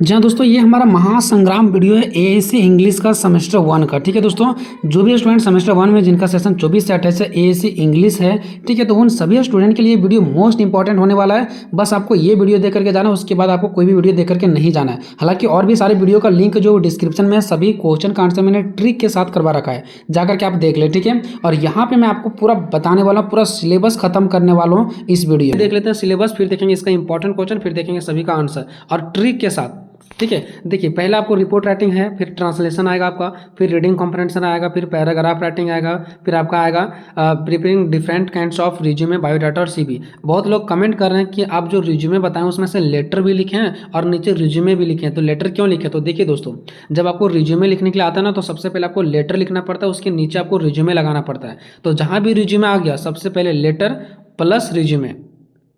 जी हाँ दोस्तों, ये हमारा महासंग्राम वीडियो है एएससी इंग्लिश का सेमेस्टर 1 का। ठीक है दोस्तों, जो भी स्टूडेंट सेमेस्टर 1 में जिनका सेशन 24 से 28 है एएससी इंग्लिश है, ठीक है, तो उन सभी स्टूडेंट के लिए वीडियो मोस्ट इंपॉर्टेंट होने वाला है। बस आपको ये वीडियो देख करके जाना है, उसके बाद आपको कोई भी वीडियो देख करके नहीं जाना है। हालांकि और भी सारे वीडियो का लिंक जो डिस्क्रिप्शन में है, सभी क्वेश्चन का आंसर मैंने ट्रिक के साथ करवा रखा है, जाकर के आप देख ले। ठीक है, और यहाँ पे मैं आपको पूरा बताने वाला हूँ, पूरा सिलेबस खत्म करने वाला हूँ इस वीडियो में। देख लेते हैं सिलेबस, फिर देखेंगे इसका इंपॉर्टेंट क्वेश्चन, फिर देखेंगे सभी का आंसर और ट्रिक के साथ। ठीक है, देखिए पहला आपको रिपोर्ट राइटिंग है, फिर ट्रांसलेशन आएगा आपका, फिर रीडिंग कॉम्प्रहेंशन आएगा, फिर पैराग्राफ राइटिंग आएगा, फिर आपका आएगा preparing different kinds of resume, biodata और सीवी। बहुत लोग कमेंट कर रहे हैं कि आप जो रिज्यूमे बताएं उसमें से लेटर भी लिखे हैं और नीचे रिज्यूमे भी लिखे हैं, तो लेटर क्यों लिखे? तो देखिए दोस्तों, जब आपको रिज्यूमे लिखने के लिए आता है ना, तो सबसे पहले आपको लेटर लिखना पड़ता है, उसके नीचे आपको रिज्यूमे लगाना पड़ता है। तो जहाँ भी रिज्यूमे आ गया, सबसे पहले लेटर प्लस रिज्यूमे,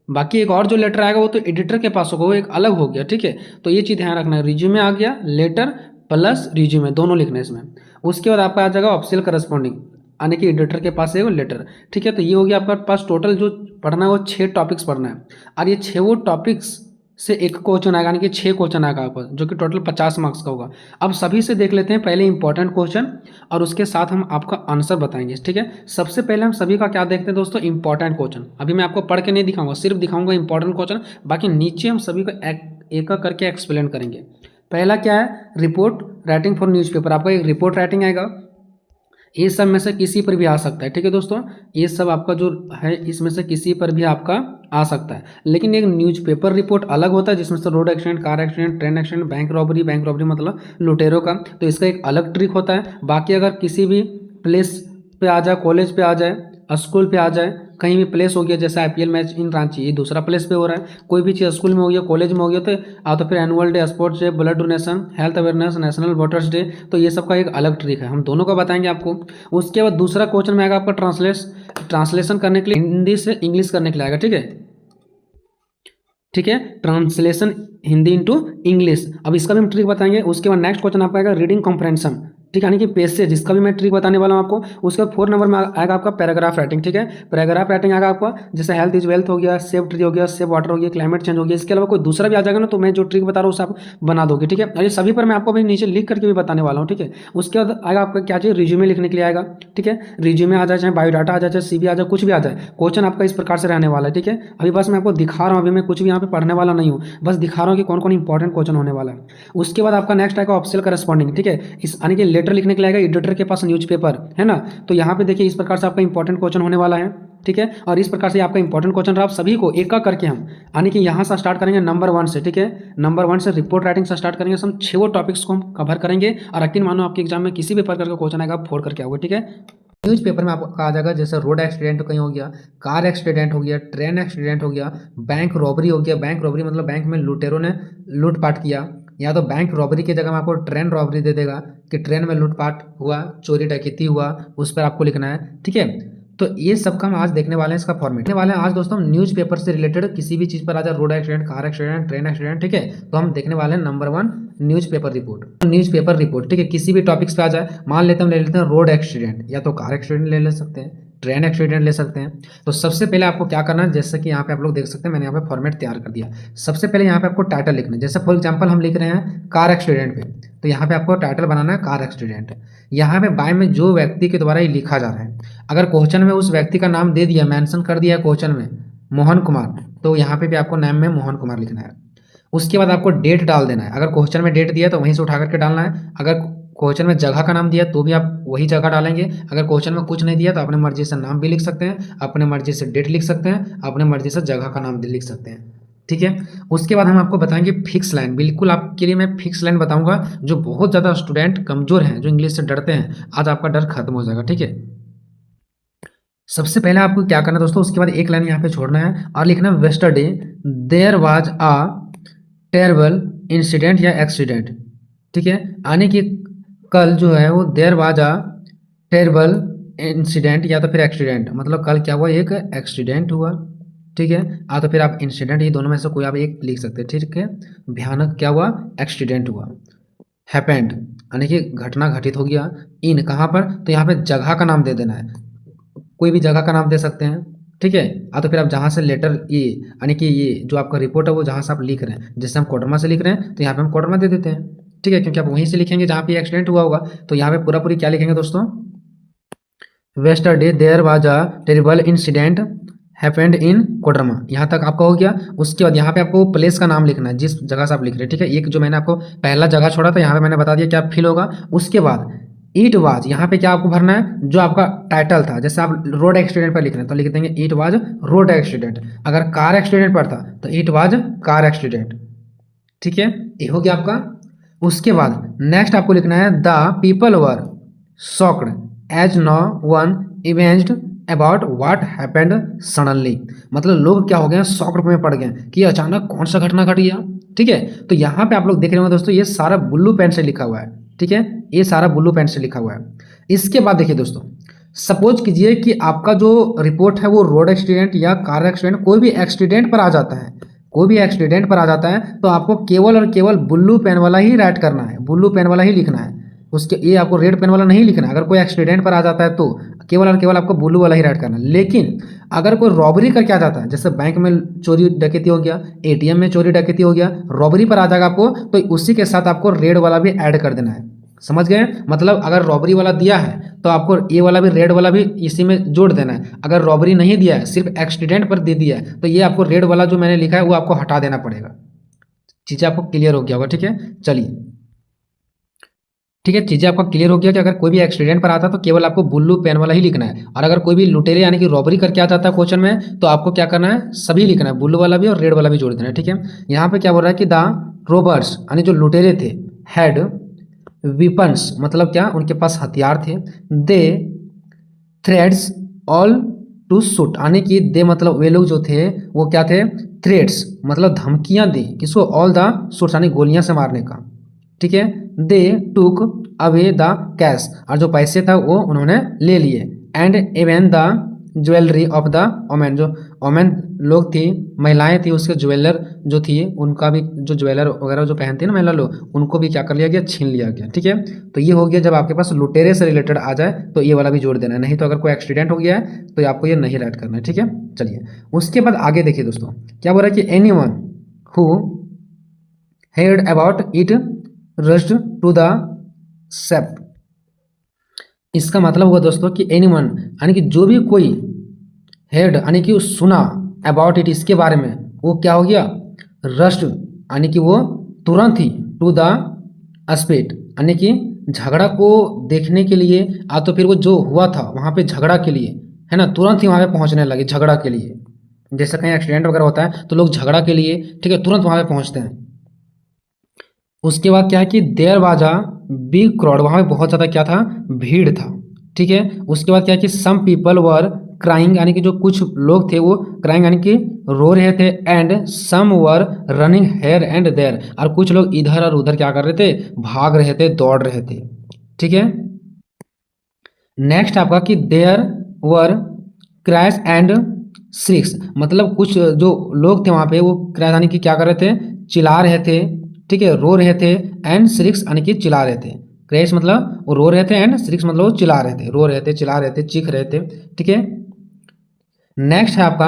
बाकी एक और जो लेटर आएगा वो तो एडिटर के पास होगा, वो एक अलग हो गया। ठीक है, तो ये चीज़ ध्यान रखना है, रिज्यूमे आ गया, लेटर प्लस रिज्यूमे दोनों लिखना है इसमें। उसके बाद आपका आ जाएगा ऑफिशियल करस्पॉन्डिंग, यानी कि एडिटर के पास है वो लेटर। ठीक है, तो ये हो गया आपका पास टोटल जो पढ़ना है वो 6 टॉपिक्स पढ़ना है, और ये 6 वो टॉपिक्स से एक क्वेश्चन आएगा, यानी कि 6 क्वेश्चन आएगा आपको, जो कि टोटल 50 मार्क्स का होगा। अब सभी से देख लेते हैं पहले इंपॉर्टेंट क्वेश्चन, और उसके साथ हम आपका आंसर बताएंगे। ठीक है, सबसे पहले हम सभी का क्या देखते हैं दोस्तों, इंपॉर्टेंट क्वेश्चन। अभी मैं आपको पढ़ के नहीं दिखाऊंगा, सिर्फ दिखाऊंगा इंपॉर्टेंट क्वेश्चन, बाकी नीचे हम सभी को एक करके एक्सप्लेन करेंगे। पहला क्या है, रिपोर्ट राइटिंग फॉर न्यूज़पेपर। आपका एक रिपोर्ट राइटिंग आएगा, ये सब में से किसी पर भी आ सकता है। ठीक है दोस्तों, ये सब आपका जो है इसमें से किसी पर भी आपका आ सकता है, लेकिन एक न्यूज़पेपर रिपोर्ट अलग होता है, जिसमें से road accident, car accident, train accident, bank robbery मतलब लुटेरों का, तो इसका एक अलग ट्रिक होता है। बाकी अगर किसी भी प्लेस पे आ जाए, कॉलेज पे आ जाए, स्कूल पे आ जाए, कहीं भी प्लेस हो गया, जैसे आईपीएल मैच इन रांची, ये दूसरा प्लेस पे हो रहा है, कोई भी चीज़ स्कूल में हो गया, कॉलेज में हो गया, तो फिर annual day, sports day, blood donation, health awareness, national voters day, तो ये सब का एक अलग ट्रिक है, हम दोनों का बताएंगे आपको। उसके बाद दूसरा क्वेश्चन में आएगा आपका ट्रांसलेशन करने के लिए, हिंदी से इंग्लिश करने के लिए आएगा। ठीक है, ठीक है, ट्रांसलेशन हिंदी इंटू इंग्लिश, अब इसका भी हम ट्रिक बताएंगे। उसके बाद नेक्स्ट क्वेश्चन आपका आएगा रीडिंग कॉम्प्रहेंशन, ठीक है, यानी कि पेज से, जिसका भी मैं ट्रिक बताने वाला हूँ आपको। उसके बाद 4 नंबर में आएगा आपका पैराग्राफ राइटिंग। ठीक है, पैराग्राफ राइटिंग आएगा आपका, जैसे हेल्थ इज वेल्थ हो गया, सेव ट्री हो गया, सेव वाटर हो गया, क्लाइमेट चेंज हो गया। इसके अलावा कोई दूसरा भी आ जाएगा ना, तो मैं जो ट्रिक बता रहा हूँ उसे आप बना दोगे। ठीक है, और ये सभी पर मैं आपको अभी नीचे लिख करके भी बताने वाला हूँ। ठीक है, उसके बाद आएगा आपका क्या चाहिए, रिज्यूमे लिखने के लिए आएगा। ठीक है, रिज्यूमे आ जाए, चाहे बायोडाटा आ जाए, चाहे सीवी आ जाए, कुछ भी आ जाए, क्वेश्चन आपका इस प्रकार से रहने वाला है। ठीक है, अभी बस मैं आपको दिखा रहा हूँ, अभी मैं कुछ भी यहाँ पे पढ़ने वाला नहीं हूँ, बस दिखा रहा हूँ कि कौन कौन इंपॉर्टेंट क्वेश्चन होने वाला है। उसके बाद आपका नेक्स्ट आएगा ऑफिशियल करस्पॉन्डिंग। ठीक है, इस यानी कि लेटर लिखने के लिए आएगा, एडिटर के पास न्यूज़पेपर है ना, तो यहाँ पे देखिए इस प्रकार से आपका इंपॉर्टेंट क्वेश्चन होने वाला है। ठीक है, और इस प्रकार से आपका इंपॉर्टेंट क्वेश्चन रहा, आप सभी को एक एक करके हम, यानी कि यहाँ से स्टार्ट करेंगे नंबर 1 से। ठीक है, नंबर 1 से रिपोर्ट राइटिंग से स्टार्ट करेंगे, हम 6 टॉपिक्स को हम कवर करेंगे, और यकीन मानो आपके एग्जाम में किसी भी प्रकार का क्वेश्चन आएगा, आप फोड़ करके आओगे। ठीक है, न्यूज़पेपर में आपको आ जाएगा, जैसे रोड एक्सीडेंट कहीं हो गया, कार एक्सीडेंट हो गया, ट्रेन एक्सीडेंट हो गया, बैंक रॉबरी हो गया। बैंक रॉबरी मतलब बैंक में लुटेरों ने लूटपाट किया, या तो बैंक रॉबरी की जगह में आपको ट्रेन रॉबरी दे देगा कि ट्रेन में लूटपाट हुआ, चोरी डकैती हुआ, उस पर आपको लिखना है। ठीक है, तो ये सब का हम आज देखने वाले हैं, इसका फॉर्मेट देखने वाले हैं आज दोस्तों। हम न्यूज़पेपर से रिलेटेड किसी भी चीज़ पर आ जाए, road accident, car accident, train accident, ठीक है, तो हम देखने वाले हैं number 1 newspaper report. Newspaper report, ठीक है, किसी भी टॉपिक्स पे आ जाए, मान लेते हम ले लेते हैं रोड एक्सीडेंट, या तो कार एक्सीडेंट ले सकते हैं, ट्रेन एक्सीडेंट ले सकते हैं। तो सबसे पहले आपको क्या करना है, जैसे कि यहाँ पे आप लोग देख सकते हैं, मैंने यहाँ पे फॉर्मेट तैयार कर दिया। सबसे पहले यहाँ पे आपको टाइटल लिखना है, जैसे फॉर एग्जांपल हम लिख रहे हैं कार एक्सीडेंट पे, तो यहाँ पे आपको टाइटल बनाना है कार एक्सीडेंट। यहाँ पे बाय में जो व्यक्ति के द्वारा ये लिखा जा रहा है, अगर क्वेश्चन में उस व्यक्ति का नाम दे दिया, मेंशन कर दिया क्वेश्चन में मोहन कुमार, तो यहाँ पे भी आपको नाम में मोहन कुमार लिखना है। उसके बाद आपको डेट डाल देना है, अगर क्वेश्चन में डेट दिया तो वहीं से उठा करके डालना है। अगर क्वेश्चन में जगह का नाम दिया तो भी आप वही जगह डालेंगे। अगर क्वेश्चन में कुछ नहीं दिया तो अपने मर्जी से नाम भी लिख सकते हैं, अपने मर्जी से डेट लिख सकते हैं, अपने मर्जी से जगह का नाम भी लिख सकते हैं। ठीक है, उसके बाद हम आपको बताएंगे फिक्स लाइन। बिल्कुल आपके लिए मैं फिक्स लाइन बताऊंगा, जो बहुत ज़्यादा स्टूडेंट कमजोर हैं, जो इंग्लिश से डरते हैं, आज आपका डर खत्म हो जाएगा। ठीक है, सबसे पहले आपको क्या करना है दोस्तों, उसके बाद एक लाइन यहाँ पे छोड़ना है और लिखना है yesterday there was a terrible incident या एक्सीडेंट। ठीक है, यानी कि कल जो है वो there was a terrible incident या तो फिर एक्सीडेंट, मतलब कल क्या हुआ, एक एक्सीडेंट हुआ। ठीक है, तो फिर आप इंसिडेंट, ये दोनों में से कोई आप एक लिख सकते हैं। ठीक है, भयानक क्या हुआ, एक्सीडेंट हुआ। हैपेंड यानी कि घटना घटित हो गया। इन कहाँ पर, तो यहाँ पे जगह का नाम दे देना है, कोई भी जगह का नाम दे सकते हैं। ठीक है। तो फिर आप जहाँ से लेटर ए यानी कि ये जो आपका रिपोर्ट है वो जहाँ से आप लिख रहे हैं, जैसे हम कोडरमा से लिख रहे हैं तो यहाँ पे हम कोडरमा दे देते हैं, ठीक है, क्योंकि आप वहीं से लिखेंगे जहाँ पे एक्सीडेंट हुआ होगा। तो यहाँ पे पूरा पूरी क्या लिखेंगे दोस्तों, yesterday there was a terrible incident happened in Koderma, यहाँ तक आपका हो गया। उसके बाद यहाँ पे आपको प्लेस का नाम लिखना है जिस जगह से आप लिख रहे हैं, ठीक है। एक जो मैंने आपको पहला जगह छोड़ा था यहाँ पे मैंने बता दिया क्या फिल होगा। उसके बाद इट वाज, यहाँ पे क्या आपको भरना है, जो आपका टाइटल था, जैसे आप रोड एक्सीडेंट पर लिख रहे हैं तो लिख देंगे इट वाज रोड एक्सीडेंट। अगर कार एक्सीडेंट पर था तो इट वाज कार एक्सीडेंट, ठीक है, ये हो गया आपका। उसके बाद नेक्स्ट आपको लिखना है the people were shocked as no one evinced about what happened suddenly, मतलब लोग क्या हो गए, शॉक्ड में पड़ गए कि अचानक कौन सा घटना घट गया, ठीक है। तो यहाँ पे आप लोग देख रहे होंगे दोस्तों, ये सारा ब्लू पेन से लिखा हुआ है, ठीक है, ये सारा ब्लू पेन से लिखा हुआ है। इसके बाद देखिए दोस्तों, सपोज कीजिए कि आपका जो रिपोर्ट है वो रोड एक्सीडेंट या कार एक्सीडेंट, कोई भी एक्सीडेंट पर आ जाता है, कोई भी एक्सीडेंट पर आ जाता है, तो आपको केवल और केवल ब्लू पेन वाला ही राइट करना है, ब्लू पेन वाला ही लिखना है। उसके ये आपको रेड पेन वाला नहीं लिखना है। अगर कोई एक्सीडेंट पर आ जाता है तो केवल और केवल आपको ब्लू वाला ही राइट करना है। लेकिन अगर कोई रॉबरी करके आ जाता है, जैसे बैंक में चोरी डकैती हो गया, एटीएम में चोरी डकैती हो गया, रॉबरी पर आ जाएगा आपको, तो उसी के साथ आपको रेड वाला भी ऐड कर देना है। समझ गए, मतलब अगर रॉबरी वाला दिया है तो आपको ये वाला भी रेड वाला भी इसी में जोड़ देना है। अगर रॉबरी नहीं दिया है, सिर्फ एक्सीडेंट पर दे दिया है, तो ये आपको रेड वाला जो मैंने लिखा है वो आपको हटा देना पड़ेगा। चीज़ें आपको क्लियर हो गया होगा, ठीक है। चलिए, ठीक है, चीज़ें आपका क्लियर हो गया कि अगर कोई भी एक्सीडेंट पर आता है तो केवल आपको ब्लू पेन वाला ही लिखना है। और अगर कोई भी लुटेरे यानी कि रॉबरी करके आ जाता है क्वेश्चन में, तो आपको क्या करना है, सभी लिखना है, ब्लू वाला भी और रेड वाला भी जोड़ देना है, ठीक है। यहाँ पे क्या बोल रहा है कि द रोबर्स यानी जो लुटेरे थे, हैड विपन्स, मतलब क्या, उनके पास हथियार थे, दे थ्रेड्स ऑल टू शूट, यानी कि दे मतलब वे लोग जो थे वो क्या थे, थ्रेड्स मतलब धमकियां दी, किसको, ऑल द शूट्स यानी गोलियां से मारने का, ठीक है। They took away the cash, और जो पैसे था वो उन्होंने ले लिए, and even the jewellery of the women, जो ओमेन लोग थी, महिलाएं थी, उसके ज्वेलर जो थी उनका भी, जो ज्वेलर वगैरह जो पहनती है ना महिला लोग, उनको भी क्या कर लिया गया, छीन लिया गया, ठीक है। तो ये हो गया, जब आपके पास लुटेरे से रिलेटेड आ जाए तो ये वाला भी जोड़ देना है, नहीं तो अगर कोई एक्सीडेंट हो गया है तो आपको ये नहीं राइट करना है, ठीक है। चलिए, उसके बाद आगे देखिए दोस्तों, क्या बोल रहा है कि any one who heard about it rushed to the spot, इसका मतलब हुआ दोस्तों कि एनीवन यानी कि जो भी कोई हेड यानी कि सुना, अबाउट इट इसके बारे में, वो क्या हो गया, रश्ड यानी कि वो तुरंत ही, टू द स्पॉट यानी कि झगड़ा को देखने के लिए, आ तो फिर वो जो हुआ था वहाँ पे झगड़ा के लिए, है ना, तुरंत ही वहाँ पे पहुँचने लगे झगड़ा के लिए। जैसे कहीं एक्सीडेंट वगैरह होता है तो लोग झगड़ा के लिए, ठीक है, तुरंत वहाँ पे पहुँचते हैं। उसके बाद क्या है कि there was a big crowd, वहाँ पे बहुत ज़्यादा क्या था, भीड़ था, ठीक है। उसके बाद क्या है कि सम पीपल वर क्राइंग, यानी कि जो कुछ लोग थे वो क्राइंग यानी कि रो रहे थे, and some were running here and there, और कुछ लोग इधर और उधर क्या कर रहे थे, भाग रहे थे, दौड़ रहे थे, ठीक है। नेक्स्ट आपका कि देयर वर क्रैश एंड श्रिक्स, मतलब कुछ जो लोग थे वहाँ पे वो क्रैश यानी कि क्या कर रहे थे, चिल्ला रहे थे, ठीक है, रो रहे थे, एंड श्रिक्स यानी कि चिल्ला रहे थे। क्रैश मतलब वो रो रहे थे, एंड श्रिक्स मतलब वो चिल्ला रहे थे, रो रहे थे, चिल्ला रहे थे, चीख रहे थे, ठीक है। नेक्स्ट है आपका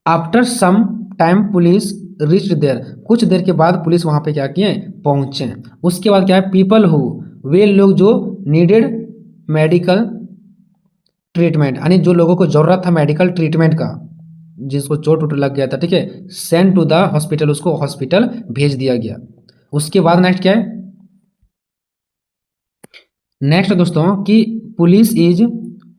after some time police reached there, कुछ देर के बाद पुलिस वहाँ पे क्या किए, पहुँचे। उसके बाद क्या है, पीपल हु, वे लोग जो नीडेड मेडिकल ट्रीटमेंट, यानी जो लोगों को जरूरत था मेडिकल ट्रीटमेंट का, जिसको चोट वोट लग गया था, ठीक है, सेंड टू द हॉस्पिटल, उसको हॉस्पिटल भेज दिया गया। उसके बाद नेक्स्ट क्या है, नेक्स्ट दोस्तों कि पुलिस इज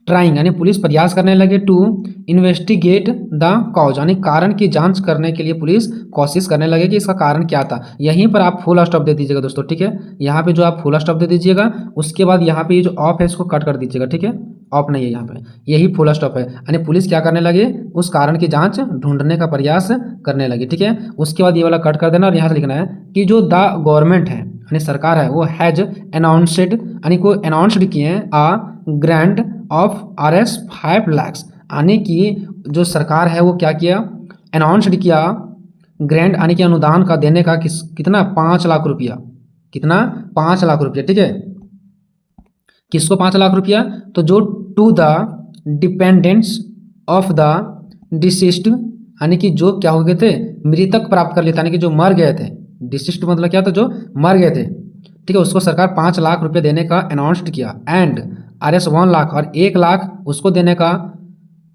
ट्राइंग, यानी पुलिस प्रयास करने लगे, टू इन्वेस्टिगेट द कॉज, यानी कारण की जांच करने के लिए पुलिस कोशिश करने लगे कि इसका कारण क्या था। यहीं पर आप फुल स्टॉप दे दीजिएगा दोस्तों, ठीक है, यहाँ पे जो आप फुल स्टॉप दे दीजिएगा, उसके बाद यहाँ पे ये जो ऑफ है इसको कट कर दीजिएगा, ठीक है, ऑफ नहीं है यहाँ पे, यही फुल स्टॉप है, यानी पुलिस क्या करने लगे, उस कारण की जांच ढूंढने का प्रयास करने लगी, ठीक है। उसके बाद ये वाला कट कर देना और यहाँ से लिखना है कि जो द गवर्नमेंट है यानी सरकार है, वो हैज अनाउंसड, यानी को अनाउंसड किए आ ग्रांट ऑफ Rs 5 lakhs, यानी कि जो सरकार है वो क्या किया, अनाउंसड किया ग्रांट यानी कि अनुदान का देने का, कितना 5 लाख रुपया, कितना 5 लाख रुपया, ठीक है। किसको 5 लाख रुपया, तो जो to the dependents of the deceased, यानी कि जो क्या हो गए थे, मृतक प्राप्त कर लिए थे, यानी कि जो मर गए थे। डिसीस्ड मतलब क्या था, जो मर गए थे, ठीक है, उसको सरकार 5 लाख रुपए देने का अनाउंस्ड किया। एंड RS 1 लाख, और 1 लाख उसको देने का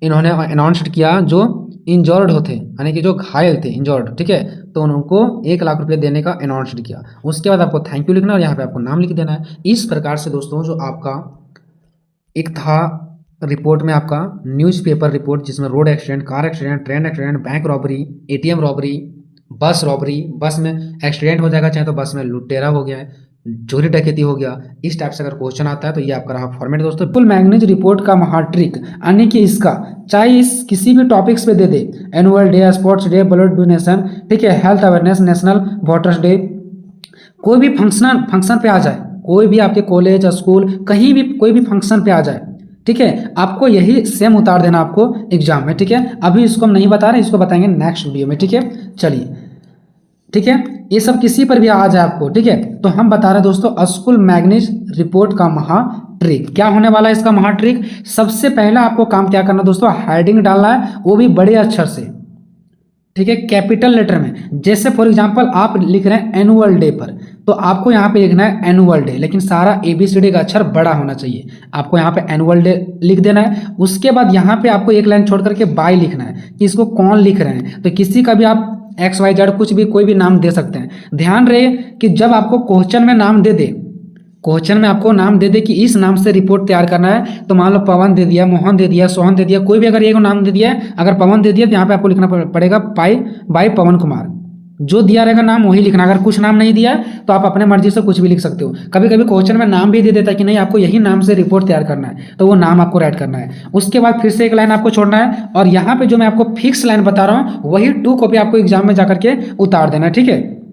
इन्होंने अनाउंस्ड किया जो इंजर्ड होते, यानी कि जो घायल थे, इंजर्ड, ठीक है, तो उनको 1 लाख रुपये देने का अनाउंस्ड किया। उसके बाद आपको थैंक यू लिखना और यहाँ पे आपको नाम लिख देना है। इस प्रकार से दोस्तों जो आपका एक था रिपोर्ट में आपका न्यूज़पेपर रिपोर्ट, जिसमें road accident, car accident, train accident, bank robbery, ATM robbery, बस रॉबरी, बस में एक्सीडेंट हो जाएगा, चाहे तो बस में लुटेरा हो गया है, चोरी डकैती हो गया, इस टाइप से अगर क्वेश्चन आता है तो ये आपका रहा फॉर्मेट दोस्तों। फुल मैग्नीज रिपोर्ट का महाट्रिक, यानी कि इसका चाहे इस किसी भी टॉपिक्स पे दे दे, annual day, sports day, blood donation, ठीक है, health awareness, national voters day, कोई भी फंक्शन पे आ जाए, कोई भी आपके कॉलेज स्कूल कहीं भी कोई भी फंक्शन पे आ जाए, ठीक है, आपको यही सेम उतार देना आपको एग्जाम में, ठीक है। अभी इसको हम नहीं बता रहे, इसको बताएंगे नेक्स्ट वीडियो में, ठीक है। चलिए, ठीक है, ये सब किसी पर भी आ जाए आपको, ठीक है, तो हम बता रहे हैं दोस्तों स्कूल मैग्नीज रिपोर्ट का महाट्रिक क्या होने वाला है। इसका महाट्रिक सबसे पहला आपको काम क्या करना दोस्तों, हेडिंग डालना है, वो भी बड़े अक्षर से, ठीक है, कैपिटल लेटर में। जैसे फॉर एग्जांपल आप लिख रहे हैं एनुअल डे पर, तो आपको यहाँ पे लिखना है एनुअल डे, लेकिन सारा ABCD का अक्षर बड़ा होना चाहिए। आपको यहाँ पे एनुअल डे लिख देना है। उसके बाद यहाँ पे आपको एक लाइन छोड़ करके बाय लिखना है कि इसको कौन लिख रहे हैं। तो किसी का भी आप XYZ कुछ भी कोई भी नाम दे सकते हैं। ध्यान रहे कि जब आपको क्वेश्चन में नाम दे दे, क्वेश्चन में आपको नाम दे दे कि इस नाम से रिपोर्ट तैयार करना है, तो मान लो पवन दे दिया, मोहन दे दिया, सोहन दे दिया, कोई भी अगर एक नाम दे दिया है, अगर पवन दे दिया तो यहाँ पे आपको लिखना पड़ेगा बाय पवन कुमार। जो दिया रहेगा नाम वही लिखना। अगर कुछ नाम नहीं दिया तो आप अपने मर्जी से कुछ भी लिख सकते हो। कभी कभी क्वेश्चन में नाम भी दे देता है कि नहीं आपको यही नाम से रिपोर्ट तैयार करना है, तो वो नाम आपको राइट करना है। उसके बाद फिर से एक लाइन आपको छोड़ना है, और यहाँ पे जो मैं आपको फिक्स लाइन बता रहा हूँ वही 2 कॉपी आपको एग्जाम में जाकर के उतार देना है, ठीक है।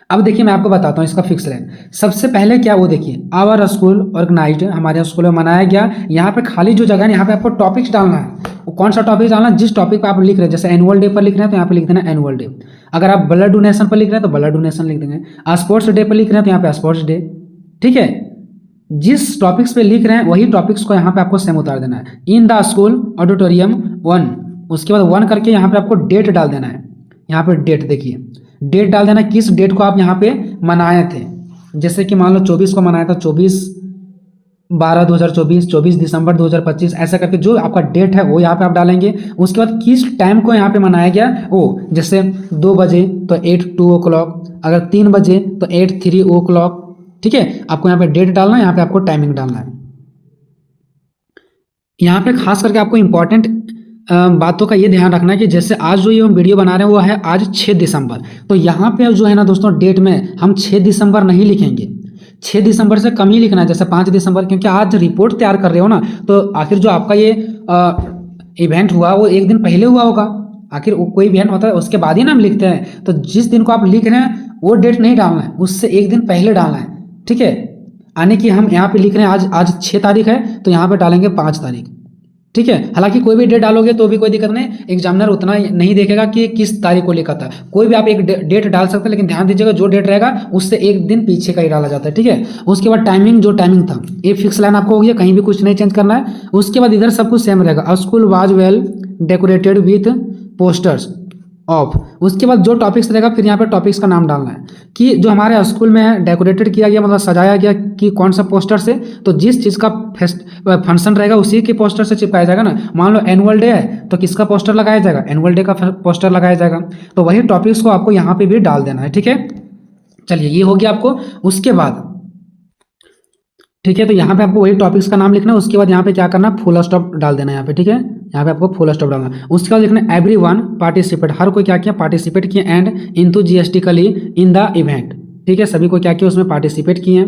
अब देखिए मैं आपको बताता हूँ इसका फिक्स लाइन। सबसे पहले क्या, वो देखिए, आवर स्कूल ऑर्गेनाइज्ड, हमारे स्कूल में मनाया गया। यहाँ पे खाली जो जगह है यहाँ पे आपको टॉपिक्स डालना है। वो कौन सा टॉपिक डालना है, जिस टॉपिक पे आप लिख रहे हैं। जैसे एनुअल डे पर लिख रहे हैं तो यहाँ पे लिख देना एनुअल डे। अगर आप ब्लड डोनेशन पर लिख रहे हैं तो ब्लड डोनेशन लिख देंगे। स्पोर्ट्स डे पर लिख रहे हैं तो यहाँ पे स्पोर्ट्स डे, ठीक है। जिस टॉपिक्स पे लिख रहे हैं वही टॉपिक्स को यहाँ पे आपको सेम उतार देना है। इन द स्कूल ऑडिटोरियम 1, उसके बाद 1 करके यहाँ पे आपको डेट डाल देना है। यहाँ पे डेट देखिए, डेट डाल देना, किस डेट को आप यहाँ पे मनाए थे। जैसे कि मान लो 24 को मनाया था, 24/12/2024, 24 दिसंबर 2025, ऐसा करके जो आपका डेट है वो यहाँ पे आप डालेंगे। उसके बाद किस टाइम को यहाँ पे मनाया गया, वो जैसे 2 बजे तो 8:02 o'clock, अगर 3 बजे तो 8:03 o'clock, ठीक है। आपको यहाँ पे डेट डालना है, यहाँ पे आपको टाइमिंग डालना है। यहाँ पे खास करके आपको इंपॉर्टेंट बातों का ये ध्यान रखना है कि जैसे आज जो ये हम वीडियो बना रहे हैं वो है आज 6 दिसंबर, तो यहाँ पे जो है ना दोस्तों डेट में हम 6 दिसंबर नहीं लिखेंगे, 6 दिसंबर से कम ही लिखना है, जैसे 5 दिसंबर, क्योंकि आज रिपोर्ट तैयार कर रहे हो ना, तो आखिर जो आपका ये इवेंट हुआ वो एक दिन पहले हुआ होगा। आखिर कोई इवेंट होता है उसके बाद ही ना हम लिखते हैं, तो जिस दिन को आप लिख रहे हैं वो डेट नहीं डालना है, उससे एक दिन पहले डालना है, ठीक है। यानी कि हम यहाँ पे लिख रहे हैं आज 6 तारीख है, तो यहाँ पे डालेंगे 5 तारीख, ठीक है। हालांकि कोई भी डेट डालोगे तो भी कोई दिक्कत नहीं, एग्जामिनर उतना नहीं देखेगा कि किस तारीख को लिखा था। कोई भी आप एक डेट डाल सकते हैं, लेकिन ध्यान दीजिएगा जो डेट रहेगा उससे एक दिन पीछे का ही डाला जाता है, ठीक है। उसके बाद टाइमिंग, जो टाइमिंग था ये फिक्स लाइन आपको हो गया, कहीं भी कुछ नहीं चेंज करना है। उसके बाद इधर सब कुछ सेम रहेगा। School was well decorated with posters of, उसके बाद जो टॉपिक्स रहेगा फिर यहाँ पे टॉपिक्स का नाम डालना है कि जो हमारे स्कूल में डेकोरेटेड किया गया, मतलब सजाया गया कि कौन सा पोस्टर से, तो जिस चीज़ का फंक्शन रहेगा उसी के पोस्टर से चिपकाया जाएगा ना। मान लो एनुअल डे है तो किसका पोस्टर लगाया जाएगा, एनुअल डे का पोस्टर लगाया जाएगा। तो वही टॉपिक्स को आपको यहाँ पे भी डाल देना है, ठीक है। चलिए ये हो गया आपको। उसके बाद ठीक है, तो यहाँ पे आपको वही टॉपिक्स का नाम लिखना है। उसके बाद यहाँ पे क्या करना, फुल स्टॉप डाल देना है यहाँ पे, ठीक है। यहाँ पे आपको फुल स्टॉप डालना है। उसके बाद लिखना है एवरीवन पार्टिसिपेट, हर कोई क्या किया, पार्टिसिपेट किया, एंड इंथुजियास्टिकली इन द इवेंट, ठीक है। सभी को क्या किया, उसमें पार्टिसिपेट किए हैं।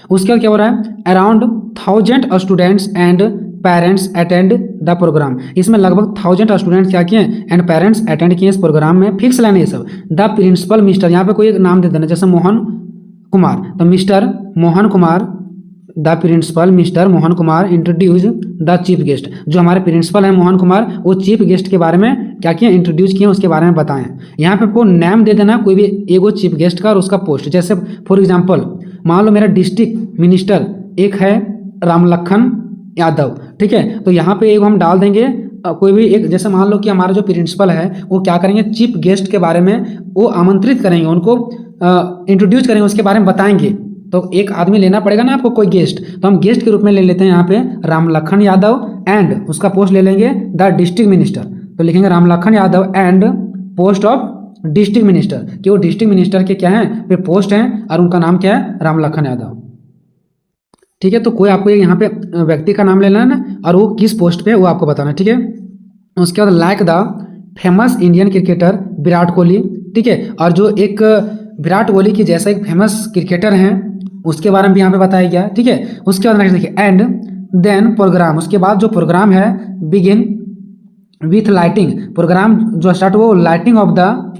उसके बाद क्या हो रहा है, around 1000 students and parents attend the programme, इसमें लगभग 1000 स्टूडेंट्स क्या किए एंड पेरेंट्स अटेंड किए इस प्रोग्राम में। फिक्स लाइन ये सब। द प्रिंसिपल मिस्टर, यहाँ पे कोई एक नाम दे देना, जैसे मोहन कुमार, तो mister Mohan Kumar, the principal mister Mohan Kumar introduce the chief guest, जो हमारे प्रिंसिपल हैं मोहन कुमार, वो चीफ गेस्ट के बारे में क्या किए, इंट्रोड्यूस किए, उसके बारे में बताएं। यहाँ पे आपको नेम दे देना कोई भी एगो चीफ गेस्ट का और उसका पोस्ट। जैसे फॉर एग्जांपल मान लो मेरा डिस्ट्रिक्ट मिनिस्टर एक है रामलखन यादव, ठीक है, तो यहाँ पे एक हम डाल देंगे कोई भी एक, जैसे मान लो कि हमारा जो प्रिंसिपल है वो क्या करेंगे, चीफ गेस्ट के बारे में वो आमंत्रित करेंगे, उनको इंट्रोड्यूस करेंगे, उसके बारे में बताएंगे। तो एक आदमी लेना पड़ेगा ना आपको, कोई गेस्ट, तो हम गेस्ट के रूप में ले लेते हैं यहाँ पे रामलखन यादव एंड उसका पोस्ट ले लेंगे द डिस्ट्रिक्ट मिनिस्टर। तो लिखेंगे Ramlakhan Yadav and post of district minister, कि वो डिस्ट्रिक्ट मिनिस्टर के क्या हैं पे पोस्ट हैं और उनका नाम क्या है, रामलखन यादव। ठीक है, तो कोई आपको यहाँ पे व्यक्ति का नाम लेना है ना, और वो किस पोस्ट पे वो आपको बताना है। ठीक है, उसके बाद like the famous Indian cricketer Virat Kohli. ठीक है, और जो एक विराट कोहली की जैसा एक फेमस क्रिकेटर हैं उसके बारे में भी यहाँ पे बताया गया। ठीक है, उसके बाद नेक्स्ट देखिए एंड देन प्रोग्राम, उसके बाद जो प्रोग्राम है बिगिन विथ लाइटिंग, प्रोग्राम जो स्टार्ट वो lighting of the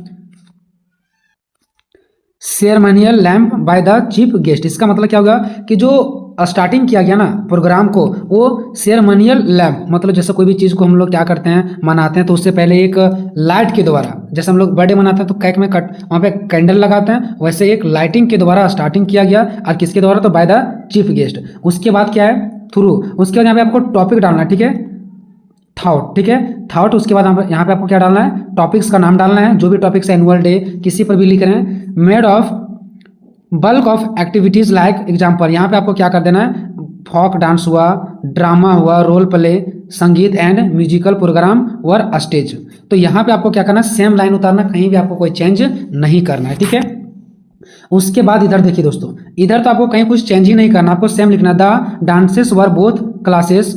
ceremonial lamp by the chief guest. इसका मतलब क्या होगा कि जो स्टार्टिंग किया गया ना प्रोग्राम को, वो सेरेमनियल लैम्प, मतलब जैसे कोई भी चीज़ को हम लोग क्या करते हैं, मनाते हैं, तो उससे पहले एक लाइट के द्वारा, जैसे हम लोग बर्थडे मनाते हैं तो केक में वहाँ पे कैंडल लगाते हैं, वैसे एक लाइटिंग के द्वारा स्टार्टिंग किया गया। और किसके द्वारा, तो बाय द चीफ गेस्ट। उसके बाद क्या है, थ्रू, उसके बाद यहाँ पे आपको टॉपिक डालना है। ठीक है, थॉट। ठीक है, थॉट। उसके बाद यहाँ पे आपको क्या डालना है, टॉपिक्स का नाम डालना है, जो भी टॉपिक्स है, एनुअल डे, किसी पर भी लिख रहे हैं। Made of bulk of activities like example, यहाँ पे आपको क्या कर देना है, फोक डांस हुआ, ड्रामा हुआ, रोल प्ले, संगीत एंड म्यूजिकल प्रोग्राम और स्टेज। तो यहाँ पे आपको क्या करना है, सेम लाइन उतारना, कहीं भी आपको कोई चेंज नहीं करना है। ठीक है, उसके बाद इधर देखिए दोस्तों, इधर तो आपको कहीं कुछ चेंज ही नहीं करना, आपको सेम लिखना, the dances were both classes.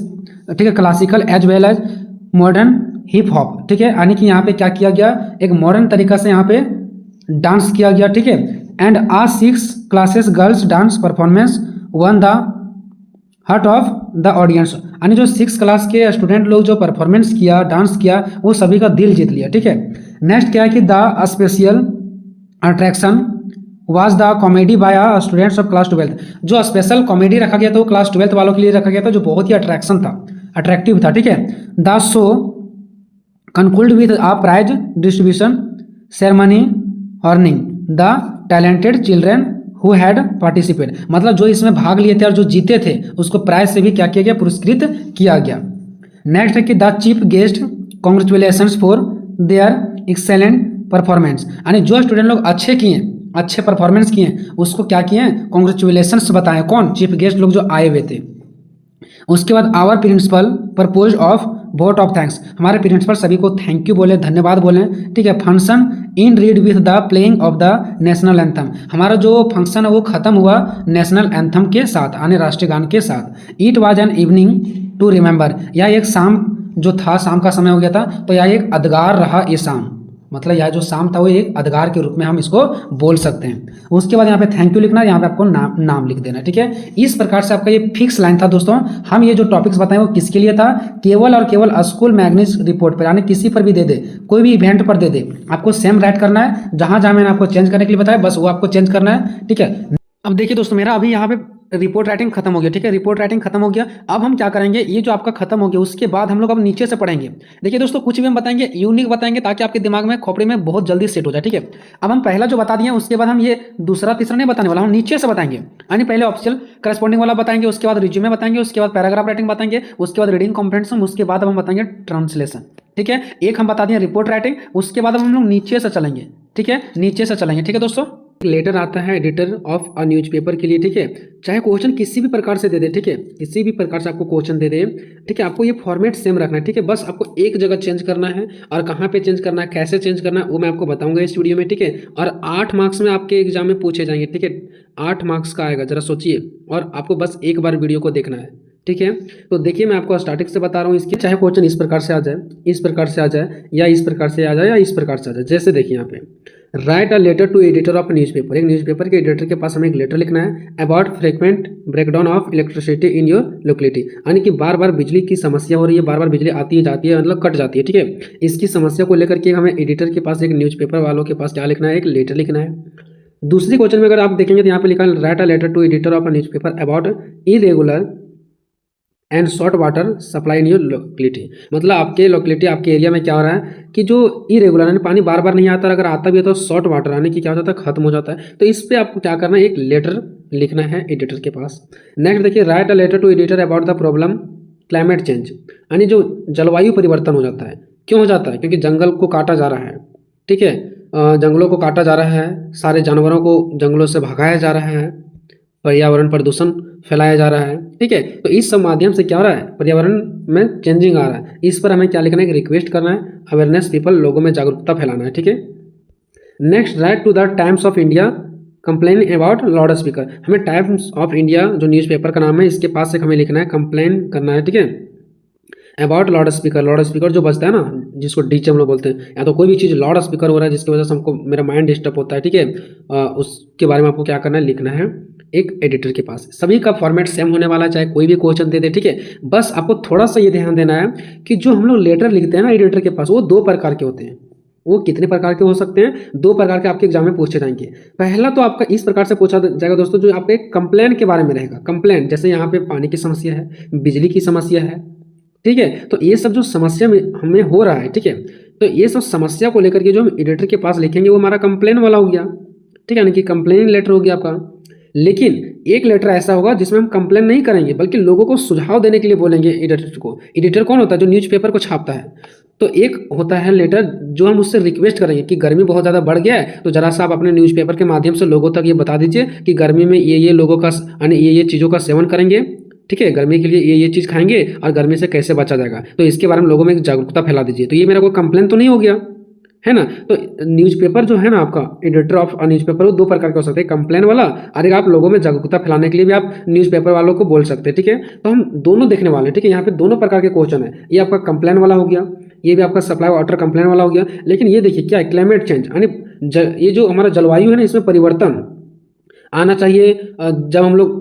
ठीक है, classical as well as modern hip hop. ठीक है, यानी कि यहाँ पे क्या किया गया, एक मॉडर्न तरीका से यहाँ पे डांस किया गया। ठीक है, and uh 6 classes girls dance performance won the heart of the audience, यानी जो 6 क्लास के स्टूडेंट लोग जो परफॉर्मेंस किया, डांस किया, वो सभी का दिल जीत लिया। ठीक है, नेक्स्ट क्या है कि the special attraction was the comedy bye students of class 12। जो स्पेशल कॉमेडी रखा गया था वो क्लास 12 वालों के लिए रखा गया था, जो बहुत ही अट्रैक्शन था, अट्रैक्टिव था। ठीक है, the show conclude with a prize distribution ceremony honouring the talented children who had participate, मतलब जो इसमें भाग लिए थे और जो जीते थे उसको प्राइज से भी क्या किया गया, पुरस्कृत किया गया। नेक्स्ट है कि the chief guest congratulations for their excellent performance, यानी जो स्टूडेंट लोग अच्छे किए, अच्छे परफॉर्मेंस किए, उसको क्या किए, कॉन्ग्रेचुलेशंस बताएं, कौन, चीफ गेस्ट लोग जो आए हुए थे। उसके बाद our principal propose of vote of thanks, हमारे प्रिंसिपल सभी को थैंक यू बोले, धन्यवाद बोले। ठीक है, function ended with the playing of the national anthem, हमारा जो फंक्शन है वो खत्म हुआ नेशनल एंथम के साथ, यानी राष्ट्रीय गान के साथ। It was an evening to remember, यह एक शाम जो था, शाम का समय हो गया था, तो यह एक यादगार रहा ये शाम, मतलब यह जो शाम था वो एक यादगार के रूप में हम इसको बोल सकते हैं। उसके बाद यहाँ पे थैंक यू लिखना है, यहाँ पे आपको नाम लिख देना। ठीक है, इस प्रकार से आपका ये फिक्स लाइन था दोस्तों। हम ये जो टॉपिक्स बताएं वो किसके लिए था, केवल और केवल स्कूल मैगनीज रिपोर्ट पर, यानी किसी पर भी दे दे, कोई भी इवेंट पर दे दे, आपको सेम राइट करना है, जहां जहां मैंने आपको चेंज करने के लिए बताया बस वो आपको चेंज करना है। ठीक है, अब देखिए दोस्तों, मेरा अभी यहाँ पे रिपोर्ट राइटिंग खत्म हो गया। ठीक है, रिपोर्ट राइटिंग खत्म हो गया। अब हम क्या करेंगे, ये जो आपका खत्म हो गया उसके बाद हम लोग अब नीचे से पढ़ेंगे। देखिए दोस्तों, कुछ भी हम बताएंगे यूनिक बताएंगे ताकि आपके दिमाग में, खोपड़े में बहुत जल्दी सेट हो जाए। ठीक है, अब हम पहला जो बता दिए उसके बाद हम ये दूसरा तीसरा नहीं बताने वाला, हम नीचे से बताएंगे, यानी पहले ऑफिशियल करस्पॉन्डिंग वाला बताएंगे, उसके बाद रिज्यूमे बताएंगे, उसके बाद पैराग्राफ राइटिंग बताएंगे, उसके बाद रीडिंग कॉम्प्रिहेंशन, उसके बाद हम बताएंगे ट्रांसलेशन। ठीक है, एक हम बता दिए रिपोर्ट राइटिंग, उसके बाद हम लोग नीचे से चलेंगे। ठीक है, नीचे से चलेंगे। ठीक है दोस्तों, लेटर आता है एडिटर ऑफ अ न्यूज़पेपर के लिए। ठीक है, चाहे क्वेश्चन किसी भी प्रकार से दे दे, ठीक है, किसी भी प्रकार से आपको क्वेश्चन दे दे, ठीक है, आपको ये फॉर्मेट सेम रखना है। ठीक है, बस आपको एक जगह चेंज करना है, और कहाँ पे चेंज करना है, कैसे चेंज करना है, वो मैं आपको बताऊंगा इस वीडियो में। ठीक है, और 8 मार्क्स में आपके एग्जाम में पूछे जाएंगे। ठीक है, 8 मार्क्स का आएगा, जरा सोचिए, और आपको बस एक बार वीडियो को देखना है। ठीक है, तो देखिए मैं आपको स्टार्टिंग से बता रहा हूँ इसकी, चाहे क्वेश्चन इस प्रकार से आ जाए, इस प्रकार से आ जाए, या इस प्रकार से आ जाए, या इस प्रकार से आ जाए। जैसे देखिए यहाँ पे, write a letter to editor of newspaper, एक न्यूज़पेपर के एडिटर के पास हमें एक लेटर लिखना है about frequent breakdown of electricity in your locality, यानी कि बार बार बिजली की समस्या हो रही है, बार बार बिजली आती है जाती है, मतलब कट जाती है। ठीक है, इसकी समस्या को लेकर के हमें एडिटर के पास, एक न्यूज़पेपर वालों के पास क्या लिखना है, एक लेटर लिखना है। दूसरी क्वेश्चन में अगर आप देखेंगे तो यहाँ पे लिखा है write a letter to editor of a newspaper about irregular and short water supply in your locality, मतलब आपके लोकेलिटी, आपके एरिया में क्या हो रहा है कि जो इरेगुलर यानी पानी बार बार नहीं आता, अगर आता भी है तो शॉर्ट वाटर यानी कि क्या हो जाता है, खत्म हो जाता है। तो इस पे आपको क्या करना है, एक लेटर लिखना है एडिटर के पास। नेक्स्ट देखिए, write a letter to editor about the problem climate change यानी जो जलवायु परिवर्तन हो जाता है। क्यों हो जाता है? क्योंकि जंगल को काटा जा रहा है, ठीक है, जंगलों को काटा जा रहा है, सारे जानवरों को जंगलों से भगाया जा रहा है, पर्यावरण प्रदूषण फैलाया जा रहा है, ठीक है। तो इस सब माध्यम से क्या हो रहा है, पर्यावरण में चेंजिंग आ रहा है। इस पर हमें क्या लिखना है, रिक्वेस्ट करना है, अवेयरनेस पीपल, लोगों में जागरूकता फैलाना है, ठीक है। Next, write to the Times of India complain about loud speaker. हमें टाइम्स ऑफ इंडिया जो न्यूज़पेपर का नाम है इसके पास से हमें लिखना है, कंप्लेन करना है, ठीक है, about loud speaker. Loud speaker जो बजता है ना, जिसको डीजे हम लोग बोलते हैं, या तो कोई भी चीज़ लाउड स्पीकर हो रहा है जिसकी वजह से हमको मेरा माइंड डिस्टर्ब होता है, ठीक है, उसके बारे में आपको क्या करना है, लिखना है एक एडिटर के पास। सभी का फॉर्मेट सेम होने वाला है, चाहे कोई भी क्वेश्चन दे दे, ठीक है। बस आपको थोड़ा सा ये ध्यान देना है कि जो हम लोग लेटर लिखते हैं ना एडिटर के पास, वो 2 प्रकार के होते हैं। वो कितने प्रकार के हो सकते हैं? 2 प्रकार के आपके एग्जाम में पूछे जाएंगे। पहला तो आपका इस प्रकार से पूछा जाएगा दोस्तों, जो आपके कंप्लेन के बारे में रहेगा। कंप्लेन जैसे यहाँ पे पानी की समस्या है, बिजली की समस्या है, ठीक है, तो ये सब जो समस्या में हमें हो रहा है, ठीक है, तो ये सब समस्या को लेकर के जो हम एडिटर के पास लिखेंगे वो हमारा कंप्लेन वाला हो गया, ठीक है, यानी कि कंप्लेन लेटर हो गया आपका। लेकिन एक लेटर ऐसा होगा जिसमें हम कंप्लेन नहीं करेंगे बल्कि लोगों को सुझाव देने के लिए बोलेंगे एडिटर को। एडिटर कौन होता है? जो न्यूज़पेपर को छापता है। तो एक होता है लेटर जो हम उससे रिक्वेस्ट करेंगे कि गर्मी बहुत ज़्यादा बढ़ गया है, तो जरा सा आप अपने न्यूज़पेपर के माध्यम से लोगों तक ये बता दीजिए कि गर्मी में ये लोगों का यानी ये चीज़ों का सेवन करेंगे, ठीक है, गर्मी के लिए ये चीज़ खाएंगे और गर्मी से कैसे बचा जाएगा, तो इसके बारे में लोगों में जागरूकता फैला दीजिए। तो ये मेरा कोई कंप्लेन तो नहीं हो गया, है ना। तो न्यूज़पेपर जो है ना आपका, एडिटर ऑफ न्यूज़पेपर, वो 2 प्रकार के हो सकते हैं, कंप्लेन वाला, और एक आप लोगों में जागरूकता फैलाने के लिए भी आप न्यूज़पेपर वालों को बोल सकते हैं, ठीक है। तो हम दोनों देखने वाले हैं, ठीक है। यहाँ पे दोनों प्रकार के क्वेश्चन है। ये आपका कंप्लेन वाला हो गया, ये भी आपका सप्लाई वाटर कंप्लेन वाला हो गया। लेकिन ये देखिए क्या है, क्लाइमेट चेंज यानी ये जो हमारा जलवायु है ना, इसमें परिवर्तन आना चाहिए। जब हम लोग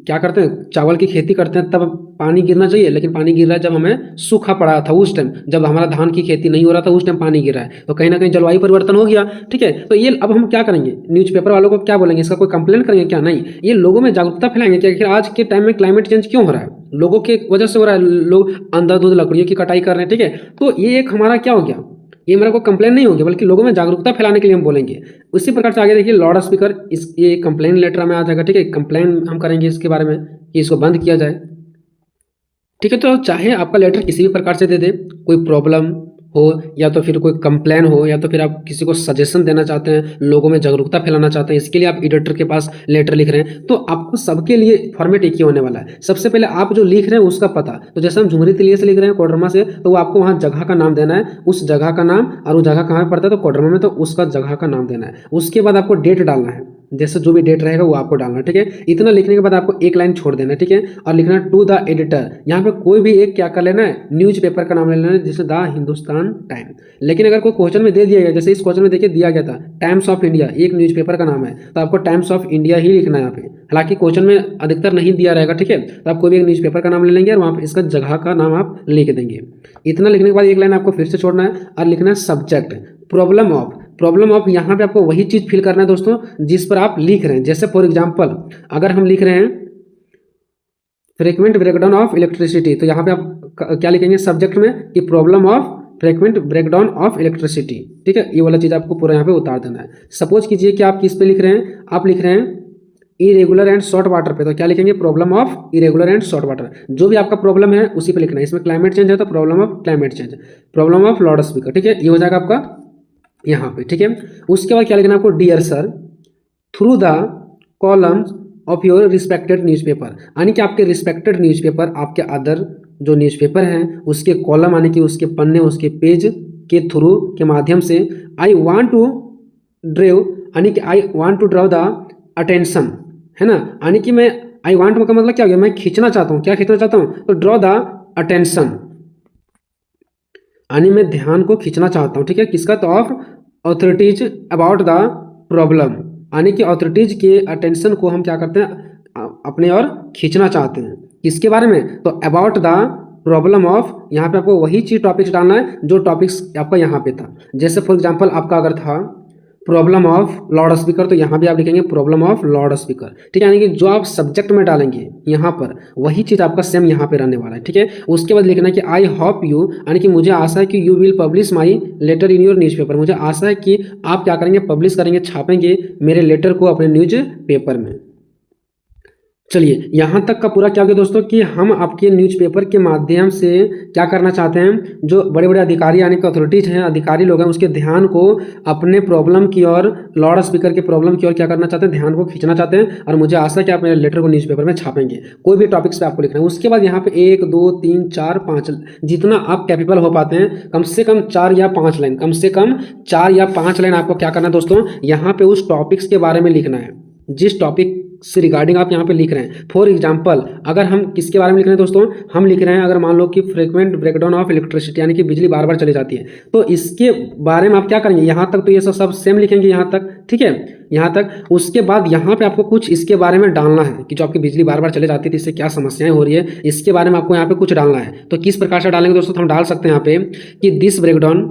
क्या करते हैं, चावल की खेती करते हैं तब पानी गिरना चाहिए, लेकिन पानी गिर रहा है जब हमें सूखा पड़ा था उस टाइम, जब हमारा धान की खेती नहीं हो रहा था उस टाइम पानी गिर रहा है, तो कहीं ना कहीं जलवायु परिवर्तन हो गया, ठीक है। तो ये अब हम क्या करेंगे, न्यूज़पेपर वालों को क्या बोलेंगे, इसका कोई कंप्लेन करेंगे क्या? नहीं, ये लोगों में जागरूकता फैलाएंगे कि आखिर आज के टाइम में क्लाइमेट चेंज क्यों हो रहा है, लोगों के वजह से हो रहा है, लोग अंधाधुंध लकड़ियों की कटाई कर रहे हैं, ठीक है। तो ये एक हमारा क्या हो गया, ये मेरा को कंप्लेन नहीं होगी बल्कि लोगों में जागरूकता फैलाने के लिए हम बोलेंगे। उसी प्रकार से आगे देखिए, लाउड स्पीकर, इस ये कंप्लेन लेटर में आ जाएगा, ठीक है। कंप्लेन हम करेंगे इसके बारे में कि इसको बंद किया जाए, ठीक है। तो चाहे आपका लेटर किसी भी प्रकार से दे दे, कोई प्रॉब्लम हो या तो फिर कोई कंप्लेन हो या तो फिर आप किसी को सजेशन देना चाहते हैं, लोगों में जागरूकता फैलाना चाहते हैं, इसके लिए आप एडिटर के पास लेटर लिख रहे हैं, तो आपको सबके लिए फॉर्मेट एक ही होने वाला है। सबसे पहले आप जो लिख रहे हैं उसका पता, तो जैसे हम झुमरी तिलिये से लिख रहे हैं कोडरमा से, तो वो आपको वहाँ जगह का नाम देना है, उस जगह का नाम, और वो जगह कहाँ पर पड़ता है, तो कोडरमा में, तो उसका जगह का नाम देना है। उसके बाद आपको डेट डालना है, जैसे जो भी डेट रहेगा वो आपको डालना है, ठीक है। इतना लिखने के बाद आपको एक लाइन छोड़ देना है, ठीक है, और लिखना है टू द एडिटर। यहाँ पे कोई भी एक क्या कर लेना है, न्यूज़पेपर का नाम ले लेना है, जैसे द हिंदुस्तान टाइम। लेकिन अगर कोई क्वेश्चन में दे दिया गया, जैसे इस क्वेश्चन में देखिए दिया गया था टाइम्स ऑफ इंडिया, एक न्यूज़पेपर का नाम है, तो आपको टाइम्स ऑफ इंडिया ही लिखना है यहाँ पे। हालांकि क्वेश्चन में अधिकतर नहीं दिया रहेगा, ठीक है, तो आप कोई भी एक न्यूज़पेपर का नाम ले लेंगे और वहाँ पर इसका जगह का नाम आप लिख देंगे। इतना लिखने के बाद एक लाइन आपको फिर से छोड़ना है और लिखना है subject problem of. Problem of यहाँ पे आपको वही चीज़ फिल करना है दोस्तों जिस पर आप लिख रहे हैं। जैसे फॉर एग्जांपल अगर हम लिख रहे हैं फ्रीक्वेंट ब्रेकडाउन ऑफ इलेक्ट्रिसिटी, तो यहाँ पे आप क्या लिखेंगे सब्जेक्ट में कि problem of frequent breakdown of electricity, ठीक है। ये वाला चीज़ आपको पूरा यहाँ पे उतार देना है। सपोज कीजिए कि आप किस पे लिख रहे हैं, आप लिख रहे हैं इरेगुलर एंड शॉर्ट वाटर पे, तो क्या लिखेंगे problem of irregular and short water. जो भी आपका प्रॉब्लम है उसी पे लिखना है। इसमें क्लाइमेट चेंज है तो problem of climate change, problem of loud speaker, ठीक है, ये हो जाएगा आपका यहाँ पे, ठीक है। उसके बाद क्या लिखना है आपको, dear sir through the columns of your respected newspaper, यानी कि आपके रिस्पेक्टेड न्यूज़पेपर, आपके अदर जो न्यूज़पेपर हैं उसके कॉलम यानी कि उसके पन्ने, उसके पेज के थ्रू के माध्यम से आई वांट टू ड्राइव, यानी कि I want to draw the attention, है ना, यानी कि मैं आई वांट का मतलब क्या हो गया, मैं खींचना चाहता हूँ। क्या खींचना चाहता हूँ, तो ड्रॉ द अटेंशन, यानी मैं ध्यान को खींचना चाहता हूँ, ठीक है, किसका, तो of authorities about the problem, यानी कि अथॉरिटीज के अटेंशन को हम क्या करते हैं अपने और खींचना चाहते हैं। किसके बारे में, तो अबाउट द प्रॉब्लम ऑफ, यहाँ पे आपको वही चीज टॉपिक्स डालना है जो टॉपिक्स आपका यहाँ पे था। जैसे फॉर एग्जांपल आपका अगर था प्रॉब्लम ऑफ लाउड स्पीकर, तो यहाँ भी आप लिखेंगे प्रॉब्लम ऑफ लाउड स्पीकर, ठीक है, यानी कि जो आप सब्जेक्ट में डालेंगे यहाँ पर वही चीज़ आपका सेम यहाँ पे रहने वाला है, ठीक है। उसके बाद लिखना है कि आई होप यू, यानी कि मुझे आशा है कि you will publish my letter in your newspaper, मुझे आशा है कि आप क्या करेंगे, पब्लिश करेंगे, छापेंगे मेरे लेटर को अपने न्यूज़ पेपर में, चलिए यहाँ तक का पूरा क्या हो गया दोस्तों कि हम आपके न्यूज़पेपर के माध्यम से क्या करना चाहते हैं, जो बड़े बड़े अधिकारी यानी कि अथॉरिटीज हैं, अधिकारी लोग हैं, उसके ध्यान को अपने प्रॉब्लम की ओर, लाउड स्पीकर के प्रॉब्लम की ओर क्या करना चाहते हैं, ध्यान को खींचना चाहते हैं। और मुझे आशा है कि आप मेरे लेटर को न्यूज़पेपर में छापेंगे, कोई भी टॉपिक्स पे आपको लिखना है। उसके बाद यहाँ पे 1 2 3 4 5 जितना आप कैपेबल हो पाते हैं, कम से कम 4 या 5 लाइन, कम से कम 4 या 5 लाइन आपको क्या करना है दोस्तों, यहाँ पे उस टॉपिक्स के बारे में लिखना है जिस टॉपिक से रिगार्डिंग आप यहाँ पे लिख रहे हैं। फॉर एग्जांपल अगर हम किसके बारे में लिख रहे हैं दोस्तों, हम लिख रहे हैं अगर मान लो कि फ्रीक्वेंट ब्रेकडाउन ऑफ इलेक्ट्रिसिटी, यानी कि बिजली बार बार चली जाती है, तो इसके बारे में आप क्या करेंगे, यहाँ तक तो ये सब सेम लिखेंगे यहाँ तक, ठीक है, यहाँ तक। उसके बाद यहाँ पे आपको कुछ इसके बारे में डालना है कि जो आपकी बिजली बार बार चले जाती है, इससे क्या समस्याएं हो रही है, इसके बारे में आपको यहाँ पे कुछ डालना है। तो किस प्रकार से डालेंगे दोस्तों, तो हम डाल सकते हैं यहाँ पे कि this breakdown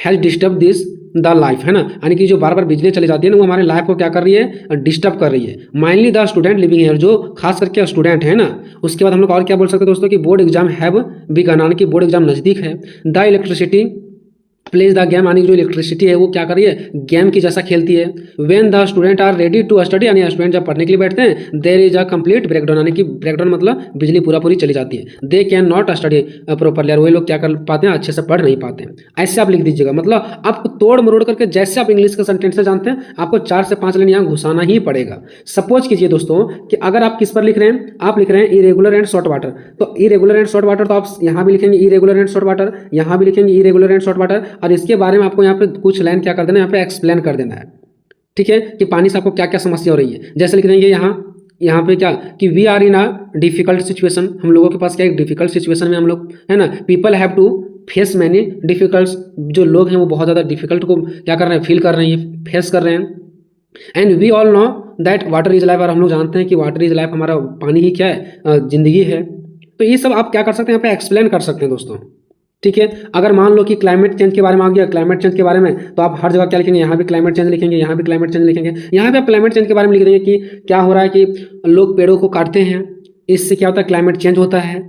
has disturb this the life, है ना, यानी कि जो बार बार बिजली चली जाती है ना, वो हमारे लाइफ को क्या कर रही है, डिस्टर्ब कर रही है। माइनली द स्टूडेंट लिविंग हियर, जो खास करके स्टूडेंट है ना। उसके बाद हम लोग और क्या बोल सकते हैं दोस्तों कि बोर्ड एग्जाम हैव बिगन, यानी कि बोर्ड एग्जाम नजदीक है। The electricity plays the game, यानी जो इलेक्ट्रिसिटी है वो क्या कर रही है, गेम की जैसा खेलती है। When the student are ready to study, यानी स्टूडेंट जब पढ़ने के लिए बैठते हैं, there is a complete breakdown, यानी कि ब्रेकडाउन मतलब बिजली पूरी चली जाती है। They can not study properly, और वही लोग क्या कर पाते हैं, अच्छे से पढ़ नहीं पाते हैं। ऐसे आप लिख दीजिएगा, मतलब आपको तोड़ मरोड़ करके जैसे आप इंग्लिश के सेंटेंस से जानते हैं, आपको 4 से 5 लाइन यहाँ घुसाना ही पड़ेगा। सपोज कीजिए दोस्तों कि अगर आप किस पर लिख रहे हैं, आप लिख रहे हैं इरेगुलर एंड शॉर्ट वाटर, तो इरेगुलर एंड शॉर्ट वाटर तो आप यहाँ भी लिखेंगे इरेगुलर एंड शॉर्ट वाटर, यहाँ भी लिखेंगे इरेगुलर एंड शॉर्ट वाटर, और इसके बारे में आपको यहाँ पे कुछ लाइन क्या कर देना है, यहाँ पे एक्सप्लेन कर देना है, ठीक है, कि पानी से आपको क्या क्या समस्या हो रही है। जैसे लिख देंगे यहाँ पे क्या कि we are in a difficult situation, हम लोगों के पास क्या एक डिफिकल्ट सिचुएशन में हम लोग, है ना। People have to face many difficulties, जो लोग हैं वो बहुत ज़्यादा डिफिकल्ट को क्या कर रहे हैं, फील कर रहे हैं, फेस कर रहे हैं। And we all know that water is life, और हम लोग जानते हैं कि वाटर इज लाइफ, हमारा पानी ही क्या है, जिंदगी है। तो ये सब आप क्या कर सकते हैं, यहाँ पे एक्सप्लेन कर सकते हैं दोस्तों, ठीक है। अगर मान लो कि क्लाइमेट चेंज के बारे में आ गया, क्लाइमेट चेंज के बारे में, तो आप हर जगह क्या लिखेंगे, यहाँ भी क्लाइमेट चेंज लिखेंगे, यहाँ भी क्लाइमेट चेंज लिखेंगे। यहाँ पे आप क्लाइमेट चेंज के बारे में लिख देंगे कि क्या हो रहा है कि लोग पेड़ों को काटते हैं, इससे क्या होता है, क्लाइमेट चेंज होता है,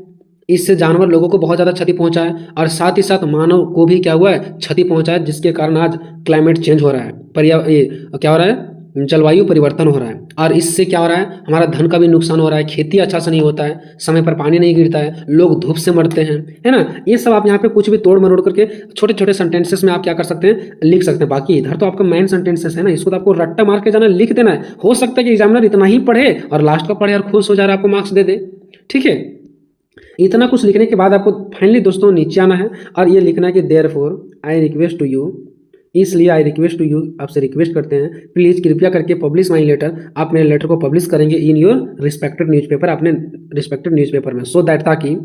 इससे जानवर लोगों को बहुत ज़्यादा क्षति पहुंचा है, और साथ ही साथ मानव को भी क्या हुआ है, क्षति पहुंचा है, जिसके कारण आज क्लाइमेट चेंज हो रहा है, क्या हो रहा है, जलवायु परिवर्तन हो रहा है। और इससे क्या हो रहा है, हमारा धन का भी नुकसान हो रहा है, खेती अच्छा से नहीं होता है, समय पर पानी नहीं गिरता है, लोग धूप से मरते हैं, है ना। ये सब आप यहाँ पे कुछ भी तोड़ मरोड़ करके छोटे छोटे सेंटेंसेस में आप क्या कर सकते हैं, लिख सकते हैं। बाकी इधर तो आपका मेन सेंटेंसेस है ना, इसको तो आपको रट्टा मार के जाना, लिख देना है। हो सकता है कि एग्जामिनर इतना ही पढ़े और लास्ट का पढ़े और खुश हो जा रहा है, आपको मार्क्स दे दे, ठीक है। इतना कुछ लिखने के बाद आपको फाइनली दोस्तों नीचे आना है और ये लिखना है कि therefore I request to you, इसलिए आई रिक्वेस्ट टू यू, आपसे रिक्वेस्ट करते हैं, प्लीज़ कृपया करके पब्लिश माई लेटर, आप मेरे लेटर को पब्लिश करेंगे इन योर रिस्पेक्टेड न्यूज़पेपर, अपने रिस्पेक्टेड न्यूज़पेपर में, सो दैट, ताकि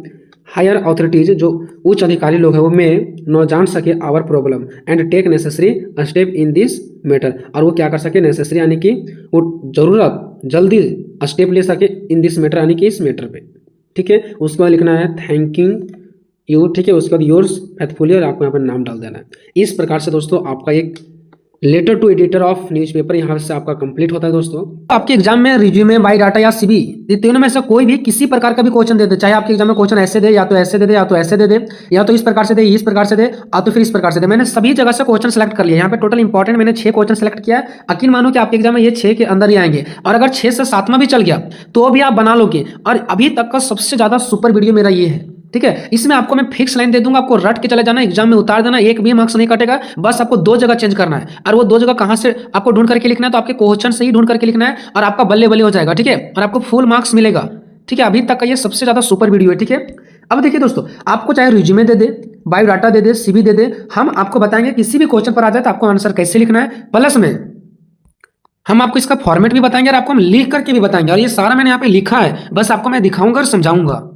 हायर अथॉरिटीज, जो उच्च अधिकारी लोग हैं, वो में न जान सके our problem and take necessary step in this matter, और वो क्या कर सके, नेसेसरी यानी कि वो ज़रूरत जल्दी स्टेप ले सके इन दिस मैटर, यानी कि इस मैटर पे, ठीक है। उसके बाद लिखना है थैंकिंग यू, ठीक है। उसके बाद योर्स फेथफुली, और आपको यहाँ पर नाम डाल देना है। इस प्रकार से दोस्तों आपका एक letter to editor of newspaper यहाँ से आपका कंप्लीट होता है दोस्तों। आपके एग्जाम में रिज्यूमे, बायोडाटा या सीवी, ये तीनों में से कोई भी किसी प्रकार का भी क्वेश्चन दे दे, चाहे आपके एग्जाम में क्वेश्चन ऐसे दे, या तो ऐसे दे दे, या तो ऐसे दे दे, या तो इस प्रकार से दे, इस प्रकार से दे, या तो फिर इस प्रकार से दे। मैंने सभी जगह से क्वेश्चन सेलेक्ट कर लिया। यहाँ पे टोटल इंपॉर्टेंट मैंने 6 क्वेश्चन सेलेक्ट किया है। यकीन मानो कि आपके एग्जाम में ये 6 के अंदर ही आएंगे, और अगर 6 से 7वां भी चल गया तो भी आप बना लोगे। और अभी तक का सबसे ज्यादा सुपर वीडियो मेरा ये है, ठीक है। इसमें आपको मैं फिक्स लाइन दे दूंगा, आपको रट के चले जाना, एग्जाम में उतार देना, एक भी मार्क्स नहीं कटेगा। बस आपको 2 जगह चेंज करना है, और वो 2 जगह कहां से आपको ढूंढ करके लिखना है, तो आपके क्वेश्चन से ही ढूंढ करके लिखना है, और आपका बल्ले बल्ले हो जाएगा, ठीक है, और आपको फुल मार्क्स मिलेगा, ठीक है। अभी तक का ये सबसे ज्यादा सुपर वीडियो है, ठीक है। अब देखिए दोस्तों, आपको चाहे रिज्यूमे दे दे, बायोडाटा दे दे, सीवी दे दे, हम आपको बताएंगे किसी भी क्वेश्चन पर आ जाए तो आपको आंसर कैसे लिखना है, प्लस में हम आपको इसका फॉर्मेट भी बताएंगे, और आपको हम लिख करके भी बताएंगे। और ये सारा मैंने यहाँ पे लिखा है, बस आपको मैं दिखाऊंगा और समझाऊंगा।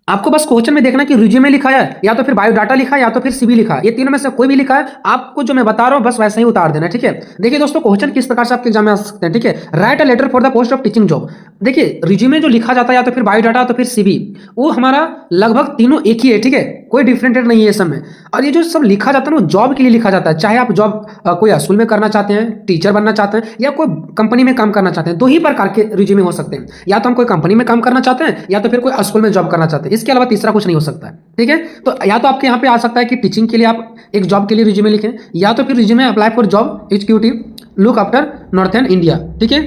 आपको बस क्वेश्चन में देखना कि रिज्यूमे लिखा है, या तो फिर बायोडाटा लिखा है, या तो फिर सीवी लिखा है, ये तीनों में से कोई भी लिखा है, आपको जो मैं बता रहा हूं बस वैसे ही उतार देना है, ठीक है। देखिए दोस्तों, क्वेश्चन किस प्रकार से आपके एग्जाम में आ सकते हैं, ठीक है। Write a letter for the post of teaching job. देखिए रिज्यूमे जो लिखा जाता है, या तो फिर बायोडाटा, तो फिर सीवी, वो हमारा लगभग तीनों एक ही है, ठीक है, कोई डिफरेंटेड नहीं है सब में। और ये जो सब लिखा जाता है ना, जॉब के लिए लिखा जाता है। चाहे आप जॉब कोई स्कूल में करना चाहते हैं, टीचर बनना चाहते हैं, या कोई कंपनी में काम करना चाहते हैं, 2 ही प्रकार के रिज्यूमे हो सकते हैं। या तो हम कोई कंपनी में काम करना चाहते हैं, या तो फिर कोई स्कूल में जॉब करना चाहते हैं। इसके अलावा तीसरा कुछ नहीं हो सकता है, ठीक है। तो या तो आपके यहाँ पे आ सकता है कि टीचिंग के लिए आप एक जॉब के लिए रिज्यूमे लिखें, या तो फिर resume apply for job executive look after northern India, ठीक है।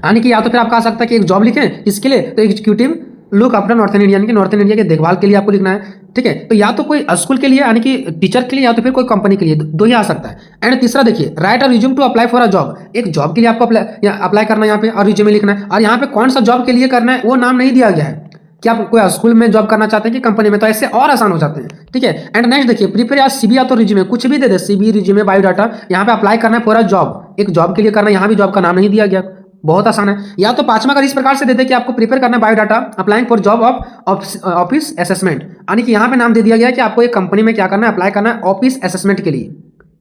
यानी कि या तो फिर आप कह सकते हैं कि एक जॉब लिखें किसके लिए, तो executive look after northern India, यानी कि नॉर्थन इंडिया के देखभाल के लिए आपको लिखना है। ठीक है, तो या तो कोई स्कूल के लिए यानी कि टीचर के लिए, या तो फिर कोई कंपनी के लिए, दो ही आ सकता है। एंड तीसरा देखिए, write a resume to apply for a job, एक जॉब के लिए आपको अप्लाई करना है यहाँ पे और रिज्यूमे लिखना है। और यहाँ पे कौन सा जॉब के लिए करना है वो नाम नहीं दिया गया है कि आप कोई स्कूल में जॉब करना चाहते हैं कि कंपनी में, तो ऐसे और आसान हो जाते हैं। ठीक है, एंड नेक्स्ट देखिए, प्रीफर या सीबी या तो रिज्यूमे, कुछ भी दे दे, सीबी रिज्यूमे बायोडाटा, यहाँ पे अप्लाई करना है फॉर अ जॉब, एक जॉब के लिए करना है, यहाँ भी जॉब का नाम नहीं दिया गया, बहुत आसान है। या तो पांचवा अगर इस प्रकार से दे दे कि आपको प्रिपेयर करना है biodata applying for job of office assessment, यानी कि यहाँ पे नाम दे दिया गया है कि आपको एक कंपनी में क्या करना है, अप्लाई करना है ऑफिस असेसमेंट के लिए।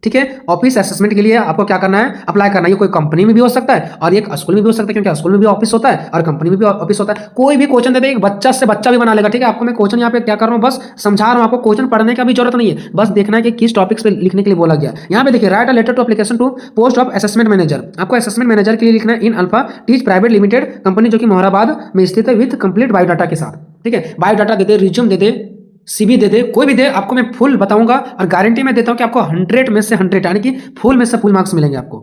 ठीक है, ऑफिस असेसमेंट के लिए आपको क्या करना है, अप्लाई करना है। ये कोई कंपनी में भी हो सकता है और एक स्कूल में भी हो सकता है, क्योंकि स्कूल में भी ऑफिस होता है और कंपनी में भी ऑफिस होता है। कोई भी क्वेश्चन दे दे, एक बच्चा से बच्चा भी बना लेगा। ठीक है, आपको मैं क्वेश्चन यहाँ पे क्या कर रहा हूँ, बस समझा रहा हूँ आपको, क्वेश्चन पढ़ने का भी जरूरत नहीं है, बस देखना है कि किस टॉपिक्स पे लिखने के लिए बोला गया। यहाँ पे देखिए, write a letter to application to post of assessment manager, आपको असेसमेंट मैनेजर के लिए लिखना है in Alpha Tech private limited company, जो कि मोहराबाद में स्थित है, विथ कंप्लीट बायोडाटा के साथ। ठीक है, बायोडाटा दे दे, रिज्यूम दे दे, सीबी दे दे, कोई भी दे, आपको मैं फुल बताऊंगा और गारंटी मैं देता हूं कि आपको 100 में से 100 यानी कि फुल में से फुल मार्क्स मिलेंगे आपको।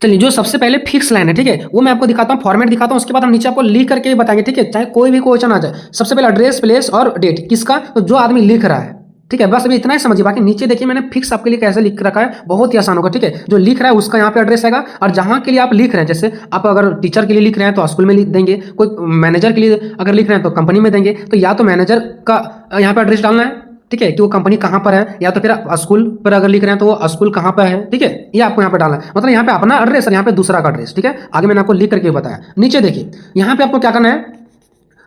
चलिए, जो सबसे पहले फिक्स लाइन है, ठीक है, वो मैं आपको दिखाता हूं, फॉर्मेट दिखाता हूं, उसके बाद हम नीचे आपको लिख करके ही बताएंगे। ठीक है, चाहे कोई भी क्वेश्चन आ जाए, सबसे पहले एड्रेस, प्लेस और डेट किसका, तो जो आदमी लिख रहा है। ठीक है, बस अभी इतना ही समझिए, बाकी नीचे देखिए मैंने फिक्स आपके लिए कैसे लिख रखा है, बहुत ही आसान होगा। ठीक है, जो लिख रहा है उसका यहाँ पे एड्रेस आएगा, और जहाँ के लिए आप लिख रहे हैं, जैसे आप अगर टीचर के लिए लिख रहे हैं तो स्कूल में लिख देंगे, कोई मैनेजर के लिए अगर लिख रहे हैं तो कंपनी में देंगे, तो या तो मैनेजर का यहाँ पे एड्रेस डालना है, ठीक है, कि वो कंपनी कहाँ पर है, या तो फिर स्कूल पर अगर लिख रहे हैं तो वो स्कूल कहाँ पर है। ठीक है, ये आपको यहाँ पे डालना है, मतलब यहाँ पे अपना एड्रेस और यहाँ पे दूसरा का एड्रेस। ठीक है, आगे मैंने आपको लिख करके बताया। नीचे देखिए, यहाँ पे आपको क्या करना है,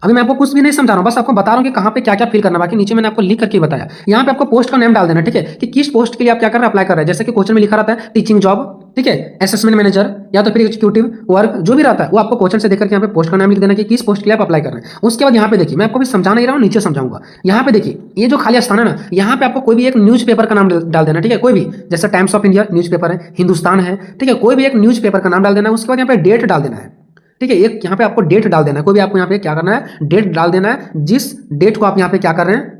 अभी मैं आपको कुछ भी नहीं समझा रहा हूँ, बस आपको बता रहा हूँ कि कहाँ पे क्या क्या फिल करना, बाकी नीचे मैंने आपको लिख करके बताया। यहाँ पे आपको पोस्ट का नेम डाल देना। ठीक है, कि किस पोस्ट के लिए आप क्या कर रहे हैं, अप्लाई कर रहे हैं। जैसे कि क्वेश्चन में लिखा रहता है टीचिंग जॉब, ठीक है, असेसमेंट मैनेजर या तो फिर एग्जीक्यूटिव वर्क, जो भी रहता है वो आपको क्वेश्चन से देखकर यहाँ पे पोस्ट का नाम लिख देना कि किस पोस्ट के लिए आप अप्लाई कर रहे हैं। उसके बाद यहाँ पे देखिए, मैं आपको भी समझा नहीं रहा हूँ, नीचे समझाऊंगा। यहाँ पे देखिए, ये जो खाली स्थान है ना, यहाँ पे आपको कोई भी एक न्यूज पेपर का नाम डाल देना। ठीक है, कोई भी, जैसे times of India news paper है, हिंदुस्तान है, ठीक है, कोई भी एक न्यूज पेपर का नाम डाल देना है। उसके बाद यहाँ पे डेट डाल देना है। ठीक है, एक यहाँ पे आपको डेट डाल देना है, कोई भी आपको यहाँ पे क्या करना है, डेट डाल देना है। जिस डेट को आप यहाँ पे क्या कर रहे हैं,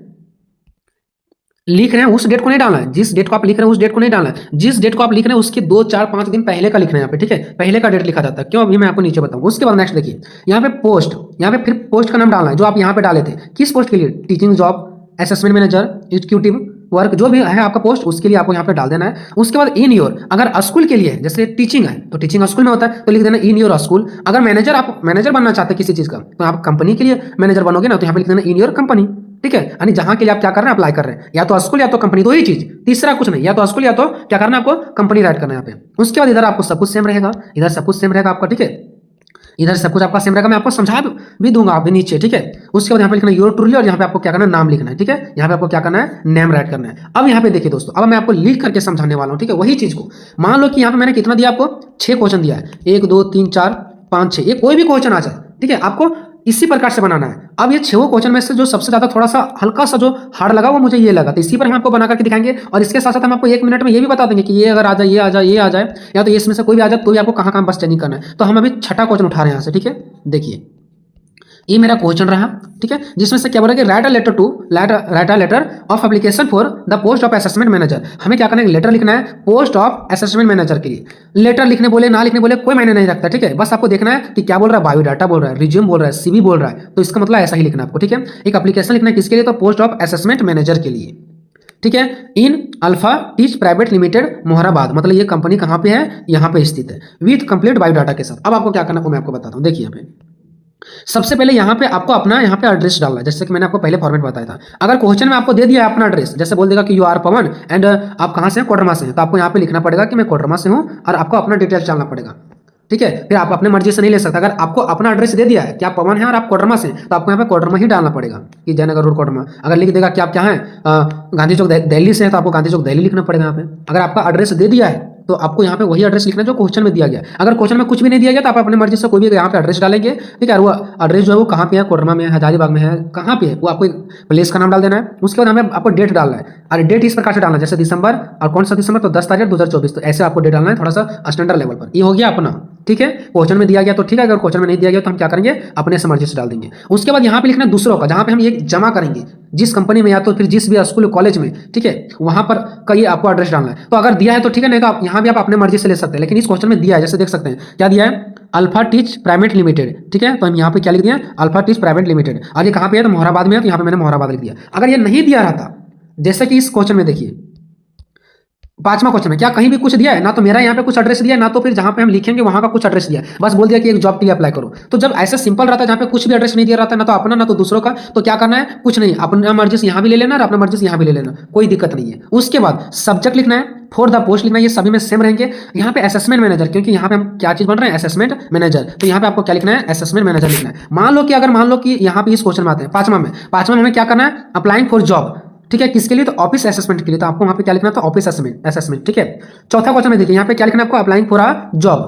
लिख रहे हैं, उस डेट को नहीं डालना है। जिस डेट को आप लिख रहे हैं उस डेट को नहीं डालना है, जिस डेट को आप लिख रहे हैं उसके 2, 4, 5 दिन पहले का लिखना है यहाँ पे। ठीक है, पहले का डेट लिखा जाता है, क्यों अभी मैं आपको नीचे बताऊँ। उसके बाद नेक्स्ट देखिए, यहाँ पे पोस्ट, यहाँ पे फिर पोस्ट का नाम डालना है जो आप यहाँ पे डाले थे, किस पोस्ट के लिए, teaching job, assessment manager, executive work, जो भी है आपका पोस्ट, उसके लिए आपको यहाँ पे डाल देना है। उसके बाद इन योर, अगर स्कूल के लिए जैसे टीचिंग है तो टीचिंग स्कूल में होता है तो लिख देना इन योर स्कूल। अगर मैनेजर, आप मैनेजर बनना चाहते हैं किसी चीज का, तो आप कंपनी के लिए मैनेजर बनोगे ना, तो यहाँ पे लिख देना इन योर कंपनी। ठीक है, यानी जहां के लिए आप क्या कर रहे हैं, अप्लाई कर रहे हैं, या तो स्कूल या तो कंपनी, दो ही चीज, तीसरा कुछ नहीं, या तो स्कूल या तो क्या करना है आपको, कंपनी राइट करना है यहाँ पे। उसके बाद इधर आपको सब कुछ सेम रहेगा, इधर सब कुछ सेम रहेगा आपका। ठीक है, इधर सब कुछ आपका सेम रहेगा, मैं आपको समझा भी दूंगा अभी नीचे। ठीक है, उसके बाद यहाँ पे लिखना है योर ट्रूली, और यहाँ पे आपको क्या करना है, नाम लिखना है। ठीक है, यहाँ पे आपको क्या करना है, नेम राइट करना है। अब यहाँ पे देखिए दोस्तों, अब मैं आपको लिख करके समझाने वाला हूँ। ठीक है, वही चीज को मान लो कि यहाँ पे मैंने कितना दिया आपको, 6 क्वेश्चन दिया है, 1, 2, 3, 4, 5, 6, ये कोई भी क्वेश्चन आ जाए। ठीक है, आपको इसी प्रकार से बनाना है। अब ये 6 क्वेश्चन में से जो सबसे ज्यादा थोड़ा सा हल्का सा जो हार्ड लगा वो मुझे ये लगा, तो इसी पर हम आपको बना करके दिखाएंगे। और इसके साथ साथ हम आपको 1 मिनट में ये भी बता देंगे कि ये अगर आ जाए, ये आ जाए, ये आ जाए, या तो इसमें से कोई भी आ जाए, तो भी आपको कहाँ कहाँ बस चेंजिंग करना है। तो हम अभी 6ठा क्वेश्चन उठा रहे हैं यहाँ से। ठीक है, देखिए ये मेरा क्वेश्चन रहा। ठीक है, जिसमें से क्या बोला कि write a letter of application for the post of assessment manager. हमें क्या करना है, लेटर लिखना है पोस्ट ऑफ असेसमेंट मैनेजर के लिए। लेटर लिखने बोले ना लिखने बोले कोई मायने नहीं रखता। ठीक है, बस आपको देखना है कि क्या बोल रहा है, बायोडाटा बोल रहा है, रिज्यूम बोल रहा है, सीवी बोल रहा है, तो इसका मतलब ऐसा ही लिखना है आपको। ठीक है, एक एप्लीकेशन लिखना है किसके लिए, तो पोस्ट ऑफ असेसमेंट मैनेजर के लिए। ठीक है, in Alpha Tech private limited मोहराबाद, मतलब ये कंपनी कहाँ पे है, यहाँ पे स्थित है, विथ कंप्लीट बायोडाटा के साथ। अब आपको क्या करना है वो मैं आपको बताता हूँ। देखिए यहाँ पे सबसे पहले यहाँ पे आपको अपना यहाँ पे एड्रेस डालना है, जैसे कि मैंने आपको पहले फॉर्मेट बताया था। अगर क्वेश्चन में आपको दे दिया है अपना एड्रेस, जैसे बोल देगा कि यू आर पवन एंड आप कहाँ से हैं, कोडरमा से हैं, तो आपको यहाँ पे लिखना पड़ेगा कि मैं कोडरमा से हूँ, और आपको अपना डिटेल्स डालना पड़ेगा। ठीक है, फिर आप अपने मर्जी से नहीं ले सकते। अगर आपको अपना एड्रेस दे दिया है कि आप पवन हैं और आप कोडरमा से, तो आपको यहाँ पे कोडरमा ही डालना पड़ेगा कि जयनगर रोड कोडरमा। अगर लिख देगा कि आप क्या हैं, गांधी चौक दिल्ली से हैं, तो आपको गांधी चौक दिल्ली लिखना पड़ेगा यहाँ पे। अगर आपका एड्रेस दे दिया है तो आपको यहाँ पे वही एड्रेस लिखना है जो क्वेश्चन में दिया गया। अगर क्वेश्चन में कुछ भी नहीं दिया गया तो आप अपने मर्जी से कोई भी यहाँ पे एड्रेस डालेंगे। ठीक है, वो एड्रेस जो है वो कहाँ पे है, कोडरमा में है, हजारीबाग में है, कहाँ पे है, वो आपको प्लेस का नाम डाल देना है। उसके बाद हमें आपको डेट डालना है, और डेट इस प्रकार से डालना है जैसे दिसंबर, और कौन सा दिसंबर, तो 10 तारीख 2024, तो ऐसे आपको डेट डालना है, थोड़ा सा स्टैंडर्ड लेवल पर। ये हो गया अपना। ठीक है, क्वेश्चन में दिया गया तो ठीक है, अगर क्वेश्चन में नहीं दिया गया तो हम क्या करेंगे, अपने से मर्जी से डाल देंगे। उसके बाद यहाँ पे लिखना है दूसरों का, जहाँ पे हम ये जमा करेंगे, जिस कंपनी में या तो फिर जिस भी स्कूल कॉलेज में। ठीक है, वहां पर का ये आपको एड्रेस डालना है। तो अगर दिया है तो ठीक है, नहीं तो आप यहाँ भी आप अपने मर्जी से ले सकते हैं, लेकिन इस क्वेश्चन में दिया है, जैसे देख सकते हैं क्या दिया है, अल्फा टीच प्राइवेट लिमिटेड, ठीक है। तो हम यहाँ पे क्या लिख दिया, अल्फा टीच प्राइवेट लिमिटेड। और ये कहाँ पे है, तो मोहराबाद में है, तो यहाँ पे मैंने मोहराबाद लिख दिया। अगर ये नहीं दिया रहता, जैसे कि इस क्वेश्चन में देखिए 5वां क्वेश्चन है, क्या कहीं भी कुछ दिया है, ना तो मेरा यहाँ पे कुछ एड्रेस दिया है, ना तो फिर जहाँ पे हम लिखेंगे वहाँ का कुछ एड्रेस दिया है, बस बोल दिया कि एक जॉब के लिए अप्लाई करो। तो जब ऐसा सिंपल रहता है जहाँ पे कुछ भी एड्रेस नहीं दिया रहता है, ना तो अपना ना तो दूसरों का, तो क्या करना है, कुछ नहीं, अपना मर्जी से यहाँ भी ले लेना और अपना मर्जी से यहाँ भी ले लेना, कोई दिक्कत नहीं है। उसके बाद सब्जेक्ट लिखना है, फॉर द पोस्ट लिखना है, ये सभी में सेम रहेंगे। यहाँ पे असेसमेंट मैनेजर, क्योंकि यहाँ पे हम क्या चीज बन रहे हैं, असेसमेंट मैनेजर, तो यहाँ पे आपको क्या लिखना है, असेसमेंट मैनेजर लिखना है। मान लो कि यहाँ पे इस क्वेश्चन में आते हैं 5वां में हमें क्या करना है, अप्लाइंग फॉर जॉब, ठीक है, किसके लिए, तो ऑफिस असेसमेंट के लिए, तो आपको वहां पे क्या लिखना था, ऑफिस असेसमेंट, ठीक है। चौथा क्वेश्चन में देखिए यहाँ पे क्या लिखना है आपको, अप्लाइंग फॉर अ जॉब,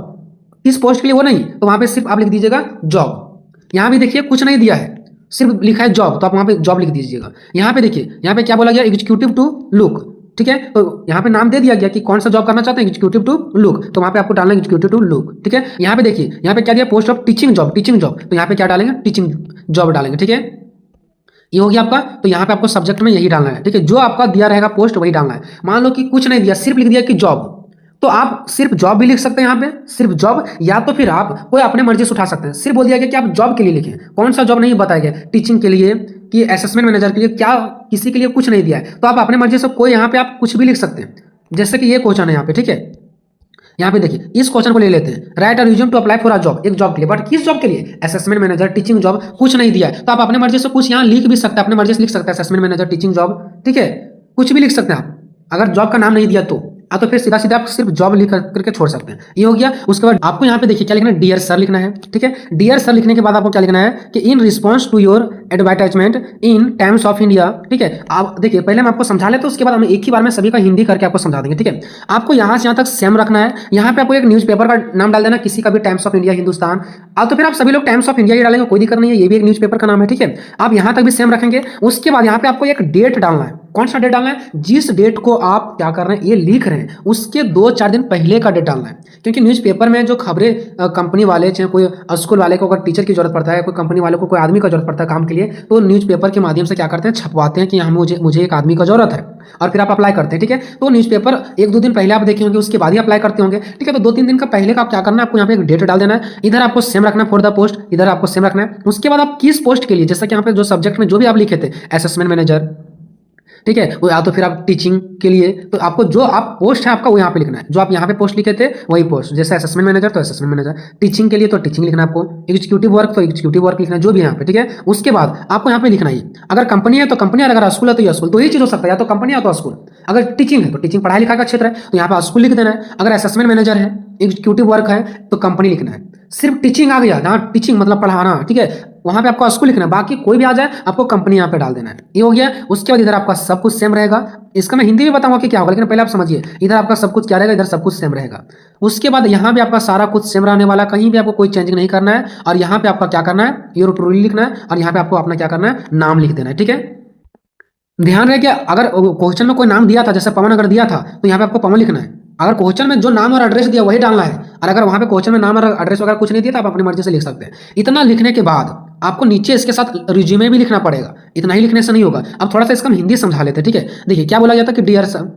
किस पोस्ट के लिए वो नहीं, तो वहां पे सिर्फ आप लिख दीजिएगा जॉब। यहाँ भी देखिए कुछ नहीं दिया है, सिर्फ लिखा है जॉब, तो आप वहां पे जॉब लिख दीजिएगा। यहाँ पे देखिए, यहाँ पे क्या बोला गया, एग्जीक्यूटिव टू लुक, ठीक है, तो यहाँ पे नाम दे दिया गया कि कौन सा जॉब करना चाहते हैं, एग्जीक्यूटिव टू लुक, तो वहां पे आपको डालना है एग्जीक्यूटिव टू लुक, ठीक है। यहाँ पे देखिए, यहाँ पे क्या दिया, पोस्ट ऑफ टीचिंग जॉब, तो यहाँ पे क्या डालेंगे, टीचिंग जॉब डालेंगे, ठीक है। ये हो गया आपका, तो यहाँ पे आपको सब्जेक्ट में यही डालना है, ठीक है, जो आपका दिया रहेगा पोस्ट वही डालना है। मान लो कि कुछ नहीं दिया, सिर्फ लिख दिया कि जॉब, तो आप सिर्फ जॉब भी लिख सकते हैं यहाँ पे, सिर्फ जॉब, या तो फिर आप कोई अपने मर्जी से उठा सकते हैं। सिर्फ बोल दिया गया कि आप जॉब के लिए लिखें, कौन सा जॉब नहीं बताया गया, टीचिंग के लिए कि असेसमेंट मैनेजर के लिए, क्या किसी के लिए कुछ नहीं दिया है, तो आप अपने मर्जी से कोई यहाँ पे आप कुछ भी लिख सकते हैं, जैसे कि ये क्वेश्चन है यहाँ पे, ठीक है। यहाँ पे देखिए इस क्वेश्चन को ले लेते हैं, write a resume to apply for a job, एक जॉब के लिए, बट किस जॉब के लिए, असेसमेंट मैनेजर, टीचिंग जॉब, कुछ नहीं दिया है, तो आप अपने मर्जी से कुछ यहाँ लिख भी सकते हैं, अपने मर्जी से लिख सकते हैं, असेसमेंट मैनेजर, टीचिंग जॉब, ठीक है, कुछ भी लिख सकते हैं आप। अगर जॉब का नाम नहीं दिया तो फिर सीधा सीधा आप सिर्फ जॉब लिख करके छोड़ सकते हैं। ये हो गया। उसके बाद आपको यहाँ पे देखिए क्या लिखना है, डियर सर लिखना है, ठीक है। डियर सर लिखने के बाद आपको क्या लिखना है कि in response to your advertisement in Times of India, ठीक है। आप देखिए पहले हम आपको समझा लेते, उसके बाद हम एक ही बार में सभी का हिंदी करके आपको समझा देंगे, ठीक है। आपको यहाँ से यहाँ तक सेम रखना है। यहाँ पे आपको एक न्यूज़पेपर का नाम डाल देना, किसी का भी, टाइम्स ऑफ इंडिया, हिंदुस्तान, तो फिर आप सभी लोग टाइम्स ऑफ इंडिया ही डालेंगे, कोई दिक्कत नहीं है, ये भी एक न्यूज़पेपर का नाम है, ठीक है। आप यहाँ तक भी सेम रखेंगे। उसके बाद यहाँ पे आपको एक डेट डालना है, कौन सा डेट डालना है, जिस डेट को आप क्या कर रहे हैं, ये लिख रहे हैं, उसके 2-4 दिन पहले का डेट डालना है। क्योंकि न्यूज़पेपर में जो खबरें कंपनी वाले, चाहे कोई स्कूल वाले को अगर टीचर की जरूरत पड़ता है, कोई कंपनी वाले को कोई आदमी का जरूरत पड़ता है काम के लिए, तो न्यूज़पेपर के माध्यम से क्या करते हैं, छपवाते हैं कि हम मुझे एक आदमी का जरूरत है, और फिर आप अप्लाई करते हैं, ठीक है। तो न्यूज़पेपर 1-2 दिन पहले आप देखे होंगे, उसके बाद ही अप्लाई करते होंगे, ठीक है। तो 2-3 दिन का पहले का आप क्या करना है, आपको यहाँ पे एक डेट डाल देना है। इधर आपको सेम रखना है फॉर द पोस्ट, इधर आपको सेम रखना है। उसके बाद आप किस पोस्ट के लिए, जैसा कि यहाँ पे जो सब्जेक्ट में जो भी आप लिखे थे, असेसमेंट मैनेजर, ठीक है, वो या तो फिर आप टीचिंग के लिए, तो आपको जो आप पोस्ट है आपका वो यहाँ पे लिखना है, जो आप यहाँ पे पोस्ट लिखे थे वही पोस्ट, जैसे असेसमेंट मैनेजर तो असेसमेंट मैनेजर, टीचिंग के लिए तो टीचिंग लिखना है आपको, एग्जीक्यूटिव वर्क तो एग्जीक्यूटिव वर्क लिखना है, जो भी यहाँ पे, ठीक है। उसके बाद आपको यहाँ पे लिखना ही, अगर कंपनी है तो कंपनी, अगर स्कूल है तो ये स्कूल, तो ये चीज हो सकता है, या तो कंपनी या तो स्कूल। अगर टीचिंग है तो टीचिंग पढ़ाई लिखाई का क्षेत्र है, तो यहाँ पे स्कूल लिख देना है। अगर असेसमेंट मैनेजर है, एग्जीक्यूटिव वर्क है, तो कंपनी लिखना है। सिर्फ टीचिंग आ गया, जहाँ टीचिंग मतलब पढ़ाना, ठीक है, वहां पे आपको स्कूल लिखना है, बाकी कोई भी आ जाए आपको कंपनी यहाँ पे डाल देना है। ये हो गया। उसके बाद इधर आपका सब कुछ सेम रहेगा। इसका मैं हिंदी में बताऊंगा कि क्या होगा, लेकिन पहले आप समझिए, इधर आपका सब कुछ क्या रहेगा, इधर सब कुछ सेम रहेगा। उसके बाद यहाँ भी आपका सारा कुछ सेम रहने वाला, कहीं भी आपको कोई चेंजिंग नहीं करना है। और यहाँ पे आपका क्या करना है, योर ट्रूली लिखना है, और यहाँ पे आपको अपना क्या करना है, नाम लिख देना है, ठीक है। ध्यान रहे कि अगर क्वेश्चन में कोई नाम दिया था, जैसे पवन अगर दिया था, तो यहाँ पे आपको पवन लिखना है। अगर क्वेश्चन में जो नाम और एड्रेस दिया वही डालना है, और अगर वहां पे क्वेश्चन में नाम और एड्रेस वगैरह कुछ नहीं दिया तो आप अपनी मर्जी से लिख सकते हैं। इतना लिखने के बाद आपको नीचे इसके साथ रिज्यूमे भी लिखना पड़ेगा। इतना ही लिखने से नहीं होगा। अब थोड़ा सा इसका हम हिंदी समझा लेते हैं, ठीक है। देखिए क्या बोला जाता है कि dear sir,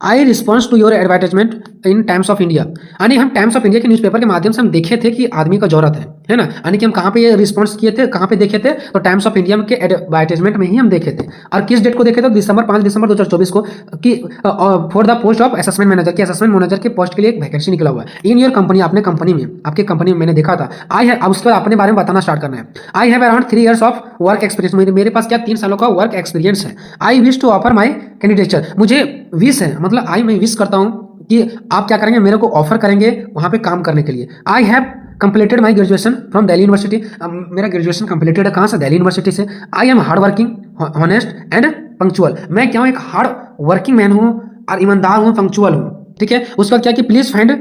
I response to your advertisement in Times of India, यानी हम टाइम्स ऑफ इंडिया के न्यूज़पेपर के माध्यम से हम देखे थे कि आदमी का जरूरत है ना, यानी कि हम कहाँ पे ये रिस्पॉन्स किए थे, कहाँ पे देखे थे, तो टाइम्स ऑफ इंडिया के एडवर्टाइजमेंट में ही हम देखे थे। और किस डेट को देखे थे, 5 दिसंबर 2024 को, कि for the post of assessment manager, की असेसमेंट मैनेजर के पोस्ट के लिए एक वैकेंसी निकला हुआ है इन योर कंपनी, आपने कंपनी में, आपकी कंपनी में मैंने देखा था। आई है, अब उसके बाद अपने बारे में बताना स्टार्ट करना है। I have around 3 years of work experience, मेरे पास क्या 3 सालों का वर्क एक्सपीरियंस है। I wish to offer my candidature, मुझे विश है, मतलब आई मैं विश करता हूँ कि आप क्या करेंगे, मेरे को ऑफर करेंगे वहाँ पे काम करने के लिए। I have completed my graduation from Delhi university, मेरा ग्रेजुएशन कंप्लीटेड है कहाँ से, दिल्ली यूनिवर्सिटी से। I am hard working, honest and punctual, मैं क्या हूँ, एक हार्ड वर्किंग मैन हूँ और ईमानदार हूँ, पंक्चुअल हूँ, ठीक है। उसका क्या कि please find